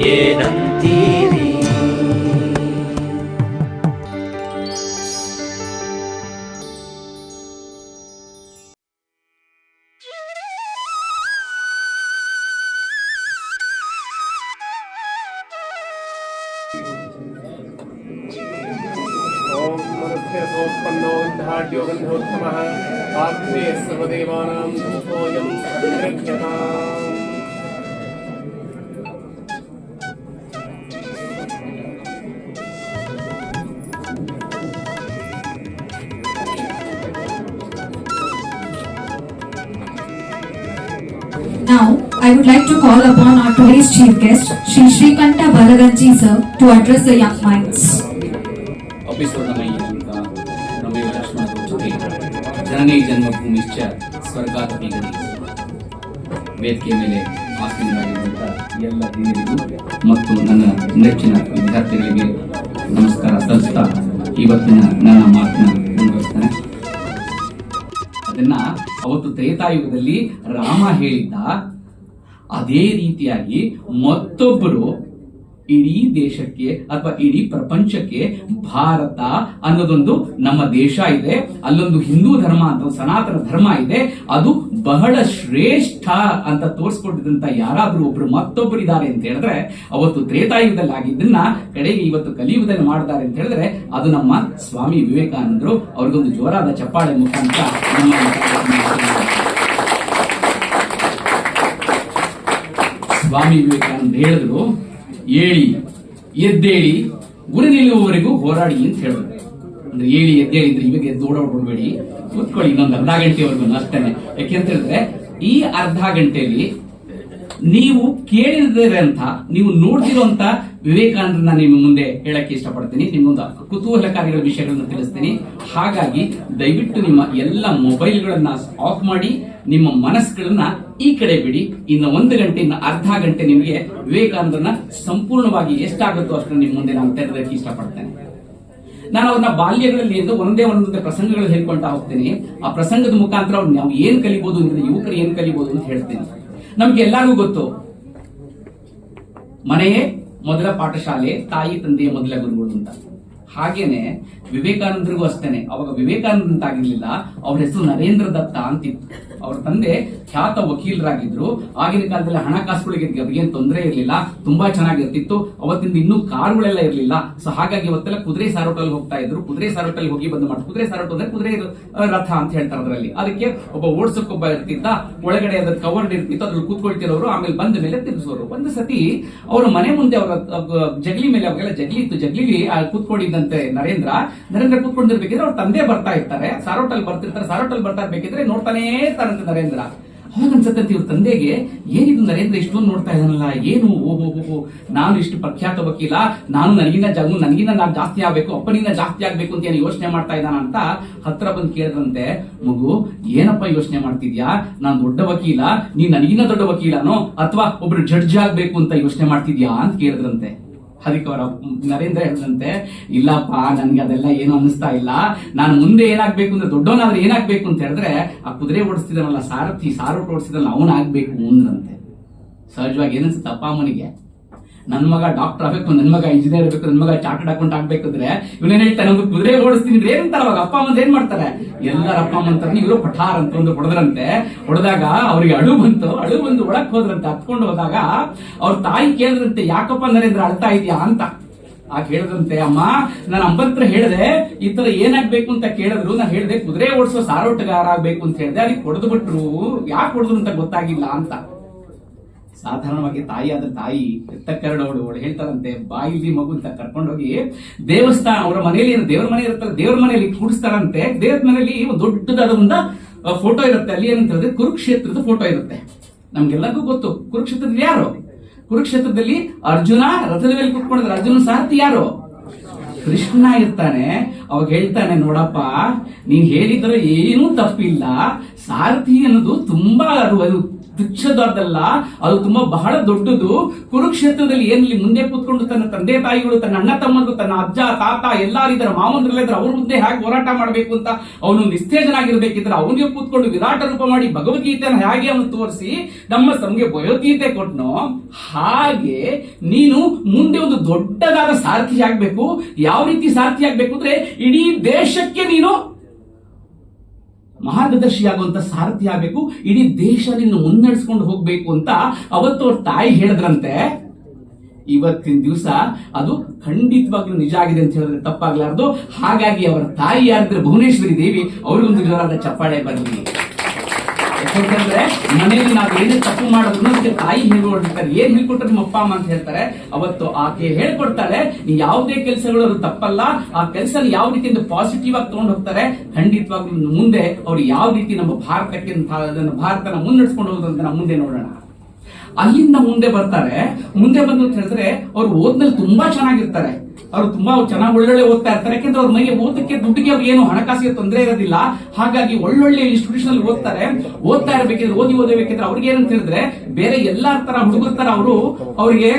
ಏನಂತೀರಿ? ओम मरुत्सोत्पन्नो गन्धाढ्यो गन्धोत्तमः आत्मे सर्वदेवानां धूपोऽयं सदृग्यताम्। Now, I would like to call upon our today's chief guest, Shri Shrikanta Balaganji sir, to address the young minds. ಜನನೇ ಜನ್ಮಭೂಮಿಶ್ಚ ಸ್ವರ್ಗಾದಪಿ ಗಣಿ. ವೇದಿಕೆ ಮೇಲೆ ಆಸೀನರಾಗಿರುವಂಥ ಎಲ್ಲ ಹಿರಿಯರಿಗೂ ಮತ್ತು ನನ್ನ ನೆಚ್ಚಿನ ವಿದ್ಯಾರ್ಥಿಗಳಿಗೆ ನಮಸ್ಕಾರ ಸಲ್ಲಿಸ್ತಾ ಇವತ್ತಿನ ನನ್ನ ಮಾತನ್ನ ಮುಂದುವರಿಸ್ತೇನೆ. ಅದನ್ನ ಅವತ್ತು ತ್ರೇತಾಯುಗದಲ್ಲಿ ರಾಮ ಹೇಳಿದ್ದ ಅದೇ ರೀತಿಯಾಗಿ ಮತ್ತೊಬ್ಬರು ಇಡೀ ದೇಶಕ್ಕೆ ಅಥವಾ ಇಡೀ ಪ್ರಪಂಚಕ್ಕೆ ಭಾರತ ಅನ್ನೋದೊಂದು ನಮ್ಮ ದೇಶ ಇದೆ, ಅಲ್ಲೊಂದು ಹಿಂದೂ ಧರ್ಮ ಅಂತ ಸನಾತನ ಧರ್ಮ ಇದೆ, ಅದು ಬಹಳ ಶ್ರೇಷ್ಠ ಅಂತ ತೋರಿಸ್ಕೊಟ್ಟಿದಂತ ಯಾರಾದ್ರೂ ಒಬ್ರು ಮತ್ತೊಬ್ಬರು ಇದ್ದಾರೆ ಅಂತ ಹೇಳಿದ್ರೆ ಅವತ್ತು ತ್ರೇತಾಯುಗದಲ್ಲಿ ಆಗಿದ್ದನ್ನ ಕಡೆಗೆ ಇವತ್ತು ಕಲಿಯುಗದಲ್ಲಿ ಮಾಡಿದ್ದಾರೆ ಅಂತ ಹೇಳಿದ್ರೆ ಅದು ನಮ್ಮ ಸ್ವಾಮಿ ವಿವೇಕಾನಂದರು. ಅವ್ರಿಗೊಂದು ಜೋರಾದ ಚಪ್ಪಾಳೆ ಮುಖಾಂತರ ಸ್ವಾಮಿ ವಿವೇಕಾನಂದ ಹೇಳಿದ್ರು, ಏಳಿ ಎದ್ದೇಳಿ ಗುರಿ ನಿಲ್ಲುವವರೆಗೂ ಹೋರಾಡಿ ಅಂತ ಹೇಳಿದ್ರು. ಅಂದ್ರೆ ಏಳಿ ಎದ್ದೇಳಿ ಅಂದ್ರೆ ಇವಾಗ ಎದ್ದು ಓಡಾಡ್ಬಿಡ್ಬೇಡಿ, ಕೂತ್ಕೊಳ್ಳಿ ಇನ್ನೊಂದು ಅರ್ಧ ಗಂಟೆವರೆಗೂ ಅಷ್ಟೇನೆ. ಯಾಕೆಂತ ಹೇಳಿದ್ರೆ ಈ ಅರ್ಧ ಗಂಟೆಯಲ್ಲಿ ನೀವು ಕೇಳಿದಿರಂತ ನೀವು ನೋಡ್ತಿರುವಂತ ವಿವೇಕಾನಂದರನ್ನ ನಿಮ್ಮ ಮುಂದೆ ಹೇಳಕ್ಕೆ ಇಷ್ಟಪಡ್ತೀನಿ. ನಿಮ್ಗೊಂದು ಕುತೂಹಲಕಾರಿಗಳ ವಿಷಯಗಳನ್ನ ತಿಳಿಸ್ತೀನಿ. ಹಾಗಾಗಿ ದಯವಿಟ್ಟು ನಿಮ್ಮ ಎಲ್ಲ ಮೊಬೈಲ್ಗಳನ್ನ ಆಫ್ ಮಾಡಿ ನಿಮ್ಮ ಮನಸ್ಸುಗಳನ್ನ ಈ ಕಡೆ ಬಿಡಿ. ಇನ್ನು 1 ಗಂಟೆ ಇನ್ನು ಅರ್ಧ ಗಂಟೆ ನಿಮಗೆ ವಿವೇಕಾನಂದರನ್ನ ಸಂಪೂರ್ಣವಾಗಿ ಎಷ್ಟಾಗುತ್ತೋ ಅಷ್ಟನ್ನು ನಿಮ್ಮ ಮುಂದೆ ನಾನು ತೆರೆದಕ್ಕೆ ಇಷ್ಟಪಡ್ತೇನೆ. ನಾನು ಅವ್ರನ್ನ ಬಾಲ್ಯಗಳಲ್ಲಿ ಒಂದೊಂದೇ ಪ್ರಸಂಗಗಳು ಹೇಳ್ಕೊಂತಾ ಹೋಗ್ತೀನಿ. ಆ ಪ್ರಸಂಗದ ಮುಖಾಂತರ ಅವ್ರು ನಾವು ಏನ್ ಕಲಿಬಹುದು ಅಂದ್ರೆ ಯುವಕರು ಏನ್ ಕಲಿಬಹುದು ಅಂತ ಹೇಳ್ತೀನಿ. ನಮ್ಗೆ ಎಲ್ಲರಿಗೂ ಗೊತ್ತು, ಮನೆಯೇ ಮೊದಲ ಪಾಠಶಾಲೆ, ತಾಯಿ ತಂದೆಯ ಮೊದಲ ಗುರುಗಳು ಅಂತ. ಹಾಗೇನೆ ವಿವೇಕಾನಂದರಿಗೂ ಅಷ್ಟೇನೆ. ಅವಾಗ ವಿವೇಕಾನಂದ ಅಂತ ಆಗಿರ್ಲಿಲ್ಲ, ಅವ್ರ ಹೆಸರು ನರೇಂದ್ರ ದತ್ತ ಅಂತಿತ್ತು. ಅವ್ರ ತಂದೆ ಖ್ಯಾತ ವಕೀಲರಾಗಿದ್ರು. ಆಗಿನ ಕಾಲದಲ್ಲಿ ಹಣಕಾಸುಗಳಿಗೆ ಅವ್ರಿಗೇನು ತೊಂದರೆ ಇರಲಿಲ್ಲ, ತುಂಬಾ ಚೆನ್ನಾಗಿರ್ತಿತ್ತು. ಅವತ್ತಿಂದ ಇನ್ನೂ ಕಾರುಗಳೆಲ್ಲ ಇರಲಿಲ್ಲ. ಸೊ ಹಾಗಾಗಿ ಅವತ್ತೆಲ್ಲ ಕುದುರೆ ಸಾರೋಟಲ್ಲಿ ಹೋಗ್ತಾ ಇದ್ರು. ಕುದುರೆ ಸಾರೋಟಲ್ಲಿ ಹೋಗಿ ಬಂದು ಮಾಡಿ, ಕುದುರೆ ಸಾರೋಟ ಅಂದ್ರೆ ಕುದುರೆ ರಥ ಅಂತ ಹೇಳ್ತಾರೆ. ಅದರಲ್ಲಿ ಅದಕ್ಕೆ ಒಬ್ಬ ಓಡಿಸೋಕೊಬ್ಬ ಇರ್ತಿದ್ದ, ಒಳಗಡೆ ಅದ್ರ ಕವರ್ಡ್ ಇರ್ತಿತ್ತು, ಅದ್ರಲ್ಲಿ ಕೂತ್ಕೊಳ್ತಿರೋರು, ಆಮೇಲೆ ಬಂದ ಮೇಲೆ ತಿರ್ಗಿಸೋರು. ಒಂದು ಸತಿ ಅವರ ಮನೆ ಮುಂದೆ ಅವರ ಜಗಲಿ ಮೇಲೆ ಅವಾಗೆಲ್ಲ ಜಗಲಿ ಇತ್ತು, ಜಗಲಿ ಕೂತ್ಕೊಂಡಿದ್ದಂತೆ ನರೇಂದ್ರ ಕೂತ್ಕೊಂಡಿರ್ಬೇಕಿದ್ರೆ ಅವ್ರ ತಂದೆ ಬರ್ತಾ ಇರ್ತಾರೆ, ಸಾರೋಟಲ್ಲಿ ಬರ್ತಿರ್ತಾರೆ. ಸಾರೋಟಲ್ಲಿ ಬರ್ತಾ ಇರ್ಬೇಕಿದ್ರೆ ನೋಡ್ತಾನೇ ಇರ್ತಾರಂತೆ ನರೇಂದ್ರ. ಅವಾಗ ಅನ್ಸತ್ತಂತೆ ಇವ್ರ ತಂದೆಗೆ, ಏನಿದು ನರೇಂದ್ರ ಇಷ್ಟೊಂದು ನೋಡ್ತಾ ಇದ್ದಾನಲ್ಲ, ಏನು ಓಹೋ ನಾನು ಇಷ್ಟು ಪ್ರಖ್ಯಾತ ವಕೀಲ, ನನಗಿನ್ನ ನಾನು ಜಾಸ್ತಿ ಆಗ್ಬೇಕು, ಅಪ್ಪನಿಂದ ಜಾಸ್ತಿ ಆಗ್ಬೇಕು ಅಂತ ಏನು ಯೋಚನೆ ಮಾಡ್ತಾ ಇದ್ದಾನ ಅಂತ ಹತ್ರ ಬಂದು ಕೇಳಿದ್ರಂತೆ. ಮಗು ಏನಪ್ಪ ಯೋಚನೆ ಮಾಡ್ತಿದ್ಯಾ? ನಾನು ದೊಡ್ಡ ವಕೀಲ, ನೀನ್ ನನಗಿನ್ನ ದೊಡ್ಡ ವಕೀಲನೋ ಅಥವಾ ಒಬ್ರು ಜಡ್ಜ್ ಆಗ್ಬೇಕು ಅಂತ ಯೋಚನೆ ಮಾಡ್ತಿದ್ಯಾ ಅಂತ ಕೇಳಿದ್ರಂತೆ. ಅದಕ್ಕೆ ಅವರ ನರೇಂದ್ರ ಹೇಳಿದಂತೆ, ಇಲ್ಲಪ್ಪ ನನ್ಗೆ ಅದೆಲ್ಲ ಏನು ಅನಿಸ್ತಾ ಇಲ್ಲ, ನಾನು ಮುಂದೆ ಏನಾಗ್ಬೇಕು ಅಂದ್ರೆ ದೊಡ್ಡವನಾದ್ರೆ ಏನಾಗ್ಬೇಕು ಅಂತ ಹೇಳಿದ್ರೆ ಆ ಕುದುರೆ ಓಡಿಸ್ತಿದ್ದಾನಲ್ಲ ಸಾರಥಿ, ಸಾರೋಟ ಓಡಿಸ್ತಿದ್ದಲ್ಲ ಅವನಾಗ್ಬೇಕು ಅಂದ್ರಂತೆ. ಸಹಜವಾಗಿ ಏನನ್ಸುತ್ತೆ ಅಪ್ಪ ಅಮ್ಮನಿಗೆ, ನನ್ ಮಗ ಡಾಕ್ಟರ್ ಆಗ್ಬೇಕು, ನನ್ ಮಗ ಇಂಜಿನಿಯರ್ ಆಗ್ಬೇಕು, ನನ್ ಮಗ ಚಾರ್ಟರ್ಡ್ ಅಕೌಂಟ್ ಆಗ್ಬೇಕಂದ್ರೆ ಇವನೇನ್ ಹೇಳ್ತಾನೆ, ನಮ್ಗೆ ಕುದುರೆ ಓಡಿಸ್ತೀನಿ ಏನಂತಾರ ಅವಾಗ ಅಪ್ಪ ಅಮ್ಮ ಏನ್ ಮಾಡ್ತಾರೆ, ಎಲ್ಲರ ಅಪ್ಪ ಅಮ್ಮ ಅಂತಾರೆ ಇವರು ಪಠಾರ್ ಅಂತ ಒಂದು ಹೊಡೆದ್ರಂತೆ. ಹೊಡೆದಾಗ ಅವ್ರಿಗೆ ಅಳು ಬಂದು ಒಳಕ್ ಹೋದ್ರಂತೆ. ಹತ್ಕೊಂಡು ಹೋದಾಗ ಅವ್ರ ತಾಯಿ ಕೇಳಿದ್ರಂತೆ, ಯಾಕಪ್ಪ ನರೇಂದ್ರ ಅಳ್ತಾ ಇದೆಯಾ ಅಂತ. ಆ ಕೇಳಿದ್ರಂತೆ, ಅಮ್ಮ ನಾನು ಅಂಬತ್ರ ಹೇಳಿದೆ ಈ ತರ ಏನಾಗ್ಬೇಕು ಅಂತ ಕೇಳಿದ್ರು, ನಾನು ಹೇಳಿದೆ ಕುದುರೆ ಓಡಿಸೋ ಸಾರೋಟಗಾರ ಆಗ್ಬೇಕು ಅಂತ ಹೇಳಿದೆ, ಅದಕ್ಕೆ ಹೊಡೆದು ಬಿಟ್ರು, ಯಾಕೆ ಹೊಡೆದ್ರು ಅಂತ ಗೊತ್ತಾಗಿಲ್ಲ ಅಂತ. ಸಾಧಾರಣವಾಗಿ ತಾಯಿ ಎತ್ತಕ್ಕರಡವಳು ಹೇಳ್ತಾರಂತೆ, ಬಾಯಿಲಿ ಮಗು ಅಂತ ಕರ್ಕೊಂಡೋಗಿ ದೇವಸ್ಥಾನ, ಅವರ ಮನೆಯಲ್ಲಿ ದೇವರ ಮನೆ ಇರುತ್ತಲ್ಲ, ದೇವರ ಮನೆಯಲ್ಲಿ ಕೂಡಿಸ್ತಾರಂತೆ. ದೇವರ ಮನೆಯಲ್ಲಿ ಒಂದು ದೊಡ್ಡದಾದ ಒಂದು ಫೋಟೋ ಇರುತ್ತೆ. ಅಲ್ಲಿ ಏನಂತ ಹೇಳಿದ್ರೆ ಕುರುಕ್ಷೇತ್ರದ ಫೋಟೋ ಇರುತ್ತೆ. ನಮ್ಗೆಲ್ಲರಿಗೂ ಗೊತ್ತು ಕುರುಕ್ಷೇತ್ರದ ಯಾರು. ಕುರುಕ್ಷೇತ್ರದಲ್ಲಿ ಅರ್ಜುನ ರಥದ ಮೇಲೆ ಕುತ್ಕೊಂಡಿದ್ರೆ ಅರ್ಜುನ ಸಾರಥಿ ಯಾರು? ಕೃಷ್ಣ ಇರ್ತಾನೆ. ಅವಾಗ ಹೇಳ್ತಾನೆ, ನೋಡಪ್ಪ ನೀನ್ ಹೇಳಿದ್ರೆ ಏನೂ ತಪ್ಪಿಲ್ಲ, ಸಾರಥಿ ಅನ್ನೋದು ತುಂಬಾ ಅದು ತುಚ್ಛದಲ್ಲ, ಅದು ತುಂಬಾ ಬಹಳ ದೊಡ್ಡದು. ಕುರುಕ್ಷೇತ್ರದಲ್ಲಿ ಏನಲ್ಲಿ ಮುಂದೆ ಕೂತ್ಕೊಂಡು ತನ್ನ ತಂದೆ ತಾಯಿಗಳು, ತನ್ನ ಅಣ್ಣ ತಮ್ಮಂದ್ರು, ತನ್ನ ಅಜ್ಜ ತಾತ ಎಲ್ಲಾರಿದ್ದಾರೆ, ಮಾವಂದ್ರಲ್ಲಿದ್ದಾರೆ, ಅವ್ರ ಮುಂದೆ ಹೇಗೆ ಹೋರಾಟ ಮಾಡಬೇಕು ಅಂತ ಅವನು ನಿಸ್ತೇಜನಾಗಿರ್ಬೇಕಿದ್ರೆ ಅವನಿಗೆ ಕೂತ್ಕೊಂಡು ವಿರಾಟ ರೂಪ ಮಾಡಿ ಭಗವದ್ಗೀತೆಯನ್ನು ಹೇಗೆ ಅವನು ತೋರಿಸಿ ನಮಗೆ ಭಗವದ್ಗೀತೆ ಕೊಟ್ಟನೋ, ಹಾಗೆ ನೀನು ಮುಂದೆ ಒಂದು ದೊಡ್ಡದಾದ ಸಾರಥಿ ಆಗ್ಬೇಕು. ಯಾವ ರೀತಿ ಸಾರಥಿ ಆಗ್ಬೇಕು ಅಂದ್ರೆ ಇಡೀ ದೇಶಕ್ಕೆ ನೀನು ಮಾರ್ಗದರ್ಶಿಯಾಗುವಂತ ಸಾರಥಿ ಆಗಬೇಕು, ಇಡೀ ದೇಶ ನಿನ್ನ ಮುನ್ನಡೆಸ್ಕೊಂಡು ಹೋಗ್ಬೇಕು ಅಂತ ಅವತ್ತು ಅವ್ರ ತಾಯಿ ಹೇಳಿದ್ರಂತೆ. ಇವತ್ತಿನ ದಿವಸ ಅದು ಖಂಡಿತವಾಗ್ಲೂ ನಿಜ ಆಗಿದೆ ಅಂತ ಹೇಳಿದ್ರೆ ತಪ್ಪಾಗ್ಲಾರ್ದು. ಹಾಗಾಗಿ ಅವರ ತಾಯಿ ಯಾರಿದ್ರೆ ಭುವನೇಶ್ವರಿ ದೇವಿ, ಅವ್ರಿಗೊಂದು ಜೋರಾದ ಚಪ್ಪಾಳೆ ಬರಲಿ. ಯಾಕಂತಂದ್ರೆ ಮನೆಯಲ್ಲಿ ನಾವು ಏನೇ ತಪ್ಪು ಮಾಡೋದು ಅದಕ್ಕೆ ತಾಯಿ ಹೇಳ್ಕೊಡ್ತಾರೆ. ಏನ್ ಹೇಳ್ಕೊಟ್ರೆ ನಿಮ್ಮ ಅಪ್ಪ ಅಮ್ಮ ಅಂತ ಹೇಳ್ತಾರೆ. ಅವತ್ತು ಆಕೆ ಹೇಳ್ಕೊಡ್ತಾಳೆ, ಯಾವುದೇ ಕೆಲಸಗಳು ಅದು ತಪ್ಪಲ್ಲ, ಆ ಕೆಲಸ ಯಾವ ರೀತಿಯಿಂದ ಪಾಸಿಟಿವ್ ಆಗಿ ತಗೊಂಡು ಹೋಗ್ತಾರೆ. ಖಂಡಿತವಾಗ್ಲೂ ಮುಂದೆ ಅವ್ರು ಯಾವ ರೀತಿ ನಮ್ಮ ಭಾರತನ ಮುನ್ನಡೆಸ್ಕೊಂಡು ಹೋಗೋದು ಅಂತ ನಾವು ಮುಂದೆ ನೋಡೋಣ. ಅಲ್ಲಿಂದ ಮುಂದೆ ಬರ್ತಾರೆ. ಮುಂದೆ ಬಂದು ಅಂತ ಹೇಳಿದ್ರೆ ಅವ್ರು ಓದ್ನಲ್ಲಿ ತುಂಬಾ ಚೆನ್ನಾಗಿರ್ತಾರೆ. ಅವರು ತುಂಬಾ ಚೆನ್ನಾಗಿ ಒಳ್ಳೊಳ್ಳೆ ಓದ್ತಾ ಇರ್ತಾರೆ. ಯಾಕೆಂದ್ರೆ ಅವ್ರ ಮನೆಗೆ ಓದಕ್ಕೆ ದುಡ್ಡಿಗೆ ಅವ್ರಿಗೆ ಏನು ಹಣಕಾಸಿಗೆ ತೊಂದರೆ ಇರೋದಿಲ್ಲ. ಹಾಗಾಗಿ ಒಳ್ಳೊಳ್ಳೆ ಇನ್ಸ್ಟಿಟ್ಯೂಷನ್ ಅಲ್ಲಿ ಓದ್ತಾ ಇರಬೇಕಿದ್ರೆ ಓದಬೇಕಿದ್ರೆ ಅವ್ರಿಗೆ ಏನಂತ ಹೇಳಿದ್ರೆ ಬೇರೆ ಎಲ್ಲಾ ತರ ಹುಡುಗರ ತರ ಅವ್ರಿಗೆ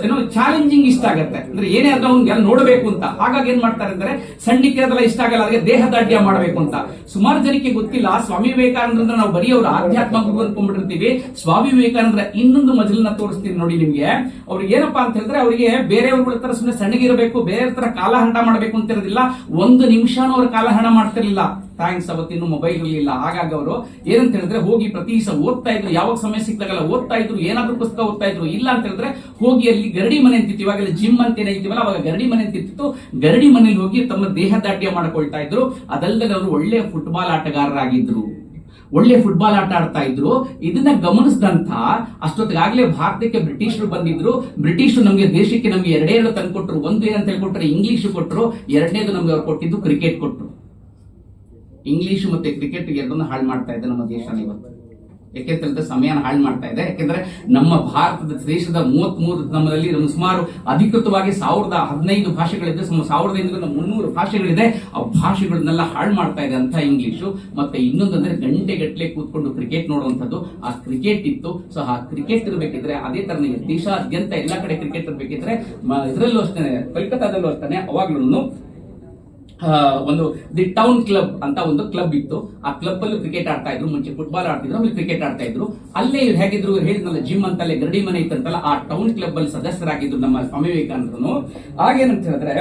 ಏನೋ ಚಾಲೆಂಜಿಂಗ್ ಇಷ್ಟ ಆಗತ್ತೆ. ಅಂದ್ರೆ ಏನೇ ಆದ್ರೂ ಅವ್ನಿಗೆ ಎಲ್ಲ ನೋಡಬೇಕು ಅಂತ. ಹಾಗಾಗಿ ಏನ್ ಮಾಡ್ತಾರೆ ಅಂದ್ರೆ ಸಣ್ಣಿಕೆಲ್ಲ ಇಷ್ಟ ಆಗಲ್ಲ, ಅದಕ್ಕೆ ದೇಹದಾಢ್ಯ ಮಾಡಬೇಕು ಅಂತ. ಸುಮಾರು ಜನಕ್ಕೆ ಗೊತ್ತಿಲ್ಲ, ಸ್ವಾಮಿ ವಿವೇಕಾನಂದ್ರ ನಾವು ಬರೀ ಅವ್ರ ಆಧ್ಯಾತ್ಮ ಗುರು ಅನ್ಕೊಂಡ್ಬಿಟ್ಟಿರ್ತೀವಿ. ಸ್ವಾಮಿ ವಿವೇಕಾನಂದ್ರ ಇನ್ನೊಂದು ಮಜಲನ್ನ ತೋರಿಸ್ತೀನಿ ನೋಡಿ ನಿಮ್ಗೆ. ಅವ್ರಿಗೆ ಏನಪ್ಪಾ ಅಂತ ಹೇಳಿದ್ರೆ ಅವರಿಗೆ ಬೇರೆಯವ್ರ ತರ ಸುಮ್ಮನೆ ಸಣ್ಣಗಿರಬೇಕು, ಬೇರೆ ತರ ಕಾಲಹರಣ ಮಾಡಬೇಕು ಅಂತ ಇರೋದಿಲ್ಲ. ಒಂದು ನಿಮಿಷನೂ ಅವ್ರ ಕಾಲಹರಣ ಮಾಡ್ತಿರ್ಲಿಲ್ಲ. ಥ್ಯಾಂಕ್ಸ್, ಅವತ್ತಿನ್ನು ಮೊಬೈಲ್ ಇರಲಿಲ್ಲ. ಹಾಗಾಗಿ ಅವರು ಏನಂತ ಹೇಳಿದ್ರೆ ಹೋಗಿ ಪ್ರತಿ ದಿವಸ ಓದ್ತಾ ಇದ್ರು. ಯಾವಾಗ ಸಮಯ ಸಿಕ್ಕಾಗಲ್ಲ ಓದ್ತಾ ಇದ್ರು, ಏನಾದ್ರೂ ಪುಸ್ತಕ ಓದ್ತಾ ಇದ್ರು. ಇಲ್ಲ ಅಂತ ಹೇಳಿದ್ರೆ ಹೋಗಿ ಅಲ್ಲಿ ಗರಡಿ ಮನೆ ಅಂತಿತ್ತು, ಇವಾಗೆಲ್ಲ ಜಿಮ್ ಅಂತ ಏನಿದ್ದೀವಲ್ಲ, ಅವಾಗ ಗರಡಿ ಮನೆ ಅಂತಿತ್ತು. ಗರಡಿ ಮನೇಲಿ ಹೋಗಿ ತಮ್ಮ ದೇಹದಾಢ್ಯ ಮಾಡ್ಕೊಳ್ತಾ ಇದ್ರು. ಅದಲ್ಲದೆ ಅವರು ಒಳ್ಳೆ ಫುಟ್ಬಾಲ್ ಆಟಗಾರರಾಗಿದ್ರು, ಒಳ್ಳೆ ಫುಟ್ಬಾಲ್ ಆಟ ಆಡ್ತಾ ಇದ್ರು. ಇದನ್ನ ಗಮನಿಸಿದಂತ ಅಷ್ಟೊತ್ತಿಗಾಗಲೇ ಭಾರತಕ್ಕೆ ಬ್ರಿಟಿಷರು ಬಂದಿದ್ರು. ಬ್ರಿಟಿಷರು ನಮಗೆ ದೇಶಕ್ಕೆ ನಮ್ಗೆ ಎರಡೇರಡು ತಂದ್ಕೊಟ್ರು. ಒಂದು ಏನಂತ ಹೇಳ್ಕೊಟ್ರೆ ಇಂಗ್ಲಿಷ್ ಕೊಟ್ಟರು, ಎರಡನೇದು ನಮ್ಗೆ ಅವ್ರು ಕೊಟ್ಟಿದ್ದು ಕ್ರಿಕೆಟ್ ಕೊಟ್ಟರು. ಇಂಗ್ಲಿಷ್ ಮತ್ತೆ ಕ್ರಿಕೆಟ್ ಎರಡನ್ನ ಹಾಳು ಮಾಡ್ತಾ ಇದೆ ನಮ್ಮ ದೇಶ ಇವತ್ತು. ಯಾಕೆಂತ ಸಮಯನ ಹಾಳು ಮಾಡ್ತಾ ಇದೆ. ಯಾಕೆಂದ್ರೆ ನಮ್ಮ ಭಾರತದ ದೇಶದ 33 ನಮ್ಮಲ್ಲಿ ಸುಮಾರು ಅಧಿಕೃತವಾಗಿ 1015 ಭಾಷೆಗಳಿದೆ. 1500 ಭಾಷೆಗಳಿದೆ. ಆ ಭಾಷೆಗಳನ್ನೆಲ್ಲ ಹಾಳು ಮಾಡ್ತಾ ಇದೆ ಅಂತ ಇಂಗ್ಲಿಷು. ಮತ್ತೆ ಇನ್ನೊಂದಂದ್ರೆ ಗಂಟೆಗಟ್ಟಲೆ ಕೂತ್ಕೊಂಡು ಕ್ರಿಕೆಟ್ ನೋಡುವಂಥದ್ದು. ಆ ಕ್ರಿಕೆಟ್ ಇತ್ತು. ಸೊ ಆ ಕ್ರಿಕೆಟ್ ಇರಬೇಕಿದ್ರೆ ಅದೇ ತರ ದೇಶಾದ್ಯಂತ ಎಲ್ಲಾ ಕಡೆ ಕ್ರಿಕೆಟ್ ಇರಬೇಕಿದ್ರೆ ಇದರಲ್ಲೂ ಅಷ್ಟೇ, ಕಲ್ಕತ್ತಾದಲ್ಲೂ ಅಷ್ಟೇ ಅವಾಗ್ಲೂ ಒಂದು ದಿ ಟೌನ್ ಕ್ಲಬ್ ಅಂತ ಒಂದು ಕ್ಲಬ್ ಇತ್ತು. ಆ ಕ್ಲಬ್ ಅಲ್ಲಿ ಕ್ರಿಕೆಟ್ ಆಡ್ತಾ ಇದ್ರು. ಮುಂಚೆ ಫುಟ್ಬಾಲ್ ಆಡ್ತಿದ್ರು, ಆಮೇಲೆ ಕ್ರಿಕೆಟ್ ಆಡ್ತಾ ಇದ್ರು. ಅಲ್ಲೇ ಹೇಗಿದ್ರು ಹೇಳಿದ್ನಲ್ಲ ಜಿಮ್ ಅಂತಲ್ಲೇ ಗರಡಿ ಮನೆ ಇತ್ತಂತಲ್ಲ, ಆ ಟೌನ್ ಕ್ಲಬ್ ಅಲ್ಲಿ ಸದಸ್ಯರಾಗಿದ್ರು ನಮ್ಮ ಸ್ವಾಮಿ ವಿವೇಕಾನಂದರು. ಆಗೇನಂತ ಹೇಳಿದ್ರೆ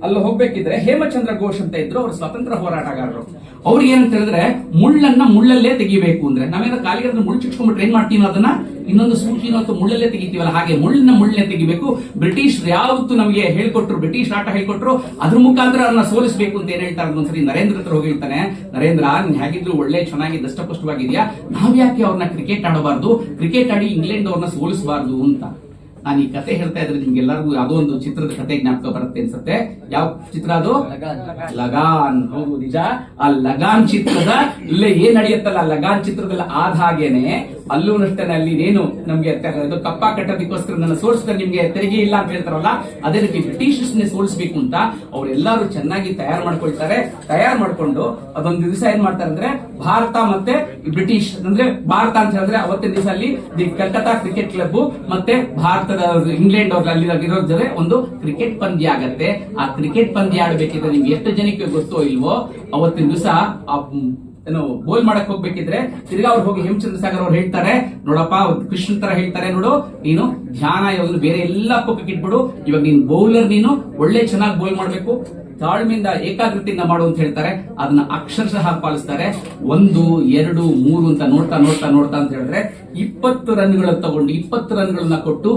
ಅಲ್ಲಿ ಹೋಗ್ಬೇಕಿದ್ರೆ ಹೇಮಚಂದ್ರ ಘೋಷ್ ಅಂತ ಇದ್ರು, ಅವರು ಸ್ವಾತಂತ್ರ್ಯ ಹೋರಾಟಗಾರರು. ಅವ್ರಿಗೆ ಏನಂತ ಹೇಳಿದ್ರೆ ಮುಳ್ಳನ್ನ ಮುಳ್ಳಲ್ಲೇ ತೆಗಿಬೇಕು. ಅಂದ್ರೆ ನಾವೇನೋ ಕಾಲಿಗೆ ಮುಳ್ಳು ಚುಚ್ಕೊಂಡ್ಬಿಟ್ರೆ ಏನ್ ಮಾಡ್ತೀವಿ, ಅದನ್ನ ಇನ್ನೊಂದು ಸೂಚಿನ ಅಥವಾ ಮುಳ್ಳಲ್ಲೇ ತೆಗಿತೀವಲ್ಲ, ಹಾಗೆ ಮುಳ್ಳನ್ನೇ ತೆಗಿಬೇಕು. ಬ್ರಿಟಿಷ್ ಯಾವತ್ತು ನಮಗೆ ಹೇಳ್ಕೊಟ್ರು, ಬ್ರಿಟಿಷ್ ಆಟ ಹೇಳ್ಕೊಟ್ರು, ಅದ್ರ ಮುಖಾಂತರ ಅವ್ರನ್ನ ಸೋಲಿಸಬೇಕು ಅಂತ ಏನ್ ಹೇಳ್ತಾರೆ. ಒಂದ್ಸರಿ ನರೇಂದ್ರ ಹತ್ರ ಹೋಗಿ ಹೇಳ್ತಾನೆ, ನರೇಂದ್ರ ನೀನ್ ಹೇಗಿದ್ರು ಒಳ್ಳೆ ಚೆನ್ನಾಗಿ ದಷ್ಟಪುಷ್ಟವಾಗಿದ್ಯಾ, ನಾವ್ಯಾಕೆ ಅವ್ರನ್ನ ಕ್ರಿಕೆಟ್ ಆಡಬಾರ್ದು, ಕ್ರಿಕೆಟ್ ಆಡಿ ಇಂಗ್ಲೆಂಡ್ ಅವ್ರನ್ನ ಸೋಲಿಸಬಾರ್ದು ಅಂತ. ನಾನು ಈ ಕತೆ ಹೇಳ್ತಾ ಇದ್ರೆ ನಿಮ್ಗೆಲ್ಲರಿಗೂ ಯಾವುದೋ ಒಂದು ಚಿತ್ರದ ಕತೆ ಜ್ಞಾಪಕ ಬರುತ್ತೆ ಅನ್ಸುತ್ತೆ. ಯಾವ ಚಿತ್ರ ಅದು? ಲಗಾನ್. ಹೌದು, ನಿಜ. ಆ ಲಗಾನ್ ಚಿತ್ರದ ಇಲ್ಲೇ ಏನ್ ನಡೆಯುತ್ತಲ್ಲ, ಲಗಾನ್ ಚಿತ್ರದಲ್ಲಿ ಆದ ಹಾಗೇನೆ ಅಲ್ಲೂ ಅಷ್ಟೇ ಅಲ್ಲಿ ಏನು ನಮ್ಗೆ ಕಪ್ಪ ಕಟ್ಟೋದಕ್ಕೋಸ್ಕರ ನನ್ನ ಸೋಲಿಸಿದ್ರೆ ನಿಮ್ಗೆ ತೆರಿಗೆ ಇಲ್ಲ ಅಂತ ಹೇಳ್ತಾರಲ್ಲ, ಅದೇ ರೀತಿ ಬ್ರಿಟಿಷರ್ಸ್ ಸೋಲಿಸಬೇಕು ಅಂತ ಅವರೆಲ್ಲರೂ ಚೆನ್ನಾಗಿ ತಯಾರು ಮಾಡ್ಕೊಳ್ತಾರೆ. ತಯಾರು ಮಾಡ್ಕೊಂಡು ಅದೊಂದು ದಿವಸ ಏನ್ ಮಾಡ್ತಾರೆ ಅಂದ್ರೆ ಭಾರತ ಮತ್ತೆ ಬ್ರಿಟಿಷ್ ಅಂದ್ರೆ ಭಾರತ ಅಂತ ಹೇಳಿದ್ರೆ ಅವತ್ತಿನ ದಿವಸ ಅಲ್ಲಿ ದಿ ಕಲ್ಕತ್ತಾ ಕ್ರಿಕೆಟ್ ಕ್ಲಬ್ ಮತ್ತೆ ಭಾರತದ ಇಂಗ್ಲೆಂಡ್ ಅವ್ರ ಅಲ್ಲಿ ಇರೋ ಜೊತೆ ಒಂದು ಕ್ರಿಕೆಟ್ ಪಂದ್ಯ ಆಗತ್ತೆ. ಆ ಕ್ರಿಕೆಟ್ ಪಂದ್ಯ ಆಡ್ಬೇಕಿದ್ರೆ ನಿಮ್ಗೆ ಎಷ್ಟು ಜನಕ್ಕೆ ಗೊತ್ತೋ ಇಲ್ವೋ, ಅವತ್ತಿನ ದಿವಸ ಏನು ಬೋಲ್ ಮಾಡಕ್ ಹೋಗ್ಬೇಕಿದ್ರೆ ತಿರ್ಗಾ ಅವ್ರು ಹೋಗಿ ಹೇಮಚಂದ್ರ ಸಾಗರ್ ಅವ್ರು ಹೇಳ್ತಾರೆ, ನೋಡಪ್ಪ ಕೃಷ್ಣ ತರ ಹೇಳ್ತಾರೆ ನೋಡು, ನೀನು ಧ್ಯಾನ ಯಾವ್ದು ಬೇರೆ ಎಲ್ಲ ಪಕ್ಕಕ್ಕೆ ಇಟ್ಬಿಡು, ಇವಾಗ ನೀನು ಬೌಲರ್, ನೀನು ಒಳ್ಳೆ ಚೆನ್ನಾಗಿ ಬೋಲ್ ಮಾಡ್ಬೇಕು, ತಾಳ್ಮೆಯಿಂದ ಏಕಾಗ್ರತೆಯಿಂದ ಮಾಡು ಅಂತ ಹೇಳ್ತಾರೆ. ಅದನ್ನ ಅಕ್ಷರಶಃ ಪಾಲಿಸ್ತಾರೆ. 1, 2, 3 ಅಂತ ನೋಡ್ತಾ ಅಂತ ಹೇಳಿದ್ರೆ 20 ರನ್ಗಳನ್ನ ತಗೊಂಡು 20 ರನ್ಗಳನ್ನ ಕೊಟ್ಟು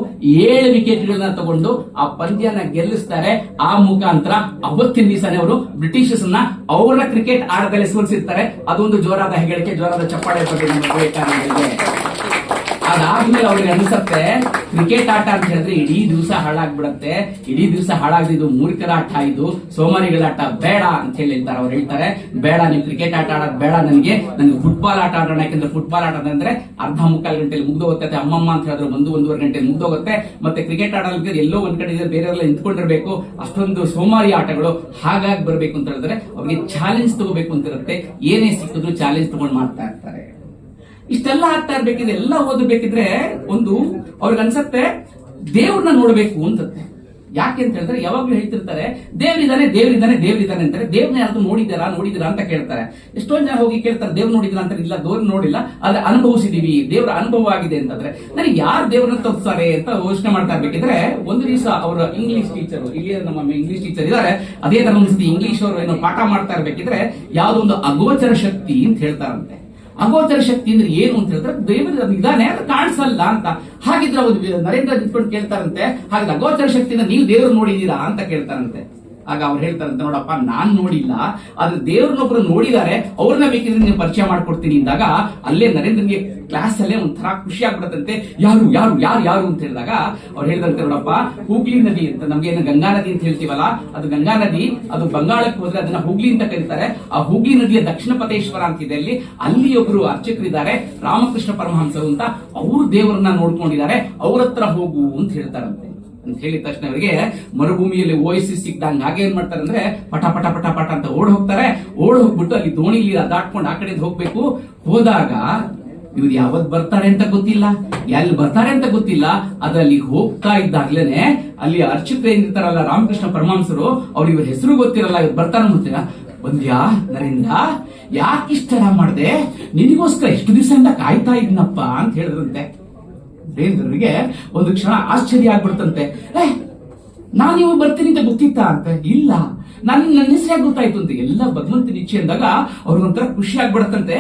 7 ವಿಕೆಟ್ಗಳನ್ನ ತಗೊಂಡು ಆ ಪಂದ್ಯನ ಗೆಲ್ಲಿಸ್ತಾರೆ. ಆ ಮುಖಾಂತರ ಅವತ್ತಿನ ದಿವಸನೇ ಅವರು ಬ್ರಿಟಿಷರ್ಸ್ ಅವರ ಕ್ರಿಕೆಟ್ ಆಟದಲ್ಲಿ ಸೋಲಿಸಿರ್ತಾರೆ. ಅದೊಂದು ಜೋರಾದ ಹೆಗ್ಗಳಿಕೆ, ಜೋರಾದ ಚಪ್ಪಾಳೆ ಬಗ್ಗೆ ನಮ್ಮ ವಿವೇಕಾನಂದರಿಗೆ. ಅದಾದ್ಮೇಲೆ ಅವ್ರಿಗೆ ಅನ್ಸುತ್ತೆ ಕ್ರಿಕೆಟ್ ಆಟ ಅಂತ ಹೇಳಿದ್ರೆ ಇಡೀ ದಿವಸ ಹಾಳಾಗ್ಬಿಡತ್ತೆ, ಇಡೀ ದಿವಸ ಹಾಳಾಗ್ದಿದ್ದು ಮೂರ್ಖರ ಆಟ, ಇದು ಸೋಮಾರಿಗಳ ಆಟ, ಬೇಡ ಅಂತ ಹೇಳ್ತಾರೆ. ಅವ್ರು ಹೇಳ್ತಾರೆ, ಬೇಡ ನೀವು ಕ್ರಿಕೆಟ್ ಆಟ ಆಡೋದು ಬೇಡ, ನನಗೆ ಫುಟ್ಬಾಲ್ ಆಟ ಆಡೋಣ. ಯಾಕಂದ್ರೆ ಫುಟ್ಬಾಲ್ ಆಟ ಅಂದ್ರೆ ಅರ್ಧ ಮುಕ್ಕಾಲು ಗಂಟೆಲಿ ಮುಗ್ದೋಗುತ್ತೆ, ಅಮ್ಮಮ್ಮ ಅಂತ ಹೇಳಿದ್ರೆ 1-1.5 ಗಂಟೆಲಿ ಮುಗ್ದೋಗುತ್ತೆ. ಮತ್ತೆ ಕ್ರಿಕೆಟ್ ಆಡೋದಕ್ಕೆ ಎಲ್ಲೋ ಒಂದ್ ಕಡೆ ಬೇರೆಲ್ಲ ನಿಂತ್ಕೊಂಡಿರ್ಬೇಕು, ಅಷ್ಟೊಂದು ಸೋಮಾರಿ ಆಟಗಳು. ಹಾಗಾಗಿ ಬರ್ಬೇಕು ಅಂತ ಹೇಳಿದ್ರೆ ಅವ್ರಿಗೆ ಚಾಲೆಂಜ್ ತಗೋಬೇಕು ಅಂತ ಇರುತ್ತೆ. ಏನೇ ಸಿಕ್ಕಿದ್ರು ಚಾಲೆಂಜ್ ತಗೊಂಡು ಮಾಡ್ತಾ ಇರ್ತಾರೆ. ಇಷ್ಟೆಲ್ಲ ಆಗ್ತಾ ಇರ್ಬೇಕಿದ್ರೆ, ಎಲ್ಲ ಓದಬೇಕಿದ್ರೆ ಒಂದು ಅವ್ರಿಗೆ ಅನ್ಸತ್ತೆ ದೇವ್ರನ್ನ ನೋಡ್ಬೇಕು ಅಂತತ್ತೆ. ಯಾಕೆ ಅಂತ ಹೇಳಿದ್ರೆ ಯಾವಾಗ್ಲೂ ಹೇಳ್ತಿರ್ತಾರೆ ದೇವ್ರಿದಾನೆ ದೇವ್ರಿದಾನೆ ದೇವ್ರಿದಾನೆ ಅಂತಾರೆ. ದೇವ್ರನ್ನ ಯಾರು ನೋಡಿದಿರಾ ಅಂತ ಕೇಳ್ತಾರೆ. ಎಷ್ಟೊಂದು ಜನ ಹೋಗಿ ಕೇಳ್ತಾರೆ ದೇವ್ರ ನೋಡಿದಿರಾ ಅಂತ. ಇಲ್ಲ, ದೇವ್ರ ನೋಡಿಲ್ಲ, ಆದ್ರೆ ಅನುಭವಿಸಿದೀವಿ, ದೇವ್ರ ಅನುಭವ ಆಗಿದೆ ಅಂತಂದ್ರೆ ನನಗೆ ಯಾರು ದೇವ್ರನ್ನ ತೋರಿಸ್ತಾರೆ ಅಂತ ಯೋಚನೆ ಮಾಡ್ತಾ ಇರ್ಬೇಕಿದ್ರೆ ಒಂದು ದಿವಸ ಅವರ ಇಂಗ್ಲಿಷ್ ಟೀಚರ್, ಇಲ್ಲಿ ನಮ್ಮ ಇಂಗ್ಲಿಷ್ ಟೀಚರ್ ಇದಾರೆ, ಅದೇ ತರ ಒಂದ್ಸತಿ ಇಂಗ್ಲಿಷ್ ಅವರು ಏನೋ ಪಾಠ ಮಾಡ್ತಾ ಇರ್ಬೇಕಿದ್ರೆ ಯಾವ್ದೋ ಒಂದು ಅಗೋಚರ ಶಕ್ತಿ ಅಂತ ಹೇಳ್ತಾರಂತೆ. ಅಗೋಚರ ಶಕ್ತಿ ಅಂದ್ರೆ ಏನು ಅಂತ ಹೇಳಿದ್ರೆ ದೇವರು ಇದಾನೆ, ಅದು ಕಾಣಿಸಲ್ಲ ಅಂತ. ಹಾಗಿದ್ರೆ ಅವರು ನರೇಂದ್ರ ನಿಂತ್ಕೊಂಡು ಕೇಳ್ತಾರಂತೆ, ಹಾಗಿದ್ರೆ ಅಗೋಚರ ಶಕ್ತಿನ ನೀವು ದೇವ್ರು ನೋಡಿದೀರಾ ಅಂತ ಕೇಳ್ತಾರಂತೆ. ಆಗ ಅವ್ರು ಹೇಳ್ತಾರಂತೆ, ನೋಡಪ್ಪ ನಾನ್ ನೋಡಿಲ್ಲ, ಆದ್ರೆ ದೇವ್ರನ್ನೊಬ್ರು ನೋಡಿದಾರೆ, ಅವ್ರನ್ನ ಬೇಕಿದ್ರೆ ನೀವು ಪರಿಚಯ ಮಾಡ್ಕೊಡ್ತೀನಿ ಅಂದಾಗ ಅಲ್ಲೇ ನರೇಂದ್ರನಿಗೆ ಕ್ಲಾಸ್ ಅಲ್ಲೇ ಒಂಥರ ಖುಷಿ ಆಗ್ಬಿಡತ್ತಂತೆ. ಯಾರು ಯಾರು ಯಾರು ಯಾರು ಅಂತ ಹೇಳಿದಾಗ ಅವ್ರು ಹೇಳಿದಂತೆ, ನೋಡಪ್ಪ ಹೂಗ್ಲಿ ನದಿ ಅಂತ, ನಮ್ಗೆ ಏನು ಗಂಗಾ ನದಿ ಅಂತ ಹೇಳ್ತೀವಲ್ಲ, ಅದು ಗಂಗಾ ನದಿ, ಅದು ಬಂಗಾಳಕ್ಕೆ ಹೋದ್ರೆ ಅದನ್ನ ಹುಗ್ಲಿ ಅಂತ ಕರೀತಾರೆ. ಆ ಹುಗ್ಲಿ ನದಿಯ ದಕ್ಷಿಣ ಪತೇಶ್ವರ ಅಂತಿದೆ, ಅಲ್ಲಿ ಒಬ್ರು ಅರ್ಚಕರಿದ್ದಾರೆ ರಾಮಕೃಷ್ಣ ಪರಮಹಂಸರು ಅಂತ, ಅವರು ದೇವರನ್ನ ನೋಡ್ಕೊಂಡಿದ್ದಾರೆ, ಅವ್ರ ಹತ್ರ ಹೋಗು ಅಂತ ಹೇಳ್ತಾರಂತೆ. ಅಂತ ಹೇಳಿದ ತಕ್ಷಣ ಅವರಿಗೆ ಮರುಭೂಮಿಯಲ್ಲಿ ಓಯಿಸಿ ಸಿಕ್ಕಿದಂಗ ಹಾಗೆ ಏನ್ ಮಾಡ್ತಾರೆ ಅಂದ್ರೆ ಪಟ ಪಟ ಪಟ ಪಟ ಅಂತ ಓಡ್ ಹೋಗ್ತಾರೆ. ಓಡ್ ಹೋಗ್ಬಿಟ್ಟು ಅಲ್ಲಿ ದೋಣಿಲಿ ದಾಟ್ಕೊಂಡು ಆ ಕಡೆ ಹೋಗ್ಬೇಕು. ಹೋದಾಗ ಇವ್ರು ಯಾವತ್ ಬರ್ತಾರೆ ಅಂತ ಗೊತ್ತಿಲ್ಲ, ಎಲ್ಲಿ ಬರ್ತಾರೆ ಅಂತ ಗೊತ್ತಿಲ್ಲ. ಅದ್ರಲ್ಲಿ ಹೋಗ್ತಾ ಇದ್ದಾಗ್ಲೇನೆ ಅಲ್ಲಿ ಅರ್ಚಕರು ಏನಿರ್ತಾರಲ್ಲ ರಾಮಕೃಷ್ಣ ಪರಮಹಂಸರು, ಅವ್ರಿಗೆ ಇವ್ರ ಹೆಸರು ಗೊತ್ತಿರಲ್ಲ, ಇವ್ರು ಬರ್ತಾರ ಮುಟ್ತೀರ. ಬಂದ್ಯಾ ನರೇಂದ್ರ, ಯಾಕಿಷ್ಟರ ಮಾಡ್ದೆ, ನಿನಗೋಸ್ಕರ ಎಷ್ಟು ದಿವಸದಿಂದ ಕಾಯ್ತಾ ಇದ್ನಪ್ಪ ಅಂತ ಹೇಳಿದ್ರಂತೆ. ನರೇಂದ್ರನಿಗೆ ಒಂದು ಕ್ಷಣ ಆಶ್ಚರ್ಯ ಆಗ್ಬಿಡ್ತಂತೆ. ನಾನು ನೀವು ಬರ್ತೀನಿ ಅಂತ ಗೊತ್ತಿತ್ತ ಅಂತ. ಇಲ್ಲ, ನನ್ನ ಹೆಸರು ಗೊತ್ತಾಯ್ತು ಅಂತ. ಎಲ್ಲ ಭಗವಂತನ ಇಚ್ಛೆ ಅಂದಾಗ ಅವ್ರಿಗೊಂಥರ ಖುಷಿ ಆಗ್ಬಿಡತ್ತಂತೆ.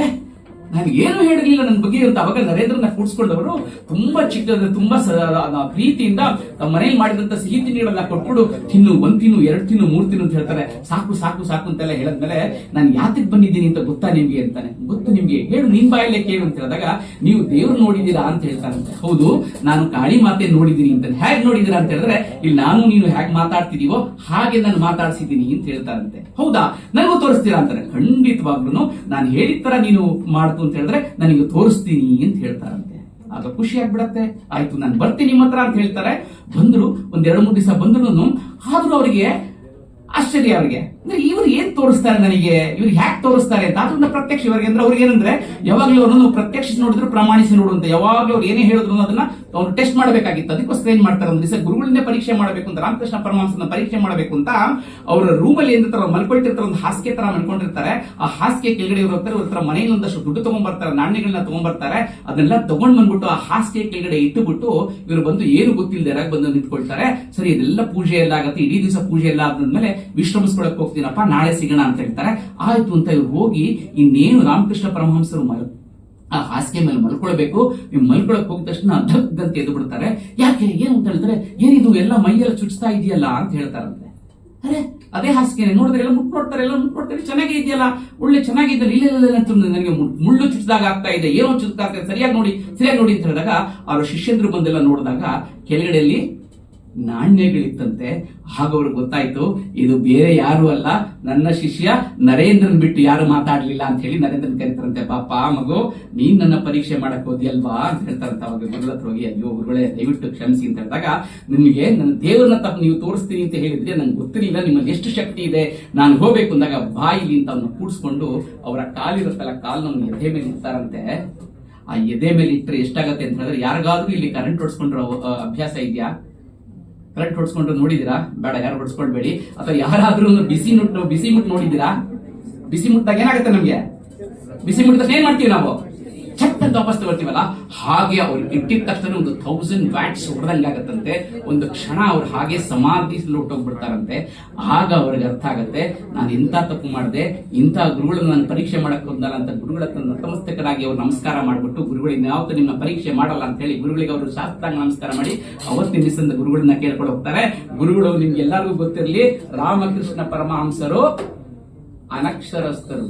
ನಾನು ಏನು ಹೇಳಿರ್ಲಿಲ್ಲ ನನ್ನ ಬಗ್ಗೆ ಅಂತ. ಅವಾಗ ನರೇಂದ್ರನ ಕೂಡ್ಸ್ಕೊಂಡವರು ತುಂಬಾ ತುಂಬಾ ಪ್ರೀತಿಯಿಂದ ಮನೇಲಿ ಮಾಡಿದಂತ ಸಿಹಿ ತಿಂಡಿಗಳನ್ನ ಕೊಟ್ಬಿಡು, ತಿನ್ನು, 1 ತಿನ್ನು, 2 ತಿನ್ನು, 3 ತಿನ್ನು ಅಂತ ಹೇಳ್ತಾರೆ. ಸಾಕು ಸಾಕು ಸಾಕು ಅಂತೆಲ್ಲ ಹೇಳಿದ್ಮೇಲೆ ನಾನು ಯಾತಕ್ ಬಂದಿದ್ದೀನಿ ಅಂತ ಗೊತ್ತಾ ನಿಮ್ಗೆ ಅಂತಾನೆ. ಗೊತ್ತು ನಿಮ್ಗೆ, ಹೇಳು, ನಿನ್ ಬಾಯಲ್ಲೇ ಕೇಳು ಅಂತ ಹೇಳಿದಾಗ ನೀವು ದೇವ್ರು ನೋಡಿದೀರಾ ಅಂತ ಹೇಳ್ತಾರಂತೆ. ಹೌದು, ನಾನು ಕಾಳಿ ಮಾತೆ ನೋಡಿದೀನಿ ಅಂತ. ಹೇಗ್ ನೋಡಿದೀರಾ ಅಂತ ಹೇಳಿದ್ರೆ ಇಲ್ಲಿ ನಾನು ನೀನು ಹೇಗ್ ಮಾತಾಡ್ತಿದೀವೋ ಹಾಗೆ ನಾನು ಮಾತಾಡ್ಸಿದ್ದೀನಿ ಅಂತ ಹೇಳ್ತಾರಂತೆ. ಹೌದಾ, ನನಗೂ ತೋರಿಸ್ತೀರಾ ಅಂತಾರೆ. ಖಂಡಿತವಾಗ್ಲೂ ನಾನು ಹೇಳಿದ ತರ ನೀನು ಮಾಡ್ತು ಅಂತ ಹೇಳಿದ್ರೆ ನನಗೆ ತೋರಿಸ್ತೀನಿ ಅಂತ ಹೇಳ್ತಾರಂತೆ. ಆಗ ಖುಷಿ ಆಗ್ಬಿಡತ್ತೆ. ಆಯ್ತು ನಾನು ಬರ್ತೀನಿ ನಿಮ್ಮ ಹತ್ರ ಅಂತ ಹೇಳ್ತಾರೆ. ಬಂದ್ರು, 1-2-3 ದಿವಸ ಬಂದ್ರು. ಆದ್ರೂ ಅವರಿಗೆ ಆಶ್ಚರ್ಯ. ಅವ್ರಿಗೆ ಇವ್ರು ಏನ್ ತೋರಿಸ್ತಾರೆ ನನಗೆ, ಇವ್ರು ಹ್ಯಾಕ್ ತೋರಿಸ್ತಾರೆ ಅಂತ. ಅದನ್ನ ಪ್ರತ್ಯಕ್ಷ ಇವರಿಗೆ ಅಂದ್ರೆ ಅವ್ರಿಗೆ ಏನಂದ್ರೆ ಯಾವಾಗ್ಲೂ ಅವ್ರನ್ನು ಪ್ರತ್ಯಕ್ಷ ನೋಡಿದ್ರು ಪ್ರಮಾಣಿಸಿ ನೋಡುವಂತ. ಯಾವಾಗ್ಲೂ ಅವ್ರು ಏನೇ ಹೇಳಿದ್ರು ಅದನ್ನ ಅವ್ರು ಟೆಸ್ಟ್ ಮಾಡಬೇಕಾಗಿತ್ತು. ಅದಕ್ಕೋಸ್ಕರ ಏನ್ ಮಾಡ್ತಾರೆ ಒಂದು ದಿವಸ ಗುರುಗಳಿಂದ ಪರೀಕ್ಷೆ ಮಾಡಬೇಕು ಅಂತ, ರಾಮಕೃಷ್ಣ ಪರಮಹಂಸನ ಪರೀಕ್ಷೆ ಮಾಡಬೇಕು ಅಂತ ಅವರ ರೂಮಲ್ಲಿ ಏನಿರ್ತಾರೆ ಮಲ್ಕೊಳ್ತಿರ್ತಾರೆ, ಒಂದು ಹಾಸಿಗೆ ತರ ಮಲ್ಕೊಂಡಿರ್ತಾರೆ. ಆ ಹಾಸಿಗೆ ಕೆಳಗಡೆ ಇವ್ರು ಹೋಗ್ತಾರೆ, ಇವ್ರ ಹತ್ರ ಮನೆಯಲ್ಲಿ ಒಂದಷ್ಟು ದುಡ್ಡು ತಗೊಂಡ್ಬರ್ತಾರೆ, ನಾಣ್ಯಗಳನ್ನ ತಗೊಂಡ್ಬರ್ತಾರೆ. ಅದನ್ನೆಲ್ಲ ತಗೊಂಡ್ ಬಂದ್ಬಿಟ್ಟು ಆ ಹಾಸಿಗೆ ಕೆಳಗಡೆ ಇಟ್ಟುಬಿಟ್ಟು ಇವರು ಬಂದು ಏನು ಗೊತ್ತಿಲ್ಲದೆ ಬಂದು ನಿಂತ್ಕೊಳ್ತಾರೆ. ಸರಿ, ಇದೆಲ್ಲ ಪೂಜೆ ಎಲ್ಲ ಆಗತ್ತೆ. ಇಡೀ ದಿವಸ ಪೂಜೆ ಎಲ್ಲ ಆದ್ಮೇಲೆ ವಿಶ್ರಮಿಸ್ಕೊಳಕ್ ಹೋಗ್ತೀನಪ್ಪ, ನಾಳೆ ಸಿಗೋಣ ಅಂತ ಹೇಳ್ತಾರೆ. ಆಯ್ತು ಅಂತ ಇವ್ರು ಹೋಗಿ ಇನ್ನೇನು ರಾಮಕೃಷ್ಣ ಪರಮಹಂಸರು ಆ ಹಾಸಿಗೆ ಮೇಲೆ ಮಲ್ಕೊಳ್ಬೇಕು. ನೀವು ಮಲ್ಕೊಳಕ್ ಹೋಗಿದ ತಕ್ಷಣ ಧಗ್ಗಂತ ಎದ್ದು ಬಿಡ್ತಾರೆ. ಯಾಕೆ, ಏನು ಅಂತ ಹೇಳ್ತಾರೆ, ಏನಿದು ಎಲ್ಲ ಮೈಯೆಲ್ಲ ಚುಚ್ತಾ ಇದೆಯಲ್ಲ ಅಂತ ಹೇಳ್ತಾರಂತೆ. ಅರೆ, ಅದೇ ಹಾಸಿಗೆ ನೋಡಿದ್ರೆ ಎಲ್ಲ ಮುಟ್ಕೊಡ್ತಾರೆ, ಚೆನ್ನಾಗೇ ಇದೆಯಲ್ಲ, ಒಳ್ಳೆ ಚೆನ್ನಾಗಿದ್ದಲ್ಲಿ. ಇಲ್ಲ, ನನಗೆ ಮುಳ್ಳು ಚುಚ್ಚಿದಾಗ ಆಗ್ತಾ ಇದೆ, ಏನೋ ಚುಚ್ತಾ ಇದೆ, ಸರಿಯಾಗಿ ನೋಡಿ ಅಂತ ಹೇಳಿದಾಗ ಅವ್ರ ಶಿಷ್ಯಂದ್ರು ಬಂದೆಲ್ಲ ನೋಡಿದಾಗ ಕೆಳಗಡೆಯಲ್ಲಿ ನಾಣ್ಯಗಳಿತ್ತಂತೆ. ಆಗ ಅವ್ರಿಗೆ ಗೊತ್ತಾಯ್ತು ಇದು ಬೇರೆ ಯಾರು ಅಲ್ಲ, ನನ್ನ ಶಿಷ್ಯ ನರೇಂದ್ರನ್ ಬಿಟ್ಟು ಯಾರು ಮಾತಾಡ್ಲಿಲ್ಲ ಅಂತ ಹೇಳಿ ನರೇಂದ್ರನ್ ಕರೀತಾರಂತೆ. ಪಾಪ ಮಗು, ನೀನ್ ನನ್ನ ಪರೀಕ್ಷೆ ಮಾಡಕ್ ಹೋದ್ಯಲ್ವಾ ಅಂತ ಹೇಳ್ತಾರಂತ. ಅವಾಗ ಗುರುಗಳ ಹತ್ರ ಹೋಗಿ, ಅಯ್ಯೋ ಗುರುಗಳೇ ದಯವಿಟ್ಟು ಕ್ಷಮಿಸಿ ಅಂತ ಹೇಳಿದಾಗ, ನಿಮಗೆ ನನ್ನ ದೇವರನ್ನ ತಪ್ಪು ನೀವು ತೋರಿಸ್ತೀನಿ ಅಂತ ಹೇಳಿದ್ರೆ ನಂಗೆ ಗೊತ್ತಿರಲಿಲ್ಲ, ನಿಮ್ಮಲ್ಲಿ ಎಷ್ಟು ಶಕ್ತಿ ಇದೆ, ನಾನು ಹೋಗ್ಬೇಕು ಅಂದಾಗ ಬಾಯಿಲಿ ಅಂತ ಅವ್ನ ಕೂಡಿಸ್ಕೊಂಡು ಅವರ ಕಾಲಿರುತ್ತಲ್ಲ, ಕಾಲ್ನ ಎದೆ ಮೇಲೆ ಇರ್ತಾರಂತೆ. ಆ ಎದೆ ಮೇಲೆ ಇಟ್ಟರೆ ಎಷ್ಟಾಗತ್ತೆ ಅಂತ ಹೇಳಿದ್ರೆ, ಯಾರಿಗಾದ್ರೂ ಇಲ್ಲಿ ಕರೆಂಟ್ ಹೊಡ್ಸ್ಕೊಂಡ್ರ ಅಭ್ಯಾಸ ಇದೆಯಾ? ಕರೆಂಟ್ ಹೊಡ್ಸ್ಕೊಂಡ್ರು ನೋಡಿದಿರಾ? ಬೇಡ, ಯಾರು ಹೊಡ್ಸ್ಕೊಳ್ಬೇಡಿ. ಅಥವಾ ಯಾರಾದ್ರೂ ಬಿಸಿ ಮುಟ್ಟು ನೋಡಿದ್ದೀರಾ? ಬಿಸಿ ಮುಟ್ಟಾಗ ಏನಾಗುತ್ತೆ ನಮ್ಗೆ? ಬಿಸಿ ಮುಟ್ಟಿದ ಏನ್ ಮಾಡ್ತೀವಿ ನಾವು? ಚಟ್ ಅಂತ ವಾಪಸ್ ತಗೊಳ್ತೀವಲ್ಲ, ಹಾಗೆ ಅವ್ರು ಇಟ್ಟಿದ ತಕ್ಷಣ ಒಂದು 1000 ವ್ಯಾಟ್ಸ್ ಹೊಡೆದಂಗೆ ಆಗತ್ತಂತೆ. ಒಂದು ಕ್ಷಣ ಅವ್ರು ಹಾಗೆ ಸಮಾಧಿ ಹೊಟ್ಟೋಗ್ಬಿಡ್ತಾರಂತೆ. ಆಗ ಅವ್ರಿಗೆ ಅರ್ಥ ಆಗತ್ತೆ, ನಾನು ಇಂಥ ತಪ್ಪು ಮಾಡಿದೆ, ಇಂಥ ಗುರುಗಳನ್ನ ನಾನು ಪರೀಕ್ಷೆ ಮಾಡಕ್ ಹೋದಲ್ಲ ಅಂತ. ಗುರುಗಳ ನತಮಸ್ತಕರಾಗಿ ಅವ್ರು ನಮಸ್ಕಾರ ಮಾಡ್ಬಿಟ್ಟು, ಗುರುಗಳಿಂದ ಯಾವತ್ತೂ ನಿಮ್ಮ ಪರೀಕ್ಷೆ ಮಾಡಲ್ಲ ಅಂತ ಹೇಳಿ ಗುರುಗಳಿಗೆ ಅವರು ಶಾಸ್ತ್ರಾಂಗ ನಮಸ್ಕಾರ ಮಾಡಿ ಅವತ್ತಿನ ದಿವಸದಿಂದ ಗುರುಗಳನ್ನ ಕೇಳ್ಕೊಂಡು ಹೋಗ್ತಾರೆ. ಗುರುಗಳು ನಿಮ್ಗೆ ಎಲ್ಲರಿಗೂ ಗೊತ್ತಿರಲಿ, ರಾಮಕೃಷ್ಣ ಪರಮಹಂಸರು ಅನಕ್ಷರಸ್ಥರು.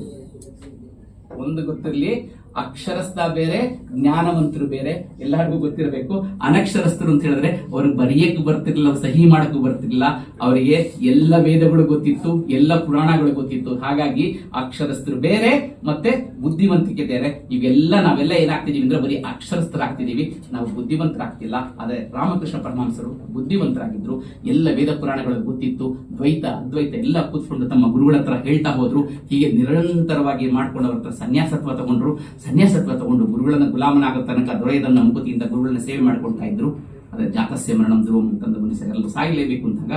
ಒಂದು ಗೊತ್ತಿರಲಿ, ಅಕ್ಷರಸ್ಥ ಬೇರೆ, ಜ್ಞಾನವಂತರು ಬೇರೆ. ಎಲ್ಲರಿಗೂ ಗೊತ್ತಿರಬೇಕು. ಅನಕ್ಷರಸ್ಥರು ಅಂತ ಹೇಳಿದ್ರೆ ಅವ್ರಿಗೆ ಬರೆಯಕ್ಕೂ ಬರ್ತಿರ್ಲಿಲ್ಲ, ಸಹಿ ಮಾಡಕ್ಕೂ ಬರ್ತಿರ್ಲಿಲ್ಲ. ಅವರಿಗೆ ಎಲ್ಲ ವೇದಗಳು ಗೊತ್ತಿತ್ತು, ಎಲ್ಲ ಪುರಾಣಗಳು ಗೊತ್ತಿತ್ತು. ಹಾಗಾಗಿ ಅಕ್ಷರಸ್ಥರು ಬೇರೆ, ಮತ್ತೆ ಬುದ್ಧಿವಂತಿಕೆ ಬೇರೆ. ಇವೆಲ್ಲ ನಾವೆಲ್ಲ ಏನಾಗ್ತಿದೀವಿ ಅಂದ್ರೆ ಬರೀ ಅಕ್ಷರಸ್ಥರಾಗ್ತಿದೀವಿ, ನಾವು ಬುದ್ಧಿವಂತರಾಗ್ತಿಲ್ಲ. ಆದ್ರೆ ರಾಮಕೃಷ್ಣ ಪರಮಹಂಸರು ಬುದ್ಧಿವಂತರಾಗಿದ್ರು, ಎಲ್ಲ ವೇದ ಪುರಾಣಗಳು ಗೊತ್ತಿತ್ತು, ದ್ವೈತ ಅದ್ವೈತ ಎಲ್ಲ ಕೂತ್ಕೊಂಡು ತಮ್ಮ ಗುರುಗಳ ಹತ್ರ ಹೇಳ್ತಾ ಹೋದ್ರು. ಹೀಗೆ ನಿರಂತರವಾಗಿ ಮಾಡ್ಕೊಂಡು ಅವ್ರ ಹತ್ರ ಸನ್ಯಾಸತ್ವ ತಗೊಂಡ್ರು. ಸನ್ಯಾಸತ್ವ ತಗೊಂಡು ಗುರುಗಳನ್ನ ಗುಲಾಮನಾಗೋ ತನಕ ದೊರೆಯದನ್ನ ನಂಬುತಿಯಿಂದ ಗುರುಗಳನ್ನ ಸೇವೆ ಮಾಡ್ಕೊಳ್ತಾ ಇದ್ರು. ಅದೇ ಜಾತಸ್ಯ ಮರಣಂ ಧ್ರುವಂ ಅಂತಂದು ಮನುಷ್ಯರೆಲ್ಲರೂ ಸಾಯಲೇಬೇಕು ಅಂದಾಗ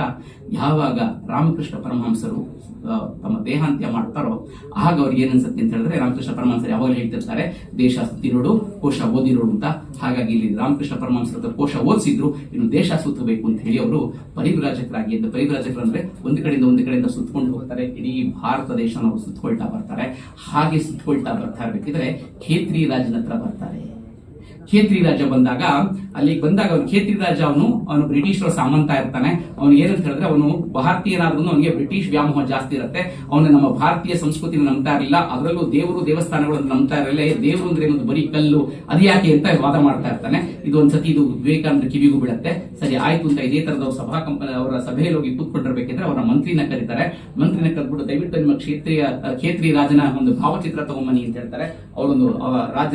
ಯಾವಾಗ ರಾಮಕೃಷ್ಣ ಪರಮಹಂಸರು ತಮ್ಮ ದೇಹಾಂತ್ಯ ಮಾಡ್ತಾರೋ ಆಗ ಅವ್ರಿಗೆ ಏನನ್ಸುತ್ತೆ ಅಂತ ಹೇಳಿದ್ರೆ, ರಾಮಕೃಷ್ಣ ಪರಮಹಂಸರು ಯಾವಾಗಲೂ ಹೇಳ್ತಿರ್ತಾರೆ, ದೇಶ ಸುತ್ತಿ ನೋಡು ಕೋಶ ಓದಿ ನೋಡು ಅಂತ. ಹಾಗಾಗಿ ಇಲ್ಲಿ ರಾಮಕೃಷ್ಣ ಪರಮಹಂಸರ ಕೋಶ ಓದಿಸಿದ್ರು, ಇನ್ನು ದೇಶ ಸುತ್ತಬೇಕು ಅಂತ ಹೇಳಿ ಅವರು ಪರಿವ್ರಾಜಕರಾಗಿ ಅಂತ. ಪರಿವ್ರಾಜಕರು ಅಂದ್ರೆ ಒಂದು ಕಡೆಯಿಂದ ಸುತ್ತಕೊಂಡು ಹೋಗ್ತಾರೆ, ಇಡೀ ಭಾರತ ದೇಶನ ಅವರು ಸುತ್ತಕೊಳ್ತಾ ಬರ್ತಾರೆ. ಹಾಗೆ ಸುತ್ತಕೊಳ್ತಾ ಬರ್ತಾ ಇರ್ಬೇಕಿದ್ರೆ ಖೇತ್ರಿ ರಾಜನ ಹತ್ರ ಬರ್ತಾರೆ. ಖೇತ್ರಿ ರಾಜ ಬಂದಾಗ ಅಲ್ಲಿಗೆ ಬಂದಾಗ ಅವ್ನು ಖೇತ್ರಿ ರಾಜ ಅವನು ಬ್ರಿಟಿಷರ ಸಾಮಂತ ಇರ್ತಾನೆ. ಅವನು ಏನಂತ ಹೇಳಿದ್ರೆ, ಅವನು ಭಾರತೀಯನಾದ್ರೂ ಅವನಿಗೆ ಬ್ರಿಟಿಷ್ ವ್ಯಾಮೋಹ ಜಾಸ್ತಿ ಇರುತ್ತೆ. ಅವನು ನಮ್ಮ ಭಾರತೀಯ ಸಂಸ್ಕೃತಿನ ನಂಬ್ತಾ ಇರಲಿಲ್ಲ, ಅದರಲ್ಲೂ ದೇವರು ದೇವಸ್ಥಾನಗಳನ್ನು ನಂಬ್ತಾ ಇರಲಿಲ್ಲ. ದೇವರು ಅಂದ್ರೆ ಒಂದು ಬರೀ ಕಲ್ಲು, ಅದು ಯಾಕೆ ಅಂತ ವಾದ ಮಾಡ್ತಾ ಇರ್ತಾನೆ. ಇದು ಒಂದ್ಸತಿ ಇದು ವಿವೇಕಾನಂದ ಕಿವಿಗೂ ಬೀಳುತ್ತೆ. ಸರಿ ಆಯ್ತು ಅಂತ ಇದೇ ತರದ ಅವರ ಸಭೆಯಲ್ಲಿ ಹೋಗಿ ಕೂತ್ಕೊಂಡಿರ್ಬೇಕಿದ್ರೆ ಅವರ ಮಂತ್ರಿನ ಕರೀತಾರೆ. ಮಂತ್ರಿನ ಕರೆದ್ಬಿಟ್ಟು ದಯವಿಟ್ಟು ನಿಮ್ಮ ಖೇತ್ರಿ ರಾಜನ ಒಂದು ಭಾವಚಿತ್ರ ತಗೊಂಬನ್ನಿ ಅಂತ ಹೇಳ್ತಾರೆ. ಅವರೊಂದು ರಾಜ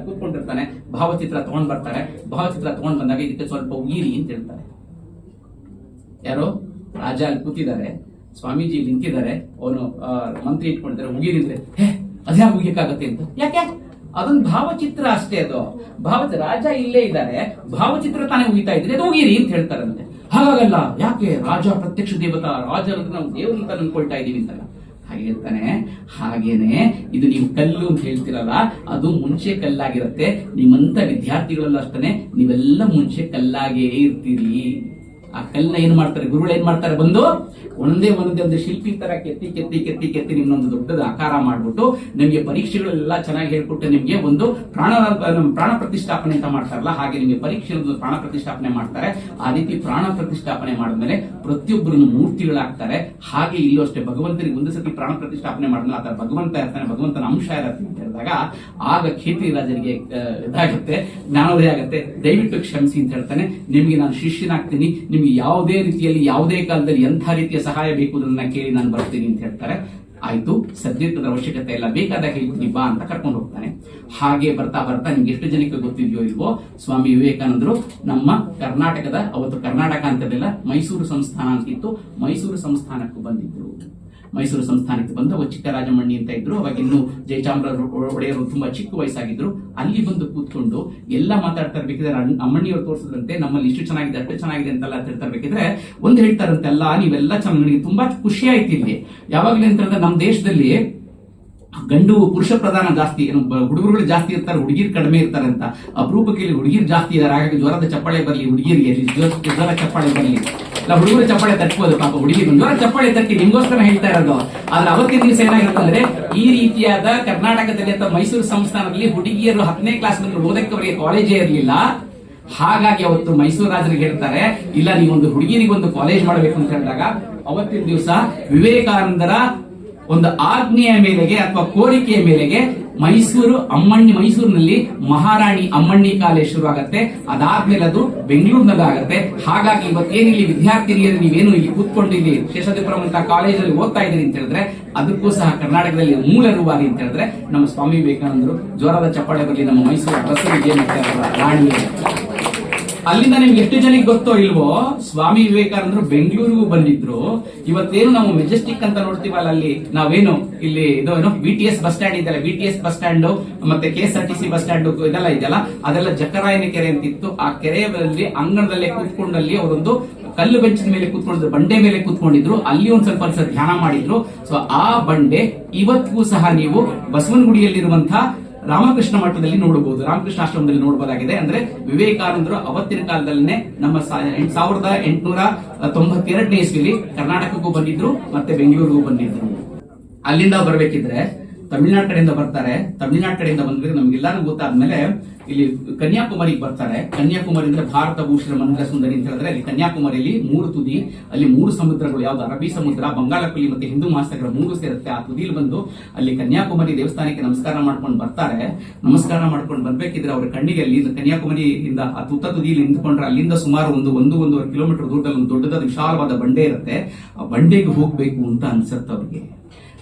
ಕೂತ್ಕೊಂಡಿರ್ತಾನೆ, ಭಾವಚಿತ್ರ ತಗೊಂಡ್ ಬರ್ತಾರೆ. ಭಾವಚಿತ್ರ ತಗೊಂಡ್ ಬಂದಾಗ ಇದಕ್ಕೆ ಸ್ವಲ್ಪ ಉಗಿರಿ ಅಂತ ಹೇಳ್ತಾರೆ. ಯಾರೋ ರಾಜ ಅಲ್ಲಿ ಕೂತಿದ್ದಾರೆ, ಸ್ವಾಮೀಜಿ ನಿಂತಿದ್ದಾರೆ, ಅವನು ಮಂತ್ರಿ ಇಟ್ಕೊಂಡಿದ್ದಾರೆ. ಉಗಿರಿ ಅಂದ್ರೆ ಅದ್ಯಾಕೆ ಉಗಿಯಕ್ಕಾಗತ್ತೆ ಅಂತ. ಯಾಕೆ? ಅದೊಂದು ಭಾವಚಿತ್ರ ಅಷ್ಟೇ. ಅದು ರಾಜ ಇಲ್ಲೇ ಇದ್ದಾರೆ, ಭಾವಚಿತ್ರ ತಾನೇ ಉಗಿತಾ ಇದ್ರೆ ಅದು ಉಗಿರಿ ಅಂತ ಹೇಳ್ತಾರಂತೆ. ಹಾಗಾಗಲ್ಲ, ಯಾಕೆ? ರಾಜ ಪ್ರತ್ಯಕ್ಷ ದೇವತಾ, ರಾಜ ನಾವು ದೇವರು ಅಂತ ಅನ್ಕೊಳ್ತಾ ಇದೀವಿ ಅಂತಲ್ಲ. ಹಾಗೆ ಹೇಳ್ತಾನೆ, ಹಾಗೇನೆ ಇದು ನೀವು ಕಲ್ಲು ಅಂತ ಹೇಳ್ತಿರಲ್ಲ, ಅದು ಮುಂಚೆ ಕಲ್ಲಾಗಿರುತ್ತೆ. ನಿಮ್ಮಂತ ವಿದ್ಯಾರ್ಥಿಗಳಲ್ಲ ಅಷ್ಟೇ, ನೀವೆಲ್ಲ ಮುಂಚೆ ಕಲ್ಲಾಗೇ ಇರ್ತೀರಿ. ಆ ಕಲ್ಲನ್ನ ಏನ್ ಮಾಡ್ತಾರೆ ಗುರುಗಳು, ಏನ್ ಮಾಡ್ತಾರೆ, ಬಂದು ಒಂದೇ ಒಂದು ಶಿಲ್ಪಿ ತರ ಕೆತ್ತಿ ಕೆತ್ತಿ ಕೆತ್ತಿ ಕೆತ್ತಿ ನಿಮ್ನೊಂದು ದೊಡ್ಡದ ಆಕಾರ ಮಾಡ್ಬಿಟ್ಟು ನಿಮ್ಗೆ ಪರೀಕ್ಷೆಗಳೆಲ್ಲ ಚೆನ್ನಾಗಿ ಹೇಳ್ಕೊಟ್ಟು ನಿಮ್ಗೆ ಒಂದು ಪ್ರಾಣ ಪ್ರತಿಷ್ಠಾಪನೆ ಅಂತ ಮಾಡ್ತಾರಲ್ಲ, ಹಾಗೆ ನಿಮ್ಗೆ ಪರೀಕ್ಷೆ ಪ್ರಾಣ ಪ್ರತಿಷ್ಠಾಪನೆ ಮಾಡ್ತಾರೆ. ಆ ರೀತಿ ಪ್ರಾಣ ಪ್ರತಿಷ್ಠಾಪನೆ ಮಾಡಿದ್ಮೇಲೆ ಪ್ರತಿಯೊಬ್ಬರನ್ನು ಮೂರ್ತಿಗಳಾಗ್ತಾರೆ. ಹಾಗೆ ಇಲ್ಲೂ ಅಷ್ಟೇ, ಭಗವಂತನಿಗೆ ಒಂದು ಸತಿ ಪ್ರಾಣ ಪ್ರತಿಷ್ಠಾಪನೆ ಮಾಡಿದ್ಮೇಲೆ ಆತರ ಭಗವಂತ ಇರ್ತಾನೆ, ಭಗವಂತನ ಅಂಶ ಇರತ್ತೆ ಅಂತ ಹೇಳಿದಾಗ ಆಗ ಖೇತ್ರಿ ರಾಜರಿಗೆ ಇದಾಗುತ್ತೆ, ಜ್ಞಾನೋದಯ ಆಗುತ್ತೆ. ದಯವಿಟ್ಟು ಕ್ಷಮಿಸಿ ಅಂತ ಹೇಳ್ತಾನೆ. ನಿಮ್ಗೆ ನಾನು ಶಿಷ್ಯನಾಗ್ತೀನಿ, ನಿಮ್ಗೆ ಯಾವುದೇ ರೀತಿಯಲ್ಲಿ ಯಾವುದೇ ಕಾಲದಲ್ಲಿ ಎಂಥ ರೀತಿಯ ಸಹಾಯ ಬೇಕು ಅದನ್ನ ಕೇಳಿ ನಾನು ಬರ್ತೀನಿ ಅಂತ ಹೇಳ್ತಾರೆ. ಆಯ್ತು, ಸದ್ಯದ ಅವಶ್ಯಕತೆ ಇಲ್ಲ, ಬೇಕಾದಾಗ ಹೇಳ್ತೀನಿ ಬಾ ಅಂತ ಕರ್ಕೊಂಡು ಹೋಗ್ತಾನೆ. ಹಾಗೆ ಬರ್ತಾ ಬರ್ತಾ ನಿಮ್ಗೆ ಎಷ್ಟು ಜನಕ್ಕೆ ಗೊತ್ತಿದೆಯೋ ಇಲ್ವೋ, ಸ್ವಾಮಿ ವಿವೇಕಾನಂದರು ನಮ್ಮ ಕರ್ನಾಟಕದ, ಅವತ್ತು ಕರ್ನಾಟಕ ಅಂತದಿಲ್ಲ, ಮೈಸೂರು ಸಂಸ್ಥಾನ ಅಂತಿತ್ತು, ಮೈಸೂರು ಸಂಸ್ಥಾನಕ್ಕೂ ಬಂದಿದ್ರು. ಮೈಸೂರು ಸಂಸ್ಥಾನಕ್ಕೆ ಬಂದು ಅವ ಚಿಕ್ಕರಾಜಮಣ್ಣಿ ಅಂತ ಇದ್ರು. ಅವಾಗ ಇನ್ನು ಜಯಚಾಮರ ಒಡೆಯರು ತುಂಬಾ ಚಿಕ್ಕ ವಯಸ್ಸಾಗಿದ್ರು. ಅಲ್ಲಿ ಬಂದು ಕೂತ್ಕೊಂಡು ಎಲ್ಲ ಮಾತಾಡ್ತಾ ಇರ್ಬೇಕಿದ್ರೆ ಅಮ್ಮಣ್ಣಿಯವರು ತೋರಿಸಿದ್ರಂತೆ, ನಮ್ಮಲ್ಲಿ ಇಷ್ಟು ಚೆನ್ನಾಗಿದೆ ಅಷ್ಟು ಚೆನ್ನಾಗಿದೆ ಅಂತೆಲ್ಲ ಹೇಳ್ತಾ ಇರ್ಬೇಕಿದ್ರೆ ಒಂದು ಹೇಳ್ತಾರಂತೆ, ಅಲ್ಲ ನೀವೆಲ್ಲ ನನಗೆ ತುಂಬಾ ಖುಷಿ ಆಯ್ತು ಇಲ್ಲಿ. ಯಾವಾಗ್ಲೂ ಅಂತ ಹೇಳಿದ್ರೆ ನಮ್ಮ ದೇಶದಲ್ಲಿ ಗಂಡು ಪುರುಷ ಪ್ರಧಾನ ಜಾಸ್ತಿ, ಹುಡುಗರುಗಳು ಜಾಸ್ತಿ ಇರ್ತಾರೆ, ಹುಡುಗಿರು ಕಡಿಮೆ ಇರ್ತಾರೆ ಅಂತ. ಅಪರೂಪಕ್ಕೆ ಇಲ್ಲಿ ಹುಡುಗಿರು ಜಾಸ್ತಿ ಇದ್ದಾರೆ. ಹಾಗಾಗಿ ಜ್ವರದ ಚಪ್ಪಾಳೆ ಬರಲಿ ಹುಡುಗಿರಿಗೆ, ಜ್ವರ ಚಪ್ಪಾಳೆ ಬರಲಿ. ಇಲ್ಲ ಹುಡುಗರು ಚಪ್ಪಾಳೆ ತಟ್ಬೋದು, ಪಾಪ ಹುಡುಗಿರು ಜ್ವರ ಚಪ್ಪಾಳೆ ತಟ್ಟಿ ನಿಮ್ಗೋಸ್ಕರ ಹೇಳ್ತಾ ಇರೋದು. ಆದ್ರೆ ಅವತ್ತಿನ ದಿವಸ ಏನಾಗಿರುತ್ತೆ ಅಂದ್ರೆ, ಈ ರೀತಿಯಾದ ಕರ್ನಾಟಕದಲ್ಲಿ ಅಥವಾ ಮೈಸೂರು ಸಂಸ್ಥಾನದಲ್ಲಿ ಹುಡುಗಿಯರು 10ನೇ ಕ್ಲಾಸ್ ಬಂದು ಓದಕ್ಕೆ ಅವರಿಗೆ ಕಾಲೇಜೇ ಇರಲಿಲ್ಲ. ಹಾಗಾಗಿ ಅವತ್ತು ಮೈಸೂರು ರಾಜರಿಗೆ ಹೇಳ್ತಾರೆ, ಇಲ್ಲ ನೀವೊಂದು ಹುಡುಗಿರಿಗೊಂದು ಕಾಲೇಜ್ ಮಾಡಬೇಕು ಅಂತ ಹೇಳಿದಾಗ ಅವತ್ತಿನ ದಿವಸ ವಿವೇಕಾನಂದರ ಒಂದು ಆಜ್ಞೆಯ ಮೇಲೆಗೆ ಅಥವಾ ಕೋರಿಕೆಯ ಮೇಲೆಗೆ ಮೈಸೂರಿನಲ್ಲಿ ಮಹಾರಾಣಿ ಅಮ್ಮಣ್ಣಿ ಕಾಲೇಜ್ ಶುರು ಆಗತ್ತೆ. ಅದಾದ್ಮೇಲೆ ಅದು ಬೆಂಗಳೂರಿನಲ್ಲಿ ಆಗತ್ತೆ. ಹಾಗಾಗಿ ಇವತ್ತೇನಿಲ್ಲಿ ವಿದ್ಯಾರ್ಥಿನಿಯರು ನೀವೇನು ಇಲ್ಲಿ ಕೂತ್ಕೊಂಡು ಇಲ್ಲಿ ಶೇಷಾದ್ರಿಪುರಂ ಅಂತ ಕಾಲೇಜಲ್ಲಿ ಓದ್ತಾ ಇದ್ದೀರಿ ಅಂತ ಹೇಳಿದ್ರೆ ಅದಕ್ಕೂ ಸಹ ಕರ್ನಾಟಕದಲ್ಲಿ ಮೂಲ ರೂವಾರಿ ಅಂತ ಹೇಳಿದ್ರೆ ನಮ್ಮ ಸ್ವಾಮಿ ವಿವೇಕಾನಂದರು. ಜ್ವರದ ಚಪ್ಪಾಳೆ ಬರಲಿ ನಮ್ಮ ಮೈಸೂರು ಅರಸರಿಗೆ ಮತ್ತೆ ರಾಣಿ. ಅಲ್ಲಿಂದ ನಿಮ್ಗೆ ಎಷ್ಟು ಜನಕ್ಕೆ ಗೊತ್ತೋ ಇಲ್ವೋ, ಸ್ವಾಮಿ ವಿವೇಕಾನಂದರು ಬೆಂಗಳೂರಿಗೂ ಬಂದಿದ್ರು. ಇವತ್ತೇನು ನಾವು ಮೆಜೆಸ್ಟಿಕ್ ಅಂತ ನೋಡ್ತೀವಲ್ಲ, ಅಲ್ಲಿ ನಾವೇನು ಇಲ್ಲಿ ಇದು BTS ಬಸ್ ಸ್ಟ್ಯಾಂಡ್ ಇದೆಯಲ್ಲ, BTS ಬಸ್ ಸ್ಟ್ಯಾಂಡ್ ಮತ್ತೆ KSRTC ಬಸ್ ಸ್ಟ್ಯಾಂಡ್ ಇದೆಲ್ಲ ಇದೆಯಲ್ಲ, ಅದೆಲ್ಲ ಜಕ್ಕರಾಯನ ಕೆರೆ ಅಂತಿತ್ತು. ಆ ಕೆರೆಯಲ್ಲಿ ಅಂಗಣದಲ್ಲೇ ಕೂತ್ಕೊಂಡಲ್ಲಿ ಅವರೊಂದು ಕಲ್ಲು ಬೆಂಚಿನ ಮೇಲೆ ಕೂತ್ಕೊಂಡಿದ್ರು, ಬಂಡೆ ಮೇಲೆ ಕೂತ್ಕೊಂಡಿದ್ರು. ಅಲ್ಲಿ ಒಂದ್ ಸ್ವಲ್ಪ ಧ್ಯಾನ ಮಾಡಿದ್ರು. ಸೊ ಆ ಬಂಡೆ ಇವತ್ತಿಗೂ ಸಹ ನೀವು ಬಸವನಗುಡಿಯಲ್ಲಿರುವಂತಹ ರಾಮಕೃಷ್ಣ ಮಠದಲ್ಲಿ ನೋಡಬಹುದು, ರಾಮಕೃಷ್ಣ ಆಶ್ರಮದಲ್ಲಿ ನೋಡಬಹುದಾಗಿದೆ. ಅಂದ್ರೆ ವಿವೇಕಾನಂದರು ಅವತ್ತಿನ ಕಾಲದಲ್ಲೇ ನಮ್ಮ 1892 ಇಸ್ವಿಲಿ ಕರ್ನಾಟಕಕ್ಕೂ ಬಂದಿದ್ರು ಮತ್ತೆ ಬೆಂಗಳೂರಿಗೂ ಬಂದಿದ್ರು. ಅಲ್ಲಿಂದ ಬರ್ಬೇಕಿದ್ರೆ ತಮಿಳುನಾಡು ಕಡೆಯಿಂದ ಬರ್ತಾರೆ. ತಮಿಳುನಾಡು ಕಡೆಯಿಂದ ಬಂದ್ರೆ ನಮ್ಗೆಲ್ಲಾರು ಗೊತ್ತಾದ್ಮೇಲೆ ಇಲ್ಲಿ ಕನ್ಯಾಕುಮಾರಿಗೆ ಬರ್ತಾರೆ. ಕನ್ಯಾಕುಮಾರಿ ಅಂದ್ರೆ ಭಾರತ ಭೂಷಣ ಮಂದಿರ ಸುಂದರಿ ಅಂತ ಹೇಳಿದ್ರೆ ಅಲ್ಲಿ ಕನ್ಯಾಕುಮಾರಿಯಲ್ಲಿ 3 ತುದಿ, ಅಲ್ಲಿ 3 ಸಮುದ್ರಗಳು, ಯಾವ್ದು ಅರಬ್ಬಿ ಸಮುದ್ರ, ಬಂಗಾಳಕೊಲ್ಲಿ ಮತ್ತೆ ಹಿಂದೂ ಮಹಾಸಾಗರ 3 ಸೇರುತ್ತೆ. ಆ ತುದಿಲಿ ಬಂದು ಅಲ್ಲಿ ಕನ್ಯಾಕುಮಾರಿ ದೇವಸ್ಥಾನಕ್ಕೆ ನಮಸ್ಕಾರ ಮಾಡ್ಕೊಂಡು ಬರ್ತಾರೆ. ನಮಸ್ಕಾರ ಮಾಡ್ಕೊಂಡು ಬರ್ಬೇಕಿದ್ರೆ ಅವ್ರ ಕಣ್ಣಿಗೆ ಅಲ್ಲಿ ಕನ್ಯಾಕುಮಾರಿಯಿಂದ ಆ ತುತ್ತ ತುದಿಯಲ್ಲಿ ನಿಂತ್ಕೊಂಡ್ರೆ ಅಲ್ಲಿಂದ ಸುಮಾರು 1-1.5 ಕಿಲೋಮೀಟರ್ ದೂರದಲ್ಲಿ ಒಂದು ದೊಡ್ಡದಾದ ವಿಶಾಲವಾದ ಬಂಡೆ ಇರುತ್ತೆ. ಆ ಬಂಡೆಗೆ ಹೋಗ್ಬೇಕು ಅಂತ ಅನ್ಸುತ್ತೆ ಅವ್ರಿಗೆ.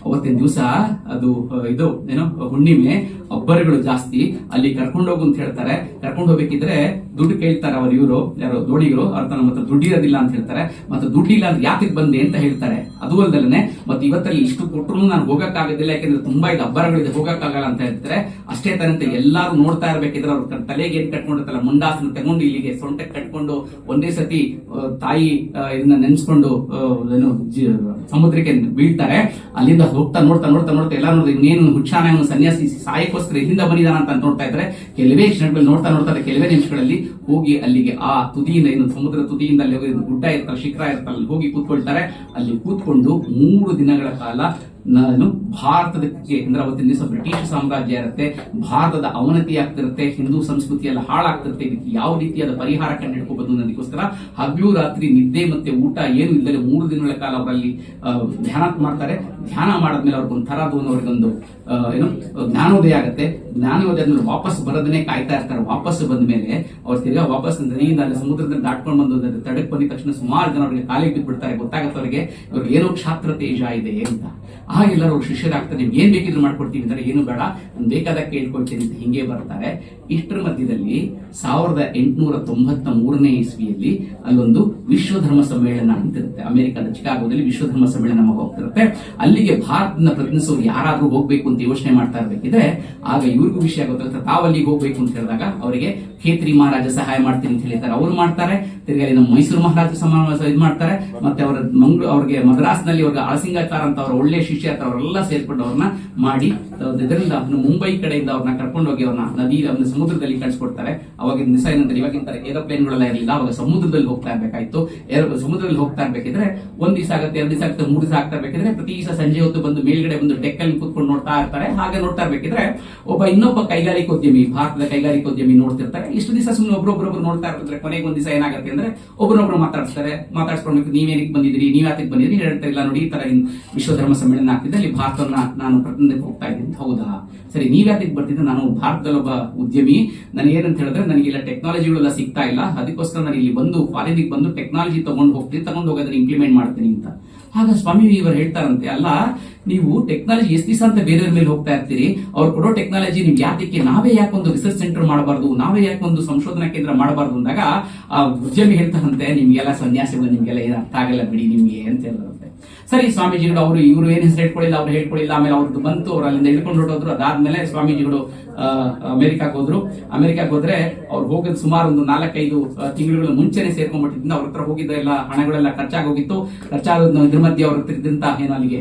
ಅವತ್ತಿನ ದಿವಸ ಅದು ಇದು ಏನೋ ಹುಣ್ಣಿಮೆ. ಅಬ್ಬರಗಳು ಜಾಸ್ತಿ. ಅಲ್ಲಿ ಕರ್ಕೊಂಡು ಹೋಗು ಅಂತ ಹೇಳ್ತಾರೆ. ಕರ್ಕೊಂಡು ಹೋಗ್ಬೇಕಿದ್ರೆ ದುಡ್ಡು ಕೇಳ್ತಾರೆ ಅವರು, ಇವರು ಯಾರು ದೋಣಿಗರು, ಅವ್ರ ನಮ್ಮ ಹತ್ರ ದುಡ್ಡು ಇರೋದಿಲ್ಲ ಅಂತ ಹೇಳ್ತಾರೆ. ಮತ್ತೆ ದುಡ್ಡಿಲ್ಲ ಅಂತ ಯಾಕೆ ಬಂದೆ ಅಂತ ಹೇಳ್ತಾರೆ. ಅದು ಅಲ್ಲದಲ್ಲೇ ಮತ್ತೆ ಇವತ್ತಲ್ಲಿ ಇಷ್ಟು ಕೊಟ್ಟರು ನಾನು ಹೋಗಕ್ಕಾಗೋದಿಲ್ಲ, ಯಾಕಂದ್ರೆ ತುಂಬಾ ಇದು ಅಬ್ಬರಗಳಿದೆ, ಹೋಗಕ್ಕಾಗಲ್ಲ ಅಂತ ಹೇಳ್ತಾರೆ. ಅಷ್ಟೇ ತನಂತೆ ಎಲ್ಲಾರು ನೋಡ್ತಾ ಇರ್ಬೇಕಿದ್ರೆ ಅವ್ರ ತಲೆಗೆ ಏನ್ ಕಟ್ಕೊಂಡಿರ್ತಾರ ಮುಂಡಾಸನ ತಗೊಂಡು ಇಲ್ಲಿಗೆ ಸೊಂಟಕ್ಕೆ ಕಟ್ಕೊಂಡು ಒಂದೇ ಸತಿ ತಾಯಿ ಇದನ್ನ ನೆನ್ಸ್ಕೊಂಡು ಸಮುದ್ರಕ್ಕೆ ಬೀಳ್ತಾರೆ. ಅಲ್ಲಿಂದ ಹೋಗ್ತಾ ನೋಡ್ತಾ ನೋಡ್ತಾ ನೋಡ್ತಾ ಎಲ್ಲ ನೋಡಿದ್ರೆ ಇನ್ನೇನು ಹುಚ್ಚಾನ ಸನ್ಯಾಸಿ ಸಾಯಕ್ಕೋಸ್ಕರ ಇಲ್ಲಿಂದ ಬಂದಿದ್ದಾನ ಅಂತ ನೋಡ್ತಾ ಇದ್ರೆ ಕೆಲವೇ ಕ್ಷಣಗಳಲ್ಲಿ ನೋಡ್ತಾ ನೋಡ್ತಾ ಕೆಲವೇ ನಿಮಿಷಗಳಲ್ಲಿ ಹೋಗಿ ಅಲ್ಲಿಗೆ ಆ ತುದಿಯಿಂದ ಏನು ಸಮುದ್ರ ತುದಿಯಿಂದ ಅಲ್ಲಿ ಗುಡ್ಡ ಇರ್ತಾರೆ, ಶಿಖರ ಇರ್ತಾರೆ, ಅಲ್ಲಿ ಹೋಗಿ ಕೂತ್ಕೊಳ್ತಾರೆ. ಅಲ್ಲಿ ಕೂತ್ಕೊಂಡು 3 ದಿನಗಳ ಕಾಲ ನಾನು ಭಾರತದಕ್ಕೆ ಅಂದ್ರೆ ಅವತ್ತಿನ ದಿವಸ ಬ್ರಿಟಿಷ್ ಸಾಮ್ರಾಜ್ಯ ಇರುತ್ತೆ, ಭಾರತದ ಅವನತಿ ಆಗ್ತಿರುತ್ತೆ, ಹಿಂದೂ ಸಂಸ್ಕೃತಿ ಎಲ್ಲ ಹಾಳಾಗ್ತಿರುತ್ತೆ. ಇದಕ್ಕೆ ಯಾವ ರೀತಿಯಾದ ಪರಿಹಾರ ಕಂಡು ಹಿಡ್ಕೋಬಹುದು ಅನ್ನೋದಕ್ಕೋಸ್ಕರ ಹಗಲು ರಾತ್ರಿ ನಿದ್ದೆ ಮತ್ತೆ ಊಟ ಏನು ಇಲ್ಲದೆ 3 ದಿನಗಳ ಕಾಲ ಅವರಲ್ಲಿ ಧ್ಯಾನ ಮಾಡ್ತಾರೆ. ಧ್ಯಾನ ಮಾಡಿದ್ಮೇಲೆ ಅವ್ರಿಗೊಂಥರ ಅವ್ರಿಗೊಂದು ಏನು ಜ್ಞಾನೋದಯ ಆಗುತ್ತೆ. ಜ್ಞಾನೋದಯ ಆದ್ಮೇಲೆ ವಾಪಸ್ ಬರೋದನ್ನೇ ಕಾಯ್ತಾ ಇರ್ತಾರೆ. ವಾಪಸ್ ಬಂದ ಮೇಲೆ ಅವ್ರು ತಿರ್ಗಾ ವಾಪಸ್ ನದಿಯಿಂದ ಅಲ್ಲಿ ಸಮುದ್ರದಲ್ಲಿ ದಾಟ್ಕೊಂಡು ಬಂದು ತಡಕ್ ಬಂದಿದ ತಕ್ಷಣ ಸುಮಾರು ಜನ ಅವ್ರಿಗೆ ಕಾಲಿಗೆ ಬಿದ್ದುಬಿಡ್ತಾರೆ. ಗೊತ್ತಾಗುತ್ತೆ ಅವ್ರಿಗೆ ಇವ್ರಿಗೆ ಏನೋ ಕ್ಷಾತ್ರ ತೇಜ ಇದೆ ಅಂತ. ಎಲ್ಲರೂ ಅವ್ರು ಶಿಷ್ಯರಾಗ್ತಾರೆ. ನಿಮ್ಗೆ ಏನ್ ಬೇಕಿದ್ರು ಮಾಡ್ಕೊಡ್ತೀವಿ ಅಂತಾರೆ. ಏನು ಬೇಡ, ನಾನು ಬೇಕಾದ ಕೇಳ್ಕೊಳ್ತೀನಿ ಅಂತ ಹಿಂಗೆ ಬರ್ತಾರೆ. ಇಷ್ಟರ ಮಧ್ಯದಲ್ಲಿ 1893 ಇಸ್ವಿಯಲ್ಲಿ ಅಲ್ಲೊಂದು ವಿಶ್ವಧರ್ಮ ಸಮ್ಮೇಳನ ಅಂತಿರುತ್ತೆ. ಅಮೆರಿಕದ ಚಿಕಾಗೋದಲ್ಲಿ ವಿಶ್ವಧರ್ಮ ಸಮ್ಮೇಳನ ಹೋಗ್ತಿರುತ್ತೆ. ಅಲ್ಲಿಗೆ ಭಾರತನ ಪ್ರತಿನಿಧಿಸೋರು ಯಾರಾದ್ರೂ ಹೋಗ್ಬೇಕು ಅಂತ ಯೋಚನೆ ಮಾಡ್ತಾ ಇರ್ಬೇಕಿದ್ರೆ ಆಗ ಇವ್ರಿಗೂ ವಿಷಯ ಗೊತ್ತಾಗುತ್ತೆ. ತಾವಲ್ಲಿಗೆ ಹೋಗ್ಬೇಕು ಅಂತ ಹೇಳಿದಾಗ ಅವರಿಗೆ ಖೇತ್ರಿ ಮಹಾರಾಜ ಸಹಾಯ ಮಾಡ್ತೀನಿ ಅಂತ ಹೇಳಿದ್ದಾರೆ. ಅವ್ರು ಮಾಡ್ತಾರೆ. ತಿರ್ಗಿ ನಮ್ಮ ಮೈಸೂರು ಮಹಾರಾಜ ಇದು ಮಾಡ್ತಾರೆ. ಮತ್ತೆ ಅವರ ಅವ್ರಿಗೆ ಮದ್ರಾಸ್ನಲ್ಲಿ ಅವ್ರಿಗೆ ಅಳಸಿಂಗಾಚಾರ ಅಂತ ಅವರ ಒಳ್ಳೆ ಶಿಷ್ಯ ಅಂತ ಅವರೆಲ್ಲ ಸೇರ್ಕೊಂಡು ಅವ್ರನ್ನ ಮಾಡಿ ಇದರಿಂದ ಮುಂಬೈ ಕಡೆಯಿಂದ ಅವ್ರನ್ನ ಕರ್ಕೊಂಡು ಹೋಗಿ ಅವ್ರನ್ನ ನದಿ ಸಮುದ್ರದಲ್ಲಿ ಕಳಿಸ್ಕೊಡ್ತಾರೆ. ಅವಾಗಿನ ದಿವಸ ಏನಂದ್ರೆ ಇವಾಗಿನ ಏರೋಪ್ಲೇನ್ಗಳೆಲ್ಲ ಇರಲಿಲ್ಲ. ಅವಾಗ ಸಮುದ್ರದಲ್ಲಿ ಹೋಗ್ತಾ ಇರ್ಬೇಕಾಯ್ತು. ಸಮುದ್ರದಲ್ಲಿ ಹೋಗ್ತಾ ಇರ್ಬೇಕಿದ್ರೆ 1 ದಿವಸ ಆಗುತ್ತೆ, 2 ದಿವಸ ಆಗುತ್ತೆ, 3 ದಿವಸ ಆಗ್ತಾ ಇರ್ಬೇಕಿದ್ರೆ ಪ್ರತಿ ದಿವಸ ಸಂಜೆ ಹೊತ್ತು ಬಂದು ಮೇಲ್ಗಡೆ ಬಂದು ಡೆಕ್ಕಲ್ಲಿ ಕೂತ್ಕೊಂಡು ನೋಡ್ತಾ ಇರ್ತಾರೆ. ಹಾಗೆ ನೋಡ್ತಾ ಇರ್ಬೇಕಿದ್ರೆ ಇನ್ನೊಬ್ಬ ಕೈಗಾರಿಕೋದ್ಯಮಿ, ಭಾರತದ ಕೈಗಾರಿಕೋದ್ಯಮಿ ನೋಡ್ತಿರ್ತಾರೆ. ಇಷ್ಟು ದಿವಸ ಸುಮ್ಮನೆ ಒಬ್ರೊಬ್ರು ನೋಡ್ತಾ ಇರ್ತಾರೆ. ಕೊನೆಗೆ ಒಂದ್ ದಿವಸ ಏನಾಗುತ್ತೆ ಅಂದ್ರೆ ಒಬ್ರೊಬ್ರು ಮಾತಾಡ್ಸ್ಕೊಳ್ಬೇಕು. ನೀವೇನಕ್ಕೆ ಬಂದಿದ್ರಿ, ನೀವ್ ಯಾತಕ್ಕೆ ಬಂದಿದ್ರಿ, ಹೇಳ್ತಾ ಇಲ್ಲ ನೋಡಿ ಈ ತರ ವಿಶ್ವಧರ್ಮ ಸಮ್ಮೇಳನ ಆಗ್ತಿದೆ, ಅಲ್ಲಿ ಭಾರತವನ್ನ ನಾನು ಪ್ರತಿನಿಧಿಸಿ ಹೋಗ್ತಾ ಇದ್ದೀನಿ. ಹೌದಾ, ಸರಿ, ನೀವ್ ಯಾತಕ್ಕೆ ಬರ್ತಿದ್ದೆ? ನಾನು ಭಾರತದಲ್ಲಿ ಒಬ್ಬ ಉದ್ಯಮಿ. ನನಗೆ ಏನಂತ ಹೇಳಿದ್ರೆ ನನಗೆಲ್ಲ ಟೆಕ್ನಾಲಜಿಗಳೆಲ್ಲ ಸಿಗ್ತಾ ಇಲ್ಲ, ಅದಕ್ಕೋಸ್ಕರ ನಾನು ಇಲ್ಲಿ ಬಂದು ಫಾರಿನಿಗೆ ಬಂದು ಟೆಕ್ನಾಲಜಿ ತಗೊಂಡು ಹೋಗೋದನ್ನ ಇಂಪ್ಲಿಮೆಂಟ್ ಮಾಡ್ತೀನಿ ಅಂತ. ಆಗ ಸ್ವಾಮಿ ಇವರು ಹೇಳ್ತಾರಂತೆ, ಅಲ್ಲ ನೀವು ಟೆಕ್ನಾಲಜಿ ಎಷ್ಟು ದಿವಸ ಅಂತ ಬೇರೆಯವ್ರ ಮೇಲೆ ಹೋಗ್ತಾ ಇರ್ತೀರಿ, ಅವ್ರು ಕೊಡೋ ಟೆಕ್ನಾಲಜಿ ನಿಮ್ಗೆ ಯಾತಕ್ಕೆ, ನಾವೇ ಯಾಕೊಂದು ರಿಸರ್ಚ್ ಸೆಂಟರ್ ಮಾಡಬಾರ್ದು, ನಾವೇ ಯಾಕೊಂದು ಸಂಶೋಧನಾ ಕೇಂದ್ರ ಮಾಡಬಾರ್ದು ಅಂದಾಗ ಆ ಉದ್ಯಮಿ ಹೇಳ್ತಾರಂತೆ, ನಿಮ್ಗೆಲ್ಲ ಸನ್ಯಾಸಿಗಳು ನಿಮ್ಗೆಲ್ಲ ಏನು ಅರ್ಥ ಆಗಲ್ಲ ಬಿಡಿ ನಿಮ್ಗೆ ಅಂತ ಹೇಳಿದ್ರಂತೆ. ಸರಿ, ಸ್ವಾಮೀಜಿಗಳು ಇವರು ಏನ್ ಹೆಸರು ಹೇಳ್ಕೊಳ್ಳಿಲ್ಲ, ಅವ್ರು ಹೇಳ್ಕೊಳ್ಳಿಲ್ಲ. ಆಮೇಲೆ ಅವ್ರದ್ದು ಬಂತು, ಅವ್ರು ಅಲ್ಲಿಂದ ಹಿಡ್ಕೊಂಡು ಹೊರಟೋದ್ರು. ಅದಾದ್ಮೇಲೆ ಸ್ವಾಮೀಜಿಗಳು ಅಮೆರಿಕಾಗೆ ಹೋದ್ರು. ಅಮೆರಿಕಾಗೆ ಹೋದ್ರೆ ಅವ್ರು ಹೋಗಿದ್ ಸುಮಾರು ಒಂದು 4-5 ತಿಂಗಳು ಮುಂಚೆನೆ ಸೇರ್ಕೊಂಡ್ಬಿಟ್ಟಿದ್ರಿಂದ ಅವ್ರ ಹತ್ರ ಹೋಗಿದ್ದ ಎಲ್ಲ ಹಣಗಳೆಲ್ಲ ಖರ್ಚಾಗೋಗಿತ್ತು. ಇದ್ರ ಮಧ್ಯೆ ಅವ್ರ ಇದ್ದಂತ ಏನು ಅಲ್ಲಿಗೆ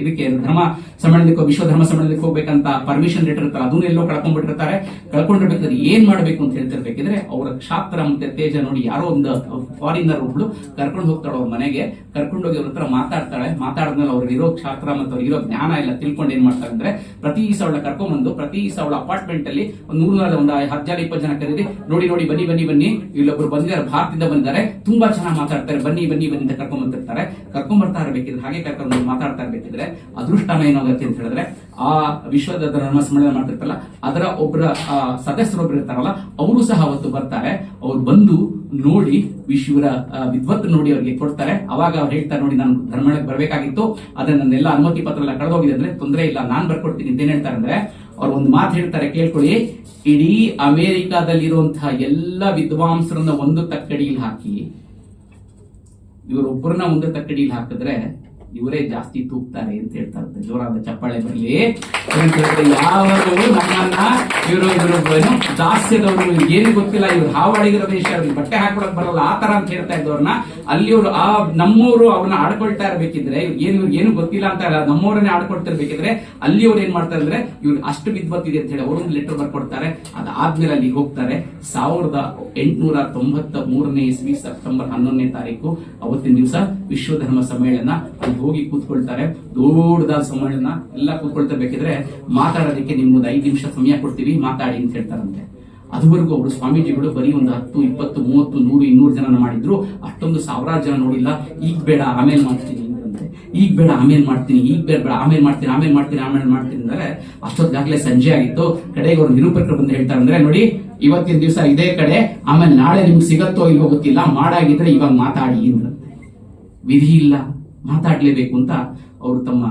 ಇದಕ್ಕೆ ಧರ್ಮ ಸಮ್ಮೇಳನಕ್ಕೆ, ವಿಶ್ವ ಧರ್ಮ ಸಮ್ಮೇಳನಕ್ಕೆ ಹೋಗ್ಬೇಕಂತ ಪರ್ಮಿಷನ್ ಲೆಟರ್ ಇರ್ತಾರೆ, ಅದನ್ನ ಎಲ್ಲೋ ಕಳ್ಕೊಂಡ್ಬಿಟ್ಟಿರ್ತಾರೆ. ಕಳ್ಕೊಂಡಿರ್ಬೇಕಾದ್ರೆ ಏನ್ ಮಾಡ್ಬೇಕು ಅಂತ ಹೇಳ್ತಿರ್ಬೇಕಿದ್ರೆ ಅವರ ಕ್ಷಾತ್ರ ಮತ್ತೆ ತೇಜ ನೋಡಿ ಯಾರೋ ಒಂದು ಫಾರಿನರ್ ಒಬ್ಳು ಕರ್ಕೊಂಡು ಹೋಗ್ತಾಳೆ ಅವ್ರ ಮನೆಗೆ. ಕರ್ಕೊಂಡೋಗಿ ಅವ್ರ ಹತ್ರ ಮಾತಾಡ್ತಾಳೆ. ಮಾತಾಡಿದ್ಮೇಲೆ ಅವ್ರಿಗೆ ಇರೋ ಕ್ಷಾತ್ರ ಮತ್ತೆ ಅವ್ರಿಗೆ ಇರೋ ಜ್ಞಾನ ಎಲ್ಲ ತಿಳ್ಕೊಂಡು ಏನ್ ಮಾಡ್ತಾರೆ ಅಂದ್ರೆ ಪ್ರತಿ ದಿವಸ ಅವಳ ಕರ್ಕೊಂಡ್ಬಂದು ಪ್ರತಿ ದಿವಸ ಅವಳ ಅಪಾರ್ಟ್ಮೆಂಟ್ ಅಲ್ಲಿ ಒಂದು 10-20 ಜನ ಕರೀರಿ, ನೋಡಿ ಬನ್ನಿ ಇಲ್ಲೊಬ್ರು ಬಂದಿದ್ದಾರೆ, ಭಾರತದಿಂದ ಬಂದಿದ್ದಾರೆ, ತುಂಬಾ ಚೆನ್ನಾಗಿ ಮಾತಾಡ್ತಾರೆ, ಬನ್ನಿ ಅಂತ ಕರ್ಕೊಂಡ್ಬರ್ತಿರ್ತಾರೆ. ಕರ್ಕೊಂಡ್ಬರ್ತಾ ಇರ್ಬೇಕಿದ್ರೆ ಹಾಗೆ ಕರ್ಕೊಂಡು ಮಾತಾಡ್ತಾ ಇರ್ಬೇಕಿದ್ರೆ ಅದೃಷ್ಟನ ಏನಾಗುತ್ತೆ ಅಂತ ಹೇಳಿದ್ರೆ ಆ ವಿಶ್ವದ ಧರ್ಮ ಸಮ್ಮೇಳನ ಮಾಡ್ತಿರ್ತಾರಲ್ಲ ಅದರ ಒಬ್ಬರ ಸದಸ್ಯರೊಬ್ರು ಇರ್ತಾರಲ್ಲ ಅವರು ಸಹ ಅವತ್ತು ಬರ್ತಾರೆ. ಅವ್ರು ಬಂದು ನೋಡಿ ವಿಶ್ವರ ವಿದ್ವತ್ ನೋಡಿ ಅವ್ರಿಗೆ ಕೊಡ್ತಾರೆ. ಅವಾಗ ಅವ್ರು ಹೇಳ್ತಾರೆ, ನೋಡಿ ನಾನು ಧರ್ಮಕ್ಕೆ ಬರ್ಬೇಕಾಗಿತ್ತು, ಆದ್ರೆ ನನ್ನೆಲ್ಲ ಅನುಮತಿ ಪತ್ರ ಎಲ್ಲ ಕಳೆದೋಗಿದೆ ಅಂದ್ರೆ ತೊಂದರೆ ಇಲ್ಲ, ನಾನ್ ಬರ್ಕೊಡ್ತೀನಿ ಅಂತ ಏನ್ ಹೇಳ್ತಾರೆ ಅಂದ್ರೆ ಅವ್ರು ಒಂದು ಮಾತು ಹೇಳ್ತಾರೆ, ಕೇಳ್ಕೊಳ್ಳಿ. ಇಡೀ ಅಮೆರಿಕಾದಲ್ಲಿರುವಂತಹ ಎಲ್ಲ ವಿದ್ವಾಂಸರನ್ನ ಒಂದು ತಕ್ಕಡಿಯಲ್ಲಿ ಹಾಕಿ ಇವರೊಬ್ಬರನ್ನ ಒಂದು ತಕ್ಕಡಿಯಲ್ಲಿ ಹಾಕಿದ್ರೆ ಇವರೇ ಜಾಸ್ತಿ ತೂಗ್ತಾರೆ ಅಂತ ಹೇಳ್ತಾರೆ. ಜೋರಾದ ಚಪ್ಪಾಳೆ ಬರಲಿ. ಯಾರು ನಮ್ಮನ್ನ ಇವರು ದಾಸ್ಯದವರು ಏನು ಗೊತ್ತಿಲ್ಲ, ಇವ್ರು ಹಾವಾಡಿಗಿರೋ ದೇಶ, ಅವ್ರಿಗೆ ಬಟ್ಟೆ ಹಾಕೊಳಕ್ ಬರಲ್ಲ, ಆ ತರ ಅಂತ ಹೇಳ್ತಾ ಇದ್ದವ್ರನ್ನ ಅಲ್ಲಿ ಇವ್ರು ನಮ್ಮವರು ಅವ್ರನ್ನ ಆಡ್ಕೊಳ್ತಾ ಇರ್ಬೇಕಿದ್ರೆ ಇವ್ರಿಗೆ ಏನು ಗೊತ್ತಿಲ್ಲ ಅಂತ ನಮ್ಮವ್ರನ್ನೇ ಆಡ್ಕೊಳ್ತಿರ್ಬೇಕಿದ್ರೆ ಅಲ್ಲಿ ಅವ್ರು ಏನ್ ಮಾಡ್ತಾರೆ ಅಂದ್ರೆ ಇವ್ರಿಗೆ ಅಷ್ಟು ವಿದ್ವತ್ ಇದೆ ಅಂತ ಹೇಳಿ ಅವರೊಂದು ಲೆಟರ್ ಬರ್ಕೊಡ್ತಾರೆ. ಅದಾದ್ಮೇಲೆ ಅಲ್ಲಿ ಹೋಗ್ತಾರೆ. 1893 ಇಸ್ವಿ ಸೆಪ್ಟೆಂಬರ್ 11ನೇ ತಾರೀಕು ಅವತ್ತಿನ ದಿವಸ ವಿಶ್ವಧರ್ಮ ಸಮ್ಮೇಳನ. ಹೋಗಿ ಕೂತ್ಕೊಳ್ತಾರೆ. ದೊಡ್ಡದಾದ ಸಮ್ಮೇಳನ ಎಲ್ಲ ಕೂತ್ಕೊಳ್ತಿರ್ಬೇಕಿದ್ರೆ ಮಾತಾಡೋದಕ್ಕೆ ನಿಮ್ಗೊಂದು 5 ನಿಮಿಷ ಸಮಯ ಕೊಡ್ತೀವಿ, ಮಾತಾಡಿ ಅಂತ ಹೇಳ್ತಾರಂತೆ. ಅದುವರೆಗೂ ಅವರು ಸ್ವಾಮೀಜಿಗಳು ಬರೀ ಒಂದು 10, 20, 30, 100, 200 ಜನನ ಮಾಡಿದ್ರು. ಅಷ್ಟೊಂದು ಸಾವಿರಾರು ಜನ ನೋಡಿಲ್ಲ. ಈಗ ಬೇಡ ಆಮೇಲೆ ಮಾಡ್ತೀನಿ ಅಂತಂದ್ರೆ, ಈಗ ಬೇಡ ಆಮೇಲೆ ಮಾಡ್ತೀನಿ, ಈಗ ಬೇಡ ಆಮೇಲೆ ಮಾಡ್ತೀನಿ ಅಂದ್ರೆ ಅಷ್ಟೊತ್ತಾಗ್ಲೇ ಸಂಜೆ ಆಗಿತ್ತು. ಕಡೆಗೆ ಅವ್ರು ನಿರೂಪಕರು ಬಂದು ಹೇಳ್ತಾರೆ ಅಂದ್ರೆ, ನೋಡಿ ಇವತ್ತಿನ ದಿವಸ ಇದೇ ಕಡೆ, ಆಮೇಲೆ ನಾಳೆ ನಿಮ್ಗೆ ಸಿಗತ್ತೋ ಇಲ್ವೋ ಗೊತ್ತಿಲ್ಲ, ಮಾಡಾಗಿದ್ರೆ ಇವಾಗ ಮಾತಾಡಿ ಅಂದ್ರಂತೆ. ವಿಧಿ ಇಲ್ಲ, ಮಾತಾಡ್ಲೇಬೇಕು ಅಂತ ಅವರು ತಮ್ಮ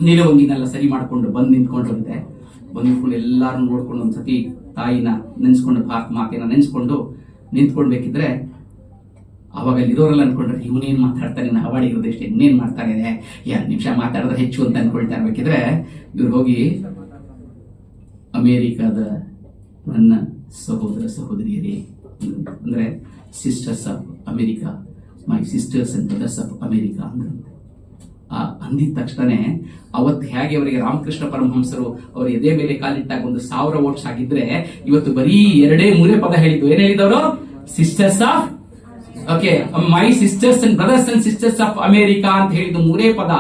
ನಿಲುವಂಗಿನೆಲ್ಲ ಸರಿ ಮಾಡ್ಕೊಂಡು ಬಂದು ನಿಂತ್ಕೊಂಡಿರುತ್ತೆ. ಬಂದ್ಕೊಂಡು ಎಲ್ಲಾರು ನೋಡ್ಕೊಂಡು ಒಂದ್ಸತಿ ತಾಯಿನ ನೆನ್ಸ್ಕೊಂಡು ಭಾರತ ಮಾತೆನ ನೆನ್ಸ್ಕೊಂಡು ನಿಂತ್ಕೊಳ್ಬೇಕಿದ್ರೆ ಅವಾಗ ಇರೋರೆಲ್ಲ ಅನ್ಕೊಂಡ್ರೆ ಇವನೇನ್ ಮಾತಾಡ್ತಾನೆ, ಹವಾಡಿ ಇರೋದಷ್ಟೇ, ಇನ್ನೇನ್ ಮಾಡ್ತಾನೆ, 2 ನಿಮಿಷ ಮಾತಾಡಿದ್ರೆ ಹೆಚ್ಚು ಅಂತ ಅನ್ಕೊಳ್ತಾ ಇರ್ಬೇಕಿದ್ರೆ ಇವ್ರು ಹೋಗಿ ಅಮೇರಿಕಾದ ನನ್ನ ಸಹೋದರ ಸಹೋದರಿಯರೇ, ಅಂದ್ರೆ sisters of America, my sisters and brothers of America ಅಂದ್ರೆ ಅಂದಿದ ತಕ್ಷಣ ಅವತ್ತು ಹೇಗೆ ಅವರಿಗೆ ರಾಮಕೃಷ್ಣ ಪರಮಹಂಸರು ಅವರ ಎದೆ ಮೇಲೆ ಕಾಲಿಟ್ಟಾಗ 1000 ವೋಟ್ಸ್ ಆಗಿದ್ರೆ ಇವತ್ತು ಬರೀ 2-3 ಪದ ಹೇಳಿದ್ದು. ಏನ್ ಹೇಳಿದವರು? Sisters of my sisters and brothers and sisters of America ಅಂತ ಹೇಳಿದ್ದು 3 ಪದ.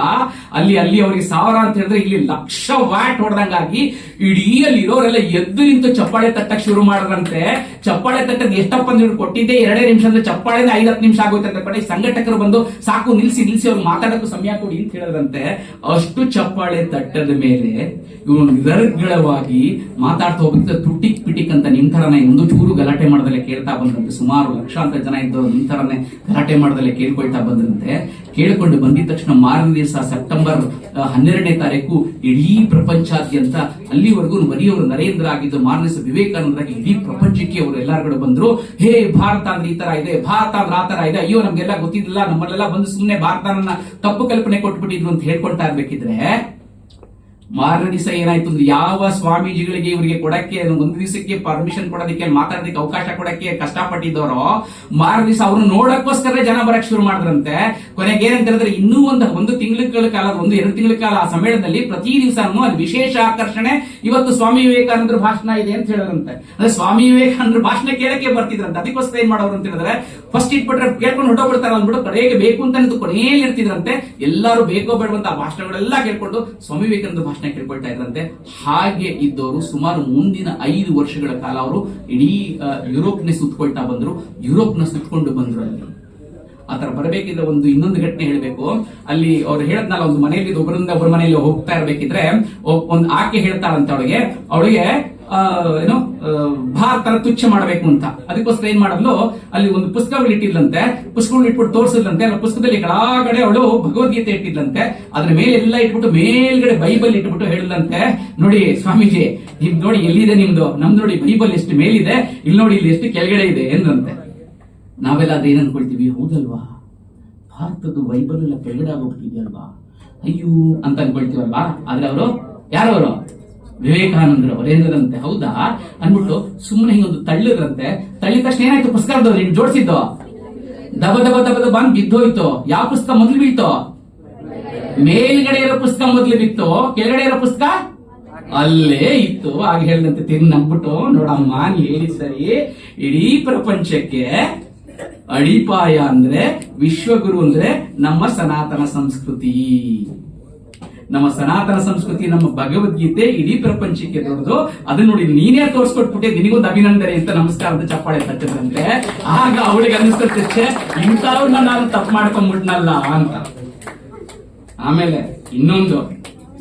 ಅಲ್ಲಿ ಅವರಿಗೆ 1000 ಅಂತ ಹೇಳಿದ್ರೆ ಇಲ್ಲಿ 1,00,000 ವ್ಯಾಟ್ ಹೊಡೆದಂಗಾಗಿ ಇಡೀ ಅಲ್ಲಿ ಇರೋರೆಲ್ಲ ಎದ್ದು ನಿಂತು ಚಪ್ಪಾಳೆ ತಟ್ಟಕ್ಕೆ ಶುರು ಮಾಡಿದ್ರಂತೆ. ಚಪ್ಪಾಳೆ ತಟ್ಟಕ್ಕೆ ಎಷ್ಟಪ್ಪ ಅಂದ್ರೆ ಕೊಟ್ಟಿದ್ದೆ 2 ನಿಮಿಷ ಅಂದ್ರೆ ಚಪ್ಪಾಳೆ 5-10 ನಿಮಿಷ ಆಗೋಯ್ತಂತೆ. ಬಟ್ ಸಂಘಟಕರು ಬಂದು ಸಾಕು ನಿಲ್ಸಿ ಅವ್ರು ಮಾತಾಡಕ್ಕೂ ಸಮಯ ಕೊಡಿ ಅಂತ ಹೇಳಿದ್ರಂತೆ. ಅಷ್ಟು ಚಪ್ಪಾಳೆ ತಟ್ಟದ ಮೇಲೆ ಇವನು ನಿರರ್ಗಳವಾಗಿ ಮಾತಾಡ್ತಾ ಹೋಗ್ಬಿಟ್ಟು ತುಟಿಕ್ ಪಿಟಿಕ್ ಅಂತ ನಿಮ್ ತರನೇ ಒಂದು ಚೂರು ಗಲಾಟೆ ಮಾಡದಲ್ಲೇ ಕೇಳ್ತಾ ಬಂದ್ರಂತೆ. ಸುಮಾರು ಲಕ್ಷಾಂತರ ಜನ ಇದ್ದವರು ನಿಮ್ ತರನೇ ಗಲಾಟೆ ಮಾಡದಲ್ಲೇ ಕೇಳ್ಕೊಳ್ತಾ ಬಂದ್ರಂತೆ. ಕೇಳಿಕೊಂಡು ಬಂದಿದ ತಕ್ಷಣ ಮಾರನೇ ದಿವಸ ಸೆಪ್ಟೆಂಬರ್ 12ನೇ ತಾರೀಕು ಇಡೀ ಪ್ರಪಂಚಾದ್ಯಂತ ಅಲ್ಲಿವರೆಗೂ ಬರೀ ಅವರು ನರೇಂದ್ರ ಆಗಿದ್ದು, ಮಾರನೇ ದಿವಸ ವಿವೇಕಾನಂದರಾಗಿ ಇಡೀ ಪ್ರಪಂಚಕ್ಕೆ ಅವರು ಎಲ್ಲಾರು ಬಂದ್ರು. ಹೇ ಭಾರತ ಅಂದ್ರೆ ಈ ತರ ಇದೆ, ಭಾರತ ಅಂದ್ರೆ ಆ ತರ ಇದೆ, ಅಯ್ಯೋ ನಮ್ಗೆಲ್ಲ ಗೊತ್ತಿದ್ದಿಲ್ಲ, ನಮ್ಮಲ್ಲೆಲ್ಲ ಬಂದು ಸುಮ್ಮನೆ ಭಾರತನ ತಪ್ಪು ಕಲ್ಪನೆ ಕೊಟ್ಬಿಟ್ಟಿದ್ರು ಅಂತ ಹೇಳ್ಕೊಳ್ತಾ ಇರ್ಬೇಕಿದ್ರೆ ಮಾರನೇ ದಿವಸ ಏನಾಯ್ತು ಅಂದ್ರೆ ಯಾವ ಸ್ವಾಮೀಜಿಗಳಿಗೆ ಇವರಿಗೆ ಕೊಡಕ್ಕೆ 1 ದಿವಸಕ್ಕೆ ಪರ್ಮಿಷನ್ ಕೊಡೋದಕ್ಕೆ ಮಾತಾಡೋದಕ್ಕೆ ಅವಕಾಶ ಕೊಡಕ್ಕೆ ಕಷ್ಟಪಟ್ಟಿದ್ದವರು ಮಾರನೇ ದಿವಸ ಅವ್ರನ್ನ ನೋಡಕ್ಕೋಸ್ಕರ ಜನ ಬರಕ್ ಶುರು ಮಾಡಿದ್ರಂತೆ. ಕೊನೆಗೆ ಏನಂತ ಹೇಳಿದ್ರೆ ಇನ್ನೂ ಒಂದು ತಿಂಗಳ ಕಾಲ 1-2 ತಿಂಗಳ ಕಾಲ ಆ ಸಮ್ಮೇಳನದಲ್ಲಿ ಪ್ರತಿ ದಿವಸನೂ ಅದು ವಿಶೇಷ ಆಕರ್ಷಣೆ ಇವತ್ತು ಸ್ವಾಮಿ ವಿವೇಕಾನಂದರ ಭಾಷಣ ಇದೆ ಅಂತ ಹೇಳಿದ್ರಂತೆ. ಅಂದ್ರೆ ಸ್ವಾಮಿ ವಿವೇಕಾನಂದರ ಭಾಷಣ ಕೇಳಕ್ಕೆ ಬರ್ತಿದ್ರಂತೆ. ಅದಕ್ಕೋಸ್ಕರ ಏನ್ ಮಾಡೋರು ಅಂತ ಹೇಳಿದ್ರೆ ಫಸ್ಟ್ ಇಟ್ಬಿಟ್ರೆ ಕೇಳ್ಕೊಂಡು ಹೊಟ್ಟೋಗ್ಬಿಡ್ತಾರ ಅಂದ್ಬಿಟ್ಟು ಕಡೆಗೆ ಬೇಕು ಅಂತ ಕೊನೆಯಲ್ಲಿ ಇರ್ತಿದ್ರಂತೆ. ಎಲ್ಲರೂ ಬೇಕೋ ಬೇಡವಂತ ಆ ಭಾಷಣಗಳೆಲ್ಲ ಕೇಳ್ಕೊಂಡು ಸ್ವಾಮಿ ವಿವೇಕಾನಂದ ಭಾಷಣ ಕೇಳ್ಕೊಳ್ತಾ ಇದ್ರಂತೆ. ಹಾಗೆ ಇದ್ದವರು ಸುಮಾರು ಮುಂದಿನ 5 ವರ್ಷಗಳ ಕಾಲ ಅವರು ಇಡೀ ಯುರೋಪ್ನೇ ಸುತ್ತಕೊಳ್ತಾ ಬಂದ್ರು. ಯುರೋಪ್ನ ಸುತ್ತಕೊಂಡು ಬಂದ್ರು. ಅಲ್ಲಿ ಆತರ ಬರಬೇಕಿದ್ರೆ ಇನ್ನೊಂದು ಘಟನೆ ಹೇಳ್ಬೇಕು. ಅಲ್ಲಿ ಅವ್ರು ಹೇಳದ್ನಲ್ಲ, ಒಂದು ಮನೆಯಲ್ಲಿ ಒಬ್ಬರ ಮನೆಯಲ್ಲಿ ಹೋಗ್ತಾ ಇರ್ಬೇಕಿದ್ರೆ ಒಂದು ಆಕೆ ಹೇಳ್ತಾರಂತ ಅವಳಿಗೆ ಏನೋ ಭಾರತನ ತುಚ್ಛ ಮಾಡಬೇಕು ಅಂತ. ಅದಕ್ಕೋಸ್ಕರ ಏನ್ ಮಾಡಲು ಅಲ್ಲಿ ಒಂದು ಪುಸ್ತಕಗಳು ಇಟ್ಟಿದ್ಲಂತೆ. ಪುಸ್ತಕಗಳು ಇಟ್ಬಿಟ್ಟು ತೋರಿಸಿದ್ಲಂತೆ. ಅಲ್ಲ ಪುಸ್ತಕದಲ್ಲಿ ಕೆಳಗಡೆ ಅವಳು ಭಗವದ್ಗೀತೆ ಇಟ್ಟಿದ್ಲಂತೆ. ಅದ್ರ ಮೇಲೆ ಎಲ್ಲ ಇಟ್ಬಿಟ್ಟು ಮೇಲ್ಗಡೆ ಬೈಬಲ್ ಇಟ್ಬಿಟ್ಟು ಹೇಳಿದ್ಲಂತೆ, ನೋಡಿ ಸ್ವಾಮೀಜಿ ನಿಮ್ ನೋಡಿ ಎಲ್ಲಿದೆ ನಿಮ್ದು, ನಮ್ದು ನೋಡಿ ಬೈಬಲ್ ಎಷ್ಟು ಮೇಲಿದೆ, ಇಲ್ಲಿ ನೋಡಿ ಇಲ್ಲಿ ಎಷ್ಟು ಕೆಳಗಡೆ ಇದೆ ಎಂದಂತೆ. ನಾವೆಲ್ಲ ಅದೇನ್ ಅನ್ಕೊಳ್ತೀವಿ, ಹೌದಲ್ವಾ ಭಾರತದ ಬೈಬಲ್ ಎಲ್ಲ ಕೆಳಗಡೆ ಆಗೋಗ್ತಿದ್ಯಲ್ವಾ ಅಯ್ಯೋ ಅಂತ ಅನ್ಕೊಳ್ತೀವಲ್ವಾ. ಆದ್ರೆ ಅವರು ಯಾರವರು? ವಿವೇಕಾನಂದರು. ಅವರೇನದಂತೆ ಹೌದಾ ಅನ್ಬಿಟ್ಟು ಸುಮ್ಮನೆ ಹಿಂಗೊಂದು ತಳ್ಳಿದ್ರಂತೆ. ತಳ್ಳಿದ ತಕ್ಷಣ ಏನಾಯ್ತು, ಪುಸ್ತಕ ನೀನ್ ಜೋಡಿಸಿದ್ದು ದಬ ದಬ ದಬ ದಬ ಅಂತ ಬಿದ್ದೋಯ್ತು. ಯಾವ ಪುಸ್ತಕ ಮೊದಲು ಬೀಳ್ತು? ಮೇಲ್ಗಡೆ ಇರೋ ಪುಸ್ತಕ ಮೊದಲು ಬಿತ್ತು, ಕೆಳಗಡೆ ಇರೋ ಪುಸ್ತಕ ಅಲ್ಲೇ ಇತ್ತು. ಆಗ ಹೇಳಿದಂತೆ ತಿರುಗಿ ನಂಬಿಟ್ಟು, ನೋಡಮ್ಮ ನೀ ಹೇಳಿ ಸರಿ, ಇಡೀ ಪ್ರಪಂಚಕ್ಕೆ ಅಡಿಪಾಯ ಅಂದ್ರೆ ವಿಶ್ವಗುರು ಅಂದ್ರೆ ನಮ್ಮ ಸನಾತನ ಸಂಸ್ಕೃತಿ. ನಮ್ಮ ಸನಾತನ ಸಂಸ್ಕೃತಿ, ನಮ್ಮ ಭಗವದ್ಗೀತೆ ಇಡೀ ಪ್ರಪಂಚಕ್ಕೆ ದೊಡ್ಡದು. ಅದನ್ನ ನೋಡಿ ನೀನೇ ತೋರ್ಸ್ಕೊಟ್ಬಿಟ್ಟೆ, ನಿನಗೊಂದು ಅಭಿನಂದನೆ ಅಂತ ನಮಸ್ಕಾರದ ಚಪ್ಪಾಳೆ ತಟ್ಟಿದ್ರಂತೆ. ಆಗ ಅವಳಿಗೆ ಅನಿಸ್ತದೆ, ಇಂಥವ್ರನ್ನ ನಾನು ತಪ್ಪು ಮಾಡ್ಕೊಂಡ್ಬಿಟ್ನಲ್ಲ ಅಂತ. ಆಮೇಲೆ ಇನ್ನೊಂದು,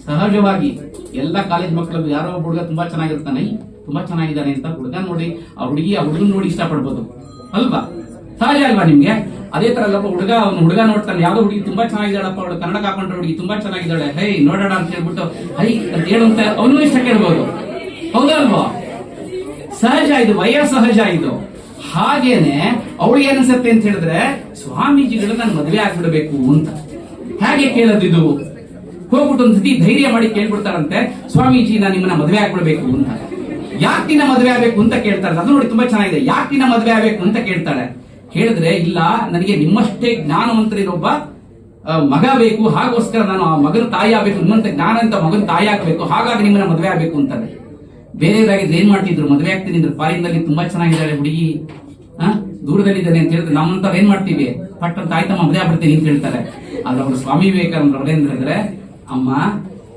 ಸಹಜವಾಗಿ ಎಲ್ಲ ಕಾಲೇಜ್ ಮಕ್ಕಳದ್ದು ಯಾರೋ ಒಬ್ಬ ಹುಡುಗ ತುಂಬಾ ಚೆನ್ನಾಗಿರ್ತಾನೆ, ತುಂಬಾ ಚೆನ್ನಾಗಿದ್ದಾನೆ ಅಂತ ಹುಡುಗ ನೋಡಿ ಆ ಹುಡುಗನ್ ನೋಡಿ ಇಷ್ಟಪಡ್ಬೋದು ಅಲ್ವಾ, ಸಹಜ ಅಲ್ವಾ ನಿಮ್ಗೆ? ಅದೇ ತರ ಅಲ್ಲಪ್ಪ ಹುಡುಗ ನೋಡ್ತಾನೆ, ಯಾವ್ದೋ ಹುಡುಗಿ ತುಂಬಾ ಚೆನ್ನಾಗಿದ್ದಾಳಪ್ಪ, ಅವಳು ಕನ್ನಡ ಹಾಕೊಂಡ್ರೆ ಹುಡುಗಿ ತುಂಬಾ ಚೆನ್ನಾಗಿದ್ದಾಳೆ, ಹೈ ನೋಡೋಣ ಅಂತ ಹೇಳ್ಬಿಟ್ಟು ಹೈ ಅಂತ ಹೇಳುವಂತ ಅವನು ಇಷ್ಟ ಕೇಳ್ಬೋದು, ಹೌದಲ್ವಾ? ಸಹಜ ಇದು, ಸಹಜ ಇದು. ಹಾಗೇನೆ ಅವಳಿಗೆ ಏನಿಸುತ್ತೆ ಅಂತ ಹೇಳಿದ್ರೆ, ಸ್ವಾಮೀಜಿಗಳು ನಾನು ಮದುವೆ ಆಗ್ಬಿಡ್ಬೇಕು ಅಂತ. ಹೇಗೆ ಕೇಳೋದಿದು? ಹೋಗ್ಬಿಟ್ಟು ಒಂದ್ಸತಿ ಧೈರ್ಯ ಮಾಡಿ ಕೇಳ್ಬಿಡ್ತಾರಂತೆ, ಸ್ವಾಮೀಜಿ ನಾನು ನಿಮ್ಮನ್ನ ಮದುವೆ ಆಗ್ಬಿಡ್ಬೇಕು ಅಂತ. ಯಾಕೆ ನಿನ್ನ ಮದುವೆ ಆಗ್ಬೇಕು ಅಂತ ಕೇಳ್ತಾರೆ. ಅದು ನೋಡಿ ತುಂಬಾ ಚೆನ್ನಾಗಿದೆ. ಯಾಕೆ ನಿನ್ನ ಮದುವೆ ಆಗ್ಬೇಕು ಅಂತ ಕೇಳ್ತಾಳೆ. ಹೇಳಿದ್ರೆ, ಇಲ್ಲ ನನಗೆ ನಿಮ್ಮಷ್ಟೇ ಜ್ಞಾನವಂತರಿರೊಬ್ಬ ಮಗ ಬೇಕು, ಹಾಗೋಸ್ಕರ ನಾನು ಆ ಮಗನ ತಾಯಿ ಆಗ್ಬೇಕು, ನಿಮ್ಮಂತ ಜ್ಞಾನ ಅಂತ ಮಗನ ತಾಯಿ ಆಗ್ಬೇಕು, ಹಾಗಾಗಿ ನಿಮ್ಮನ್ನ ಮದುವೆ ಆಗ್ಬೇಕು ಅಂತಾರೆ. ಬೇರೆಯವರಾಗಿದ್ರೆ ಏನ್ ಮಾಡ್ತಿದ್ರು, ಮದುವೆ ಆಗ್ತೀನಿ ಅಂದ್ರೆ ಫಾರಿನ್ದಲ್ಲಿ ತುಂಬಾ ಚೆನ್ನಾಗಿದ್ದಾಳೆ ಹುಡುಗಿ, ದೂರದಲ್ಲಿದ್ದಾನೆ ಅಂತ ಹೇಳಿದ್ರೆ ನಮ್ಮಂತವ್ರು ಏನ್ ಮಾಡ್ತೀವಿ, ಪಟ್ ಅಂತ ಆಯ್ತಮ್ಮ ಮದುವೆ ಆಗ್ಬಿಡ್ತೀನಿ ಅಂತ ಹೇಳ್ತಾರೆ. ಆದ್ರೆ ಅವರು ಸ್ವಾಮಿ ವಿವೇಕಾನಂದ ಅವ್ರೇಂದ್ರೆ, ಅಮ್ಮ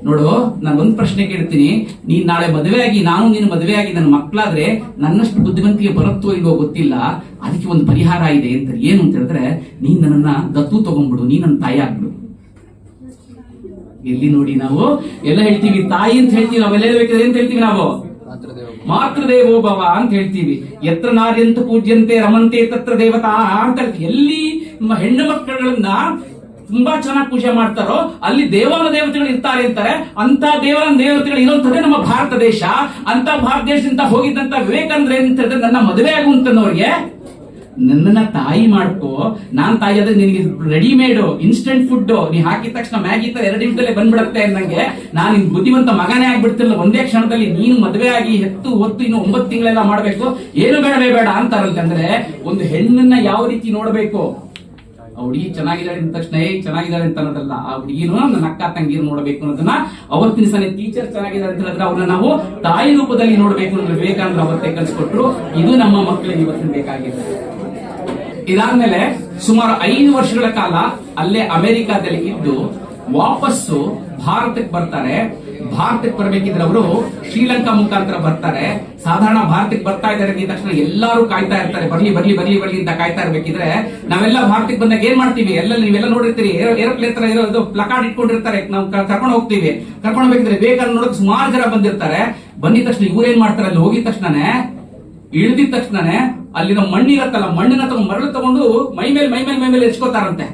ನೋಡು, ನಾನು ಒಂದ್ ಪ್ರಶ್ನೆ ಕೇಳ್ತೀನಿ, ನೀನ್ ನಾಳೆ ಮದುವೆ ಆಗಿ ನಾನು ನೀನು ಮದುವೆ ಆಗಿ ನನ್ನ ಮಕ್ಕಳಾದ್ರೆ ನನ್ನಷ್ಟು ಬುದ್ಧಿವಂತಿಗೆ ಬರುತ್ತೋ ಇಲ್ವೋ ಗೊತ್ತಿಲ್ಲ, ಅದಕ್ಕೆ ಒಂದು ಪರಿಹಾರ ಇದೆ ಅಂತ. ಏನು ಅಂತ ಹೇಳಿದ್ರೆ, ನೀನ್ ನನ್ನನ್ನ ದತ್ತು ತಗೊಂಡ್ಬಿಡು, ನೀನ್ ನನ್ನ ತಾಯಿ ಆಗ್ಬಿಡು. ಎಲ್ಲಿ ನೋಡಿ ನಾವು ಎಲ್ಲ ಹೇಳ್ತೀವಿ ತಾಯಿ ಅಂತ ಹೇಳ್ತೀವಿ, ನಾವೆಲ್ಲ ಹೇಳ್ಬೇಕಾದ್ರೆ ಏನ್ ಹೇಳ್ತೀವಿ ನಾವು, ಮಾತೃದೇವೋ ಭವ ಅಂತ ಹೇಳ್ತೀವಿ. ಎತ್ರ ನಾರ್ಯಂತ ಪೂಜ್ಯಂತೆ ರಮಂತೆ ತತ್ರ ದೇವತಾ ಅಂತ. ಎಲ್ಲಿ ನಮ್ಮ ಹೆಣ್ಣು ಮಕ್ಕಳನ್ನ ತುಂಬಾ ಚೆನ್ನಾಗಿ ಪೂಜೆ ಮಾಡ್ತಾರೋ ಅಲ್ಲಿ ದೇವಾನ ದೇವತೆಗಳು ಇರ್ತಾರೆ ಅಂತಾರೆ. ಅಂತ ದೇವಾನ ದೇವತೆಗಳು ಇರುವಂತದ್ದೇ ನಮ್ಮ ಭಾರತ ದೇಶ. ಅಂತ ಭಾರತ ದೇಶದಿಂದ ಹೋಗಿದ್ದಂತ ವಿವೇಕಾನಂದ್ರ ಏನ್ ಹೇಳಿದ್ರೆ, ನನ್ನ ಮದುವೆ ಆಗುವಂತನವ್ರಿಗೆ ನನ್ನನ್ನ ತಾಯಿ ಮಾಡ್ಕೋ, ನಾನ್ ತಾಯಿ ಆದ್ರೆ ನಿನಗೆ ರೆಡಿಮೇಡ್ ಇನ್ಸ್ಟೆಂಟ್ ಫುಡ್ ನೀ ಹಾಕಿದ ತಕ್ಷಣ ಮ್ಯಾಗಿ ತರ 2 ನಿಮಿಷದಲ್ಲೇ ಬಂದ್ಬಿಡತ್ತೆ ಅನ್ನಂಗೆ ನಾನು ಬುದ್ಧಿವಂತ ಮಗನೇ ಆಗ್ಬಿಡ್ತಿಲ್ಲ ಒಂದೇ ಕ್ಷಣದಲ್ಲಿ. ನೀನು ಮದುವೆ ಆಗಿ ಹೆತ್ತು ಹೊತ್ತು ಇನ್ನು 9 ತಿಂಗಳೆಲ್ಲ ಮಾಡ್ಬೇಕು, ಏನು ಬೇಡವೇ ಬೇಡ ಅಂತಾರಂತೆ. ಅಂದ್ರೆ ಒಂದು ಹೆಣ್ಣನ್ನ ಯಾವ ರೀತಿ ನೋಡ್ಬೇಕು, ಆ ಹುಡುಗಿ ಚೆನ್ನಾಗಿದ್ದಾಳೆ ಅಂದ ತಕ್ಷಣ ಚೆನ್ನಾಗಿದ್ದಾಳೆ ಅಂತ ಅನ್ನೋದಲ್ಲ, ಆ ಹುಡುಗಿನೂ ನನ್ನ ಅಕ್ಕ ತಂಗಿರು ನೋಡ್ಬೇಕು ಅನ್ನೋದನ್ನ ಅವತ್ತಿನ ಸಲ ಟೀಚರ್ ಚೆನ್ನಾಗಿದ್ದಾರೆ ಅಂತ ಹೇಳಿದ್ರೆ ಅವ್ರನ್ನ ನಾವು ತಾಯಿ ರೂಪದಲ್ಲಿ ನೋಡ್ಬೇಕು ಅನ್ನೋದು ವಿವೇಕಾನಂದ್ರ ಅವತ್ತೇ ಕಲಿಸ್ಕೊಟ್ರು. ಇದು ನಮ್ಮ ಮಕ್ಕಳಿಗೆ ಇವತ್ತಿನ ಬೇಕಾಗಿದೆ. ಇದಾದ್ಮೇಲೆ ಸುಮಾರು 5 ವರ್ಷಗಳ ಕಾಲ ಅಲ್ಲೇ ಅಮೆರಿಕಾದಲ್ಲಿ ಇದ್ದು ವಾಪಸ್ಸು ಭಾರತಕ್ಕೆ ಬರ್ತಾರೆ. ಭಾರತಕ್ಕೆ ಬರ್ಬೇಕಿದ್ರೆ ಅವರು ಶ್ರೀಲಂಕಾ ಮುಖಾಂತರ ಬರ್ತಾರೆ. ಸಾಧಾರಣ ಭಾರತಕ್ಕೆ ಬರ್ತಾ ಇದ್ದಾರೆ ಅಂದ ತಕ್ಷಣ ಎಲ್ಲರೂ ಕಾಯ್ತಾ ಇರ್ತಾರೆ, ಬರ್ಲಿ ಬರ್ಲಿ ಬರ್ಲಿ ಬರ್ಲಿ ಅಂತ ಕಾಯ್ತಾ ಇರ್ಬೇಕಿದ್ರೆ ನಾವೆಲ್ಲ ಭಾರತಕ್ಕೆ ಬಂದಾಗ ಏನ್ ಮಾಡ್ತೀವಿ, ನೀವೆಲ್ಲ ನೋಡಿರ್ತೀರಿ, ಏರೋಪ್ಲೇನ್ ತರ ಇರೋದು ಪ್ಲಕಾರ್ಡ್ ಇಟ್ಕೊಂಡಿರ್ತಾರೆ, ನಾವು ಕರ್ಕೊಂಡು ಹೋಗ್ತೀವಿ. ಕರ್ಕೊಂಡು ಹೋಗ್ಬೇಕಿದ್ರೆ ಬೇಕಾದ್ರೆ ನೋಡಕ್ ಸುಮಾರು ಜನ ಬಂದಿರ್ತಾರೆ. ಬಂದಿದ ತಕ್ಷಣ ಇವ್ರೇನ್ ಮಾಡ್ತಾರೆ, ಅಲ್ಲಿ ಹೋಗಿದ ತಕ್ಷಣನೇ ಇಳಿದಿದ ತಕ್ಷಣನೇ ಅಲ್ಲಿನ ಮಣ್ಣಿರತ್ತಲ್ಲ, ಮಣ್ಣಿನ ತಗೊಂಡು ಮರಳು ತಗೊಂಡು ಮೈ ಮೇಲೆ ಎಚ್ಕೋತಾರಂತೆ.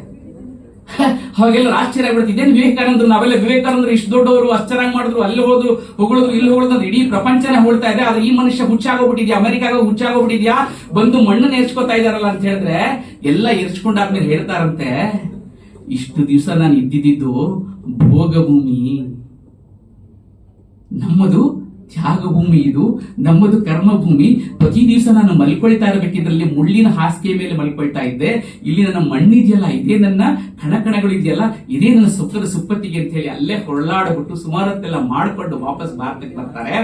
ಅವಾಗೆಲ್ಲ ಆಶ್ಚರ್ಯ ಆಗ್ಬಿಡುತ್ತೆ, ಇದೇನು ವಿವೇಕಾನಂದರು, ನಾವೆಲ್ಲ ವಿವೇಕಾನಂದರು ಇಷ್ಟು ದೊಡ್ಡವರು, ಅಷ್ಟು ಚೆನ್ನಾಗಿ ಮಾಡಿದ್ರು, ಅಲ್ಲಿ ಹೋದ್ರು ಹೊಗಳಿದ್ರು, ಇಲ್ಲಿ ಹೊಗಳಿದ್ರು, ಇಡೀ ಪ್ರಪಂಚನೇ ಹೋಳ್ತಾ ಇದೆ. ಆದ್ರೆ ಈ ಮನುಷ್ಯ ಹುಚ್ಚಾಗೋಗ್ಬಿಟ್ಟಿದ್ಯಾ, ಅಮೆರಿಕಾಗ ಹುಚ್ಚಾಗೋಗ್ಬಿಟ್ಟಿದ್ಯಾ, ಬಂದು ಮಣ್ಣನ್ನು ಎರ್ಚ್ಕೋತಾ ಇದಾರಲ್ಲ ಅಂತ ಹೇಳಿದ್ರೆ ಎಲ್ಲ ಎರ್ಚ್ಕೊಂಡಾದ್ಮೇಲೆ ಹೇಳ್ತಾರಂತೆ, ಇಷ್ಟು ದಿವಸ ನಾನು ಇದ್ದಿದ್ದು ಭೋಗಭೂಮಿ, ನಮ್ಮದು ತ್ಯಾಗಭೂಮಿ, ಇದು ನಮ್ಮದು ಕರ್ಮಭೂಮಿ. ಪ್ರತಿ ದಿವಸ ನಾನು ಮಲ್ಕೊಳ್ತಾ ಇರಬೇಕಿದ್ರಲ್ಲಿ ಮುಳ್ಳಿನ ಹಾಸಿಗೆ ಮೇಲೆ ಮಲ್ಕೊಳ್ತಾ ಇದ್ದೆ. ಇಲ್ಲಿ ನನ್ನ ಮಣ್ಣಿದೆಯಲ್ಲ, ಇದೇ ನನ್ನ ಕಣಕಣಗಳು ಇದೆಯಲ್ಲ, ಇದೇ ನನ್ನ ಸುಖದ ಸುಪ್ಪತ್ತಿಗೆ ಅಂತ ಹೇಳಿ ಅಲ್ಲೇ ಹೊರಳಾಡ್ಬಿಟ್ಟು ಸುಮಾರತ್ತೆಲ್ಲ ಮಾಡ್ಕೊಂಡು ವಾಪಸ್ ಭಾರತಕ್ಕೆ ಬರ್ತಾರೆ.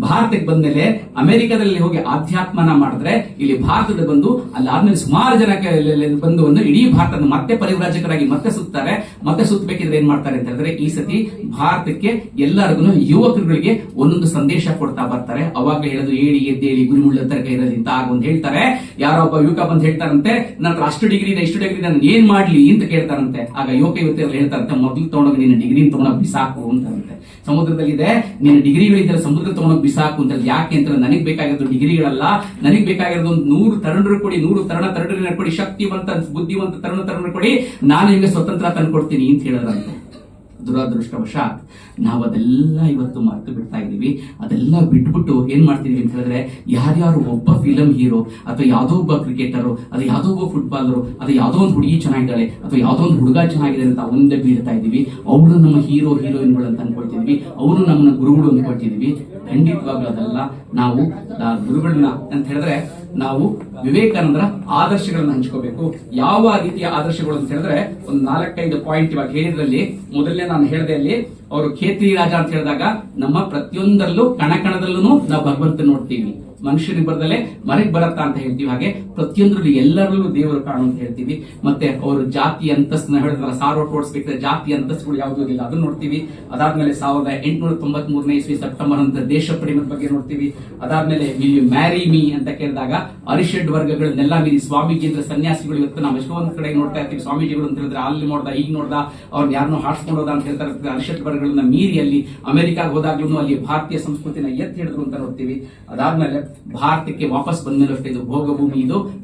ಭಾರತಕ್ಕೆ ಬಂದ್ಮೇಲೆ ಅಮೆರಿಕದಲ್ಲಿ ಹೋಗಿ ಆಧ್ಯಾತ್ಮನ ಮಾಡಿದ್ರೆ ಇಲ್ಲಿ ಭಾರತದ ಬಂದು ಅಲ್ಲಾದ್ಮೇಲೆ ಸುಮಾರು ಜನ ಬಂದು ಇಡೀ ಭಾರತ ಮತ್ತೆ ಪರಿವ್ರಾಜಕರಾಗಿ ಮತ್ತೆ ಸುತ್ತಾರೆ. ಮತ್ತೆ ಸುತ್ತಬೇಕಿದ್ರೆ ಏನ್ ಮಾಡ್ತಾರೆ ಅಂತ ಹೇಳಿದ್ರೆ, ಈ ಸತಿ ಭಾರತಕ್ಕೆ ಎಲ್ಲರಿಗೂ ಯುವಕರುಗಳಿಗೆ ಒಂದೊಂದು ಸಂದೇಶ ಕೊಡ್ತಾ ಬರ್ತಾರೆ. ಅವಾಗ ಹೇಳೋದು, ಏಳಿ ಎದ್ದೇಳಿ ಗುರಿಮುಳ್ಳ ತರಕ ಇರೋದು ಅಂತ ಒಂದು ಹೇಳ್ತಾರೆ. ಯಾರೊಬ್ಬ ಯುವಕ ಬಂದು ಹೇಳ್ತಾರಂತೆ, ನನ್ನ ಅಷ್ಟು ಡಿಗ್ರಿ ಇಷ್ಟು ಡಿಗ್ರಿ ನಾನು ಏನ್ ಮಾಡ್ಲಿ ಅಂತ ಕೇಳ್ತಾರಂತೆ. ಆಗ ಯುವಕ ಯುವತಿಯರು ಹೇಳ್ತಾರಂತೆ, ಮೊದಲು ತಗೊಂಡೋಗಿ ನಿನ್ನ ಡಿಗ್ರಿ ತಗೊಂಡೋಗಿ ಬಿಸಾಕು ಅಂತಾರಂತೆ. ಸಮುದ್ರದಲ್ಲಿದೆ, ನಿನ್ನ ಡಿಗ್ರಿಗಳಿದ್ರೆ ಸಮುದ್ರ ತಗೊಂಡೋಗಿ ಬಿಸಾಕು ಅಂತ. ಯಾಕೆ ಅಂತ ನನಗೆ ಬೇಕಾಗಿರೋದು ಡಿಗ್ರಿಗಳಲ್ಲ, ನನಗೆ ಬೇಕಾಗಿರೋದು ಒಂದು 100 ತರುಣರು ಕೊಡಿ, 100 ತರುಣರನ್ನ ಕೊಡಿ, ಶಕ್ತಿವಂತ ಬುದ್ಧಿವಂತ ತರುಣರು ಕೊಡಿ, ನಾನು ನಿಮಗೆ ಸ್ವತಂತ್ರ ತಂದು ಕೊಡ್ತೀನಿ ಅಂತ ಹೇಳಿದ್ರಂತೆ. ದುರದೃಷ್ಟವಶಾತ್ ನಾವು ಅದೆಲ್ಲ ಇವತ್ತು ಮರೆತು ಬಿಡ್ತಾ ಇದೀವಿ. ಅದೆಲ್ಲ ಬಿಟ್ಬಿಟ್ಟು ಏನ್ ಮಾಡ್ತಿದೀವಿ ಅಂತ ಹೇಳಿದ್ರೆ, ಯಾರ್ಯಾರು ಒಬ್ಬ ಫಿಲಂ ಹೀರೋ ಅಥವಾ ಯಾವ್ದೋ ಒಬ್ಬ ಕ್ರಿಕೆಟರು, ಅದು ಯಾವ್ದೋ ಒಬ್ಬ ಫುಟ್ಬಾಲರು, ಅದು ಯಾವ್ದೋ ಒಂದು ಹುಡುಗಿ ಚೆನ್ನಾಗಿದ್ದಾಳೆ ಅಥವಾ ಯಾವ್ದೋ ಒಂದು ಹುಡುಗ ಚೆನ್ನಾಗಿದೆ ಅಂತ ಅವನ್ನೇ ಬೀಳ್ತಾ ಇದೀವಿ. ಅವರು ನಮ್ಮ ಹೀರೋ ಹೀರೋಯಿನ್ಗಳು ಅಂತ ಅನ್ಕೊಳ್ತಿದ್ವಿ, ಅವರು ನಮ್ಮನ್ನ ಗುರುಗಳು ಅಂದ್ಕೊಳ್ತಿದ್ವಿ. ಖಂಡಿತವಾಗ್ಲೂ ಅದಲ್ಲ. ನಾವು ಗುರುಗಳನ್ನ ಅಂತ ಹೇಳಿದ್ರೆ ನಾವು ವಿವೇಕಾನಂದರ ಆದರ್ಶಗಳನ್ನ ಹಂಚ್ಕೋಬೇಕು. ಯಾವ ರೀತಿಯ ಆದರ್ಶಗಳು ಅಂತ ಹೇಳಿದ್ರೆ ಒಂದು 4-5 ಪಾಯಿಂಟ್ ಇವಾಗ ಹೇಳಿದ್ರಲ್ಲಿ ಮೊದಲನೇ ನಾನು ಹೇಳಿದೆ, ಅಲ್ಲಿ ಅವರು ಖೇತ್ರಿ ರಾಜ ಅಂತ ಹೇಳಿದಾಗ ನಮ್ಮ ಪ್ರತಿಯೊಂದರಲ್ಲೂ ಕಣಕಣದಲ್ಲೂ ನಾವು ಭಗವಂತ ನೋಡ್ತೀವಿ. ಮನುಷ್ಯನಿಗೆ ಬರದಲ್ಲೇ ಮರೆಗೆ ಬರತ್ತಾ ಅಂತ ಹೇಳ್ತೀವಿ. ಹಾಗೆ ಪ್ರತಿಯೊಂದರಲ್ಲೂ ಎಲ್ಲರಲ್ಲೂ ದೇವರು ಕಾಣು ಅಂತ ಹೇಳ್ತೀವಿ. ಮತ್ತೆ ಅವರು ಜಾತಿ ಅಂತಸ್ತನ್ನ ಹೇಳಿದ್ರೆ ಸಾರೋಟ್ ಓಡಿಸ್ಬೇಕಾದ್ರೆ ಜಾತಿ ಅಂತಸ್ತುಗಳು ಯಾವುದೂ ಇಲ್ಲ, ಅದನ್ನ ನೋಡ್ತೀವಿ. ಅದಾದ್ಮೇಲೆ 1893 ಇಸ್ವಿ ಸೆಪ್ಟೆಂಬರ್ ಅಂತ ದೇಶ ಪ್ರೇಮದ ಬಗ್ಗೆ ನೋಡ್ತೀವಿ. ಅದಾದ್ಮೇಲೆ ಇಲ್ಲಿ ಮ್ಯಾರಿ ಮೀ ಅಂತ ಕೇಳಿದಾಗ ಅರಿಷಡ್ ವರ್ಗಗಳನ್ನೆಲ್ಲ ಮೀರಿ ಸ್ವಾಮೀಜಿ ಅಂದ್ರೆ ಸನ್ಯಾಸಿಗಳು. ಇವತ್ತು ನಾವು ಎಷ್ಟೊಂದು ಕಡೆ ನೋಡ್ತಾ ಇರ್ತೀವಿ ಸ್ವಾಮೀಜಿಗಳು ಅಂತ ಹೇಳಿದ್ರೆ, ಅಲ್ಲಿ ನೋಡ್ದ ಈಗ ನೋಡ್ದ ಅವ್ರನ್ನ ಯಾರನ್ನೋ ಹಾಡ್ಸ್ಕೊಂಡು ಹೋದ ಅಂತ ಹೇಳ್ತಾರೆ. ಅರಿಷಡ್ ವರ್ಗಗಳನ್ನ ಮೀರಿ ಅಲ್ಲಿ ಅಮೆರಿಕಾಗ ಹೋದಾಗ್ಲೂ ಅಲ್ಲಿ ಭಾರತೀಯ ಸಂಸ್ಕೃತಿನ ಎತ್ತಿ ಹಿಡಿದ್ರು ಅಂತ ನೋಡ್ತೀವಿ. ಅದಾದ್ಮೇಲೆ ಭಾರತಕ್ಕೆ ವಾಪಸ್ ಬಂದ್ಮೇಲೆ ಅಷ್ಟೇ ಇದು ಭೋಗಭೂಮಿ,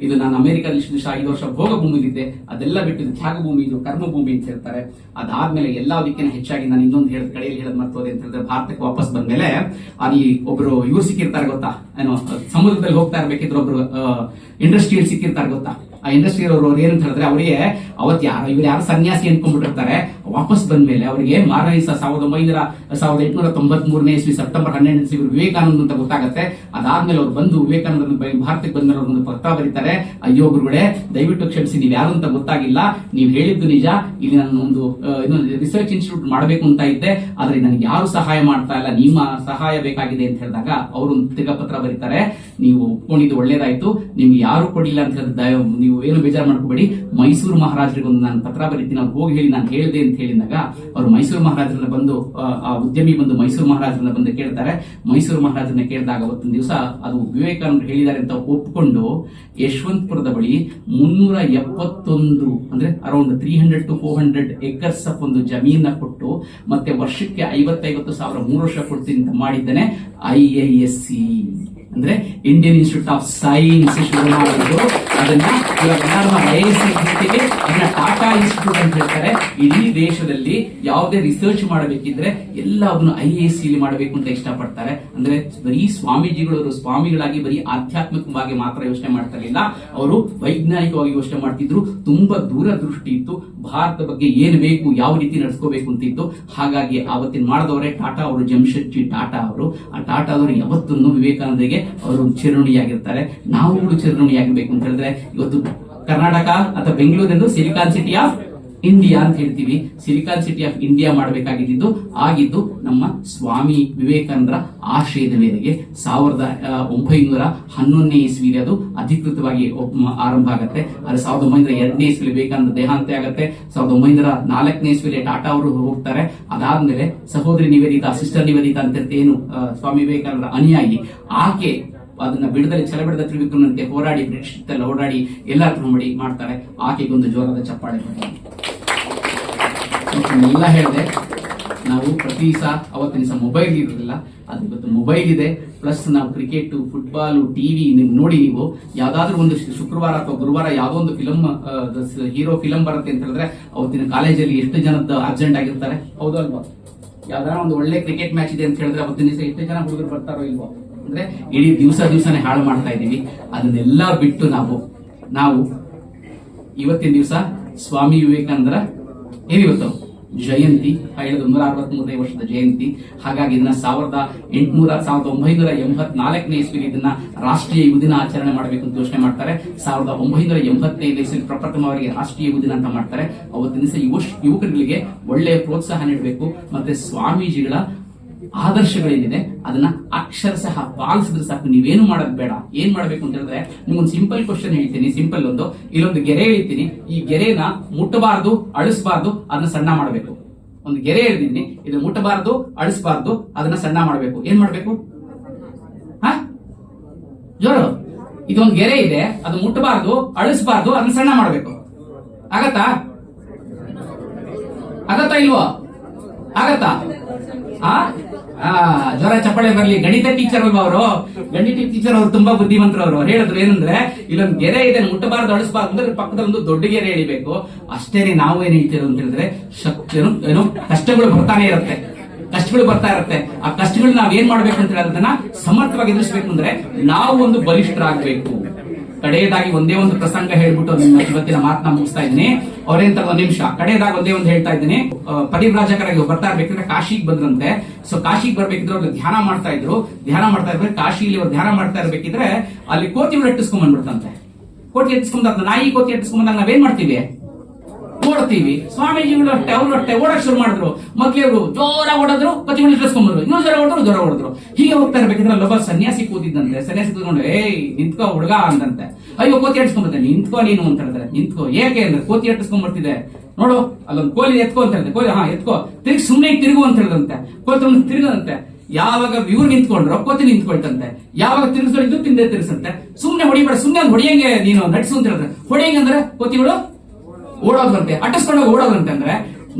ಇದು ನಾನು ಅಮೆರಿಕದಲ್ಲಿ 5 ವರ್ಷ ಭೋಗಭೂಮಿಲಿದ್ದೆ, ಅದೆಲ್ಲ ಬಿಟ್ಟು ತ್ಯಾಗಭೂಮಿ, ಇದು ಕರ್ಮಭೂಮಿ ಅಂತ ಹೇಳ್ತಾರೆ. ಅದಾದ್ಮೇಲೆ ಎಲ್ಲದಕ್ಕಿಂತ ಹೆಚ್ಚಾಗಿ ನಾನು ಇನ್ನೊಂದು ಕಡೆಯಲ್ಲಿ ಹೇಳದ್ ಮರ್ತೋದೆ ಅಂತ ಹೇಳಿದ್ರೆ, ಭಾರತಕ್ಕೆ ವಾಪಸ್ ಬಂದ್ಮೇಲೆ ಅಲ್ಲಿ ಒಬ್ರು ಇವ್ರು ಸಿಕ್ಕಿರ್ತಾರೆ ಗೊತ್ತಾ, ಏನೋ ಸಮುದ್ರದಲ್ಲಿ ಹೋಗ್ತಾ ಇರ್ಬೇಕಿದ್ರು ಒಬ್ರು ಇಂಡಸ್ಟ್ರಿಯಲ್ ಸಿಕ್ಕಿರ್ತಾರೆ ಗೊತ್ತಾ. ಆ ಇಂಡಸ್ಟ್ರಿಯಲ್ ಅವರು ಏನಂತ ಹೇಳಿದ್ರೆ, ಅವರಿಗೆ ಅವತ್ತು ಇವ್ರು ಯಾರು ಸನ್ಯಾಸಿ ಅನ್ಕೊಂಡ್ಬಿಟ್ಟಿರ್ತಾರೆ. ವಾಪಸ್ ಬಂದ್ಮೇಲೆ ಅವರಿಗೆ ಮಾರನೇ 1893 ಇಸ್ವಿ ಸೆಪ್ಟೆಂಬರ್ 12 ಇವರು ವಿವೇಕಾನಂದ ಅಂತ ಗೊತ್ತಾಗುತ್ತೆ. ಅದಾದ್ಮೇಲೆ ಅವ್ರು ಬಂದು ವಿವೇಕಾನಂದ ಭಾರತಕ್ಕೆ ಬಂದ್ಮೇಲೆ ಅವ್ರು ಒಂದು ಪತ್ರ ಬರೀತಾರೆ, ಅಯ್ಯೋ ಗುರುಗಳೇ ದಯವಿಟ್ಟು ಕ್ಷಮಿಸಿ, ನೀವ್ ಯಾರು ಅಂತ ಗೊತ್ತಾಗಿಲ್ಲ, ನೀವ್ ಹೇಳಿದ್ದು ನಿಜ, ಇಲ್ಲಿ ನಾನು ಒಂದು ರಿಸರ್ಚ್ ಇನ್ಸ್ಟಿಟ್ಯೂಟ್ ಮಾಡಬೇಕು ಅಂತ ಇದ್ದೆ, ಆದ್ರೆ ನನಗೆ ಯಾರು ಸಹಾಯ ಮಾಡ್ತಾ ಇಲ್ಲ, ನಿಮ್ಮ ಸಹಾಯ ಬೇಕಾಗಿದೆ ಅಂತ ಹೇಳಿದಾಗ ಅವರು ತಿರ್ಗಾ ಪತ್ರ ಬರೀತಾರೆ, ನೀವು ಒಪ್ಕೊಂಡಿದ್ದು ಒಳ್ಳೇದಾಯ್ತು, ನಿಮ್ಗೆ ಯಾರು ಕೊಡಿಲ್ಲ ಅಂತ ಹೇಳಿದ ನೀವು ಏನು ಬೇಜಾರು ಮಾಡ್ಕೋಬೇಡಿ, ಮೈಸೂರು ಮಹಾರಾಜರಿಗೆ ಒಂದು ನಾನು ಪತ್ರ ಬರೀತೀನಿ, ಅವ್ರು ಹೋಗಿ ಹೇಳಿ ನಾನು ಹೇಳಿದೆ ಅಂತ ಹೇಳಿದಾಗ ಅವರು ಮೈಸೂರು ಮಹಾರಾಜರನ್ನ ಬಂದು ಆ ಉದ್ಯಮಿ ಬಂದು ಮೈಸೂರು ಮಹಾರಾಜರನ್ನ ಬಂದು ಕೇಳ್ತಾರೆ. ಮೈಸೂರು ಮಹಾರಾಜರನ್ನ ಕೇಳಿದಾಗ ಅವತ್ತೊಂದು ದಿವಸ ಅದು ವಿವೇಕಾನಂದರು ಹೇಳಿದ್ದಾರೆ ಅಂತ ಒಪ್ಪಿಕೊಂಡು ಯಶವಂತಪುರದ ಬಳಿ 371 ಅಂದ್ರೆ ಅರೌಂಡ್ 300 to 400 ಎಕರ್ಸ್ ಒಂದು ಜಮೀನ ಕೊಟ್ಟು ಮತ್ತೆ ವರ್ಷಕ್ಕೆ 50,000 3 ವರ್ಷ ಕೊಡ್ತೀನಿ ಅಂತ ಮಾಡಿದ್ದಾನೆ. IISc ಅಂದ್ರೆ ಇಂಡಿಯನ್ ಇನ್ಸ್ಟಿಟ್ಯೂಟ್ ಆಫ್ ಸೈನ್ಸ್ ಶುರು ಮಾಡಿದ್ದು ಅದನ್ನ ಇವಾಗ ಎಲ್ಲರೂ IAS ಜೊತೆಗೆ ಅದನ್ನ ಟಾಟಾ ಇನ್ಸ್ಟಿಟ್ಯೂಟ್ ಅಂತ ಹೇಳ್ತಾರೆ. ಇಡೀ ದೇಶದಲ್ಲಿ ಯಾವುದೇ ರಿಸರ್ಚ್ ಮಾಡಬೇಕಿದ್ರೆ ಎಲ್ಲ ಅದನ್ನು IAS ಮಾಡಬೇಕು ಅಂತ ಇಷ್ಟಪಡ್ತಾರೆ. ಅಂದ್ರೆ ಬರೀ ಸ್ವಾಮೀಜಿಗಳು ಸ್ವಾಮಿಗಳಾಗಿ ಬರೀ ಆಧ್ಯಾತ್ಮಿಕವಾಗಿ ಮಾತ್ರ ಯೋಚನೆ ಮಾಡ್ತಾ ಇರಲಿಲ್ಲ, ಅವರು ವೈಜ್ಞಾನಿಕವಾಗಿ ಯೋಚನೆ ಮಾಡ್ತಿದ್ರು. ತುಂಬಾ ದೂರದೃಷ್ಟಿ ಇತ್ತು, ಭಾರತ ಬಗ್ಗೆ ಏನ್ ಬೇಕು, ಯಾವ ರೀತಿ ನಡ್ಸ್ಕೋಬೇಕು ಅಂತಿತ್ತು. ಹಾಗಾಗಿ ಆವತ್ತಿನ ಮಾಡಿದವರೇ ಟಾಟಾ ಅವರು, ಜಮ್ಶೆಡ್ಜಿ ಟಾಟಾ ಅವರು. ಆ ಟಾಟಾದವರು ಯಾವತ್ತೂ ವಿವೇಕಾನಂದರಿಗೆ ಅವರು ಚಿರಋಣಿಯಾಗಿರ್ತಾರೆ. ನಾವುಗಳು ಚಿರಋಣಿಯಾಗಬೇಕು ಅಂತ ಹೇಳಿದ್ರೆ ಇವತ್ತು ಕರ್ನಾಟಕ ಅಥವಾ ಬೆಂಗಳೂರು ಎಂದು ಸಿಲಿಕಾನ್ ಸಿಟಿ ಆಫ್ ಇಂಡಿಯಾ ಅಂತ ಹೇಳ್ತೀವಿ. ಸಿಲಿಕಾನ್ ಸಿಟಿ ಆಫ್ ಇಂಡಿಯಾ ಆಗಿದ್ದು ನಮ್ಮ ಸ್ವಾಮಿ ವಿವೇಕಾನಂದರ ಆಶಯದ ಮೇರೆಗೆ 1911ನೇ ಇಸ್ವಿಲಿ ಅದು ಅಧಿಕೃತವಾಗಿ ಆರಂಭ ಆಗುತ್ತೆ. ಅದು 1902ನೇ ಇಸ್ವಿಲಿ ವಿವೇಕಾನಂದ ದೇಹಾಂತ ಆಗುತ್ತೆ. 1904ನೇ ಇಸ್ವಿಲಿ ಟಾಟಾ ಅವರು ಹೋಗ್ತಾರೆ. ಅದಾದ್ಮೇಲೆ ಸಹೋದರಿ ನಿವೇದಿತಾ, ಸಿಸ್ಟರ್ ನಿವೇದಿತಾ ಅಂತ ಏನು ಸ್ವಾಮಿ ವಿವೇಕಾನಂದರ ಅನುಯಾಯಿ, ಆಕೆ ಅದನ್ನ ಬಿಡದಲ್ಲಿ ಛಲಬಿಡದ ತ್ರಿವಿಕ್ರಮನಂತೆ ಹೋರಾಡಿ ಬ್ರಿಟಿಷ್ ಹೋರಾಡಿ ಎಲ್ಲ ಮಾಡಿ ಮಾಡ್ತಾರೆ. ಆಕೆಗೊಂದು ಜೋರಾದ ಚಪ್ಪಾಳೆ ಎಲ್ಲ ಹೇಳಿದೆ. ನಾವು ಪ್ರತಿ ಅವತ್ತಿನ ಮೊಬೈಲ್ ಇರಲಿಲ್ಲ, ಅದು ಇವತ್ತು ಮೊಬೈಲ್ ಇದೆ. ಪ್ಲಸ್ ನಾವು ಕ್ರಿಕೆಟ್, ಫುಟ್ಬಾಲ್, ಟಿವಿ ನೋಡಿ, ನೀವು ಯಾವ್ದಾದ್ರು ಒಂದು ಶುಕ್ರವಾರ ಅಥವಾ ಗುರುವಾರ ಯಾವ್ದೋ ಒಂದು ಫಿಲಂ ಹೀರೋ ಫಿಲಂ ಬರುತ್ತೆ ಅಂತ ಹೇಳಿದ್ರೆ ಅವತ್ತಿನ ಕಾಲೇಜಲ್ಲಿ ಎಷ್ಟು ಜನದ ಅರ್ಜೆಂಟ್ ಆಗಿರ್ತಾರೆ, ಹೌದು ಅಲ್ವಾ? ಯಾವ್ದಾರ ಒಂದು ಒಳ್ಳೆ ಕ್ರಿಕೆಟ್ ಮ್ಯಾಚ್ ಇದೆ ಅಂತ ಹೇಳಿದ್ರೆ ಅವತ್ತಿನ ದಿವಸ ಎಷ್ಟು ಜನ ಹುಡುಗರು ಬರ್ತಾರೋ ಇಲ್ವೋ? ಅಂದ್ರೆ ಇಡೀ ದಿವಸನೇ ಹಾಳು ಮಾಡ್ತಾ ಇದ್ದೀವಿ. ಅದನ್ನೆಲ್ಲ ಬಿಟ್ಟು ನಾವು ಇವತ್ತಿನ ದಿವಸ ಸ್ವಾಮಿ ವಿವೇಕಾನಂದರ ಏನಿವತ್ತು ಜಯಂತಿ, 163ನೇ ವರ್ಷದ ಜಯಂತಿ. ಹಾಗಾಗಿ ಇದನ್ನ 1984ನೇ ಇಸ್ವಿಲಿ ಇದನ್ನ ರಾಷ್ಟ್ರೀಯ ಯುವ ದಿನ ಆಚರಣೆ ಮಾಡಬೇಕು ಅಂತ ಯೋಚನೆ ಮಾಡ್ತಾರೆ. 1985 ಇಸ್ವಿಲಿ ಪ್ರಪ್ರಥಮವಾಗಿ ರಾಷ್ಟ್ರೀಯ ಯುವ ದಿನ ಅಂತ ಮಾಡ್ತಾರೆ. ಅವತ್ತಿನ ದಿವಸ ಯುವಕರಿಗೆ ಒಳ್ಳೆಯ ಪ್ರೋತ್ಸಾಹ ನೀಡಬೇಕು. ಮತ್ತೆ ಸ್ವಾಮೀಜಿಗಳ ಆದರ್ಶಗಳೇನಿದೆ ಅದನ್ನ ಅಕ್ಷರಶಃ ಪಾಲಿಸಿದ್ರೆ ಸಾಕು, ನೀವೇನು ಮಾಡೋದು ಬೇಡ. ಏನ್ ಮಾಡ್ಬೇಕು ಅಂತ ಹೇಳಿದ್ರೆ, ನಿಮ್ಗೊಂದು ಸಿಂಪಲ್ ಕ್ವಶನ್ ಹೇಳ್ತೀನಿ. ಸಿಂಪಲ್ ಇಲ್ಲೊಂದು ಗೆರೆ ಹೇಳ್ತೀನಿ. ಈ ಗೆರೆನ ಮುಟ್ಟಬಾರ್ದು, ಅಳಿಸಬಾರ್ದು, ಅದನ್ನ ಸಣ್ಣ ಮಾಡಬೇಕು. ಒಂದು ಗೆರೆ ಹೇಳ್ತೀನಿ, ಇದು ಮುಟ್ಟಬಾರ್ದು, ಅಳಿಸಬಾರ್ದು, ಅದನ್ನ ಸಣ್ಣ ಮಾಡಬೇಕು. ಏನ್ ಮಾಡ್ಬೇಕು? ಜೋರು. ಇದೊಂದು ಗೆರೆ ಇದೆ, ಅದು ಮುಟ್ಟಬಾರ್ದು, ಅಳಿಸಬಾರ್ದು, ಅದನ್ನ ಸಣ್ಣ ಮಾಡಬೇಕು. ಆಗತ್ತಾ ಇಲ್ವೋ? ಆಗತ್ತಾ? ಜ್ವರ ಚಪ್ಪಳೆ ಬರ್ಲಿ. ಗಣಿತ ಟೀಚರ್ ಅಲ್ವಾ ಅವರು? ಗಣಿತ ಟೀಚರ್ ಅವರು ತುಂಬಾ ಬುದ್ಧಿವಂತರು. ಅವರು ಹೇಳಿದ್ರು ಏನಂದ್ರೆ, ಇಲ್ಲೊಂದು ಗೆರೆ ಇದೆ, ಮುಟ್ಟಬಾರ್ದು, ಅಳಿಸಬಾರ್ದು ಅಂದ್ರೆ ಪಕ್ಕದಲ್ಲಿ ಒಂದು ದೊಡ್ಡ ಗೆರೆ ಎಳಿಬೇಕು. ಅಷ್ಟೇನೆ ನಾವು ಏನ್ ಹೇಳ್ತೀರೋ ಅಂತ ಹೇಳಿದ್ರೆ, ಏನು ಕಷ್ಟಗಳು ಬರ್ತಾನೆ ಇರುತ್ತೆ, ಕಷ್ಟಗಳು ಬರ್ತಾ ಇರುತ್ತೆ. ಆ ಕಷ್ಟಗಳು ನಾವ್ ಏನ್ ಮಾಡ್ಬೇಕು ಅಂತ ಹೇಳೋದನ್ನ ಸಮರ್ಥವಾಗಿ ಎದುರಿಸಬೇಕು ಅಂದ್ರೆ ನಾವು ಒಂದು ಬಲಿಷ್ಠರಾಗಬೇಕು. ಕಡೆಯದಾಗಿ ಒಂದೇ ಒಂದು ಪ್ರಸಂಗ ಹೇಳ್ಬಿಟ್ಟು ಇವತ್ತಿನ ಮಾತನ್ನ ಮುಗಿಸ್ತಾ ಇದ್ದೀನಿ. ಅವ್ರೇಂತ ಒಂದು ನಿಮಿಷ ಕಡೆಯದಾಗಿ ಒಂದೇ ಒಂದು ಹೇಳ್ತಾ ಇದ್ದೀನಿ. ಪರಿವ್ರಾಜಕರಾಗಿ ಬರ್ತಾ ಇರ್ಬೇಕಂದ್ರೆ ಕಾಶಿಗೆ ಬಂದ್ರಂತೆ. ಸೊ ಕಾಶಿಗೆ ಬರ್ಬೇಕಿದ್ರೆ ಅವ್ರು ಧ್ಯಾನ ಮಾಡ್ತಾ ಇದ್ರು. ಕಾಶಿಲಿ ಅವ್ರು ಧ್ಯಾನ ಮಾಡ್ತಾ ಇರ್ಬೇಕಿದ್ರೆ ಅಲ್ಲಿ ಕೋತಿಗಳು ಎಟ್ಟಿಸ್ಕೊಂಡ್ ಬಂದ್ಬಿಡ್ತಂತೆ. ಕೋತಿ ಎಟ್ಟಿಸ್ಕೊಂಡ್ ನಾಯಿ ಕೋತಿ ಎಟ್ಟಿಸ್ಕೊಂಡ್ ನಾವೇನ್ ಮಾಡ್ತೀವಿ? ಓಡ್ತೀವಿ. ಸ್ವಾಮೀಜಿಗಳು ಅಷ್ಟೇ, ಅವರು ಅಷ್ಟೇ ಓಡಕ್ ಶುರು ಮಾಡಿದ್ರು. ಮೊದ್ಲೇವ್ರು ಜೋರ ಓಡಿದ್ರು, ಕೋತಿಗಳು ಇಟ್ಟಿಸ್ಕೊಂಡ್ಬಂದ್ರು. ಇನ್ನೂ ಜ್ವರ ಹೊಡೆದ್ರು. ಹೀಗೆ ಹೋಗ್ತಾ ಇರ್ಬೇಕಿದ್ರೆ ಅಲ್ಲೊಬ್ಬ ಸನ್ಯಾಸಿ ಕೂತಿದ್ದಂತೆ. ಸನ್ಯಾಸಿ ಕೂತ್ಕೊಂಡು ನಿಂತ್ಕೋ ಹುಡುಗ ಅಂದಂತೆ. ಅಯ್ಯೋ ಕೋತಿ ಎಟ್ಟಿಸ್ಕೊಂಡ್ಬರ್ತೆ. ನಿಂತ್ಕೋ ನೀನು ಅಂತ ಹೇಳಿದ್ರೆ. ನಿಂತ್ಕೋ ಏಕೆ ಅಂದ್ರೆ ಕೋತಿ ಎಟ್ಟಿಸ್ಕೊಂಡ್ ಬರ್ತಿದೆ ನೋಡು, ಅಲ್ಲೊಂದು ಕೋಲಿ ಎತ್ಕೋ ಅಂತ ಹೇಳಿದೆ. ಕೋಲಿ ಎತ್ಕೋ, ಸುಮ್ನೆ ತಿರುಗು ಅಂತ ಹೇಳಿದಂತೆ. ಕೋತಿ ತಿರುಗದಂತೆ. ಯಾವಾಗ ಇವ್ರು ನಿಂತ್ಕೊಂಡ್ರು ಕೋತಿ ನಿಂತ್ಕೊಳ್ತಂತೆ. ಯಾವಾಗ ತಿರುಗಿಸೋದು ತಿಂದೆ ತಿರುಗಿಸಂತೆ. ಸುಮ್ನೆ ಹೊಡಿಬೇಡ, ಸುಮ್ನೆ ಒಂದು ಹೊಡಿಯಂಗೆ ನೀನು ನಡ್ಸು ಅಂತ ಹೇಳಿದ್ರೆ. ಹೊಡಿಯಂಗೆ ಅಂದ್ರೆ ಕೋತಿಗಳು ಓಡೋದ್ರಂತೆ, ಅಟ್ಟಿಸ್ಕೊಂಡೋಗಿ ಓಡೋದ್ರಂತೆ. ಅಂದ್ರೆ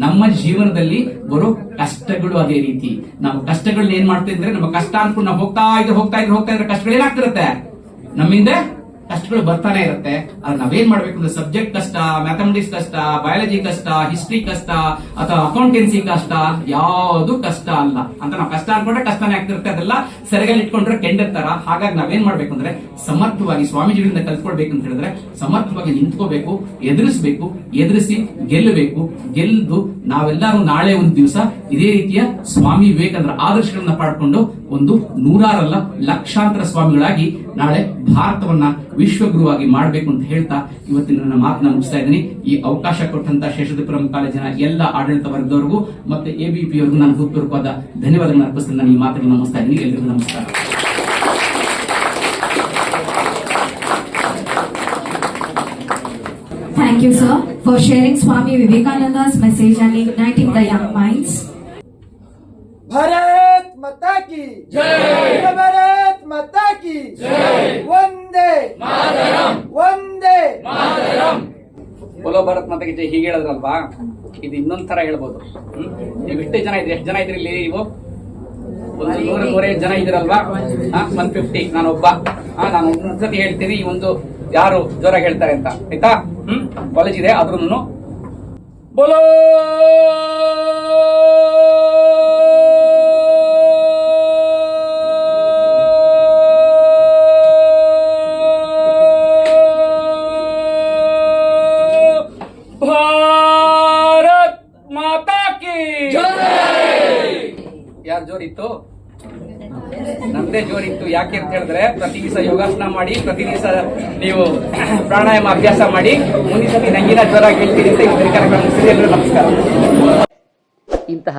ನಮ್ಮ ಜೀವನದಲ್ಲಿ ಬರೋ ಕಷ್ಟಗಳು ಅದೇ ರೀತಿ. ನಾವು ಕಷ್ಟಗಳನ್ನ ಏನ್ ಮಾಡ್ತೀವಿ ಅಂದ್ರೆ, ನಮ್ಮ ಕಷ್ಟ ಅನ್ಕೊಂಡು ನಾವು ಹೋಗ್ತಾ ಇದ್ರೆ ಕಷ್ಟಗಳು ಏನಾಗ್ತಿರುತ್ತೆ, ನಮ್ಮಿಂದ ಕಷ್ಟಗಳು ಬರ್ತಾನೆ ಇರುತ್ತೆ. ಆದ್ರೆ ನಾವೇನ್ ಮಾಡ್ಬೇಕು ಅಂದ್ರೆ, ಸಬ್ಜೆಕ್ಟ್ ಕಷ್ಟ, ಮ್ಯಾಥಮೆಟಿಕ್ಸ್ ಕಷ್ಟ, ಬಯಾಲಜಿ ಕಷ್ಟ, ಹಿಸ್ಟ್ರಿ ಕಷ್ಟ ಅಥವಾ ಅಕೌಂಟೆನ್ಸಿ ಕಷ್ಟ ಯಾವುದು ಕಷ್ಟ ಅಲ್ಲ ಅಂತ ನಾವು ಕಷ್ಟ ಅನ್ಕೊಂಡ್ರೆ ಕಷ್ಟನೇ ಆಗ್ತಿರುತ್ತೆ. ಅದೆಲ್ಲ ಸೆರಗಲ್ಲಿ ಇಟ್ಕೊಂಡ್ರೆ ಕೆಂಡಿರ್ತಾರ. ಹಾಗಾಗಿ ನಾವೇನ್ ಮಾಡ್ಬೇಕು ಅಂದ್ರೆ, ಸಮರ್ಥವಾಗಿ ಸ್ವಾಮೀಜಿಗಳಿಂದ ಕಲ್ತ್ಕೊಳ್ಬೇಕು ಅಂತ ಹೇಳಿದ್ರೆ ಸಮರ್ಥವಾಗಿ ನಿಂತ್ಕೋಬೇಕು, ಎದುರಿಸಿ ಗೆಲ್ಲಬೇಕು. ಗೆಲ್ದು ನಾವೆಲ್ಲರೂ ನಾಳೆ ಒಂದು ದಿವಸ ಇದೇ ರೀತಿಯ ಸ್ವಾಮಿ ವಿವೇಕಾನಂದರ ಆದರ್ಶಗಳನ್ನ ಪಡ್ಕೊಂಡು ಒಂದು 100 ಲಕ್ಷಾಂತರ ಸ್ವಾಮಿಗಳಾಗಿ ನಾಳೆ ಭಾರತವನ್ನ ವಿಶ್ವಗುರುವಾಗಿ ಮಾಡಬೇಕು ಅಂತ ಹೇಳ್ತಾ ಇವತ್ತಿನ ನನ್ನ ಮಾತನ್ನ ಮುಗಿಸ್ತಾ ಇದ್ದೀನಿ. ಈ ಅವಕಾಶ ಕೊಟ್ಟಂತ ಶೇಷಾದ್ರಿಪುರಂ ಕಾಲೇಜಿನ ಎಲ್ಲ ಆಡಳಿತ ವರ್ಗದವರಿಗೂ ಮತ್ತೆ ABP ಅವರಿಗೂ ನಾನು ಹೃತ್ಪೂರ್ವಕವಾದ ಧನ್ಯವಾದಗಳನ್ನು ಅರ್ಪಿಸ್ತಾ ನಾನು ಈ ಮಾತನ್ನು ಮುಗಿಸ್ತಾ ಇದ್ದೀನಿ. ಎಲ್ಲರಿಗೂ ನಮಸ್ಕಾರ. Thank you, sir, for sharing Swami Vivekananda's message and igniting the young minds. Bharat माता की जय, भारत माता की जय, वंदे मातरम, वंदे मातरम. बोलो ಭಾರತ್ ಮಾತಾಗೆ ಜೈ ಹೀಗೆ ಹೇಳಿದ್ರಲ್ವಾ, ಇದು ಇನ್ನೊಂದ್ ತರ ಹೇಳ್ಬೋದು. ನೀವು ಇಷ್ಟೇ ಜನ ಇದ್ರಿ, ಎಷ್ಟು ಜನ ಇದ್ರಿ ಇಲ್ಲಿ? ನೀವು 100-105 ಜನ ಇದ್ರಲ್ವಾ? 150. ನಾನೊಬ್ಬ. ನಾನು ಒಂದ್ಸತಿ ಹೇಳ್ತೀನಿ, ಈ ಒಂದು ಯಾರು ಜೋರಾಗಿ ಹೇಳ್ತಾರೆ ಅಂತ, ಆಯ್ತಾ? ಕಾಲೇಜ್ ಇದೆ, ಆದ್ರೂ ಬೋಲೋ ಭಾರತ್ ಮಾತಾ ಕಿ ಯಾರು ಜೋರಿತ್ತು? ನಮ್ದೇ ಜೋರಿತ್ತು. ಯಾಕೆ ಅಂತ ಹೇಳಿದ್ರೆ ಪ್ರತಿ ದಿವಸ ಯೋಗಾಸನ ಮಾಡಿ, ಪ್ರತಿ ದಿವಸ ನೀವು ಪ್ರಾಣಾಯಾಮ ಅಭ್ಯಾಸ ಮಾಡಿ, ಮುಂದಿನ ಸತಿ ನಂಗಿನ ಜೋರಾಗಿ ಹೇಳ್ತೀರಿ ಅಂತ ಇವತ್ತಿನ ಕಾರ್ಯಕ್ರಮ ಮುಗಿಸಿದೆ. ಎಲ್ಲರೂ ನಮಸ್ಕಾರ. ಇಂತಹ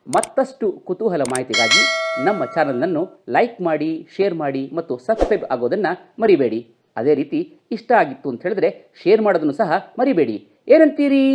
ಮತ್ತಷ್ಟು ಕುತೂಹಲ ಮಾಹಿತಿಗಾಗಿ ನಮ್ಮ ಚಾನಲನ್ನು ಲೈಕ್ ಮಾಡಿ, ಶೇರ್ ಮಾಡಿ ಮತ್ತು ಸಬ್ಸ್ಕ್ರೈಬ್ ಆಗೋದನ್ನು ಮರಿಬೇಡಿ. ಅದೇ ರೀತಿ ಇಷ್ಟ ಆಗಿತ್ತು ಅಂತ ಹೇಳಿದ್ರೆ ಶೇರ್ ಮಾಡೋದನ್ನು ಸಹ ಮರಿಬೇಡಿ. ಏನಂತೀರಿ?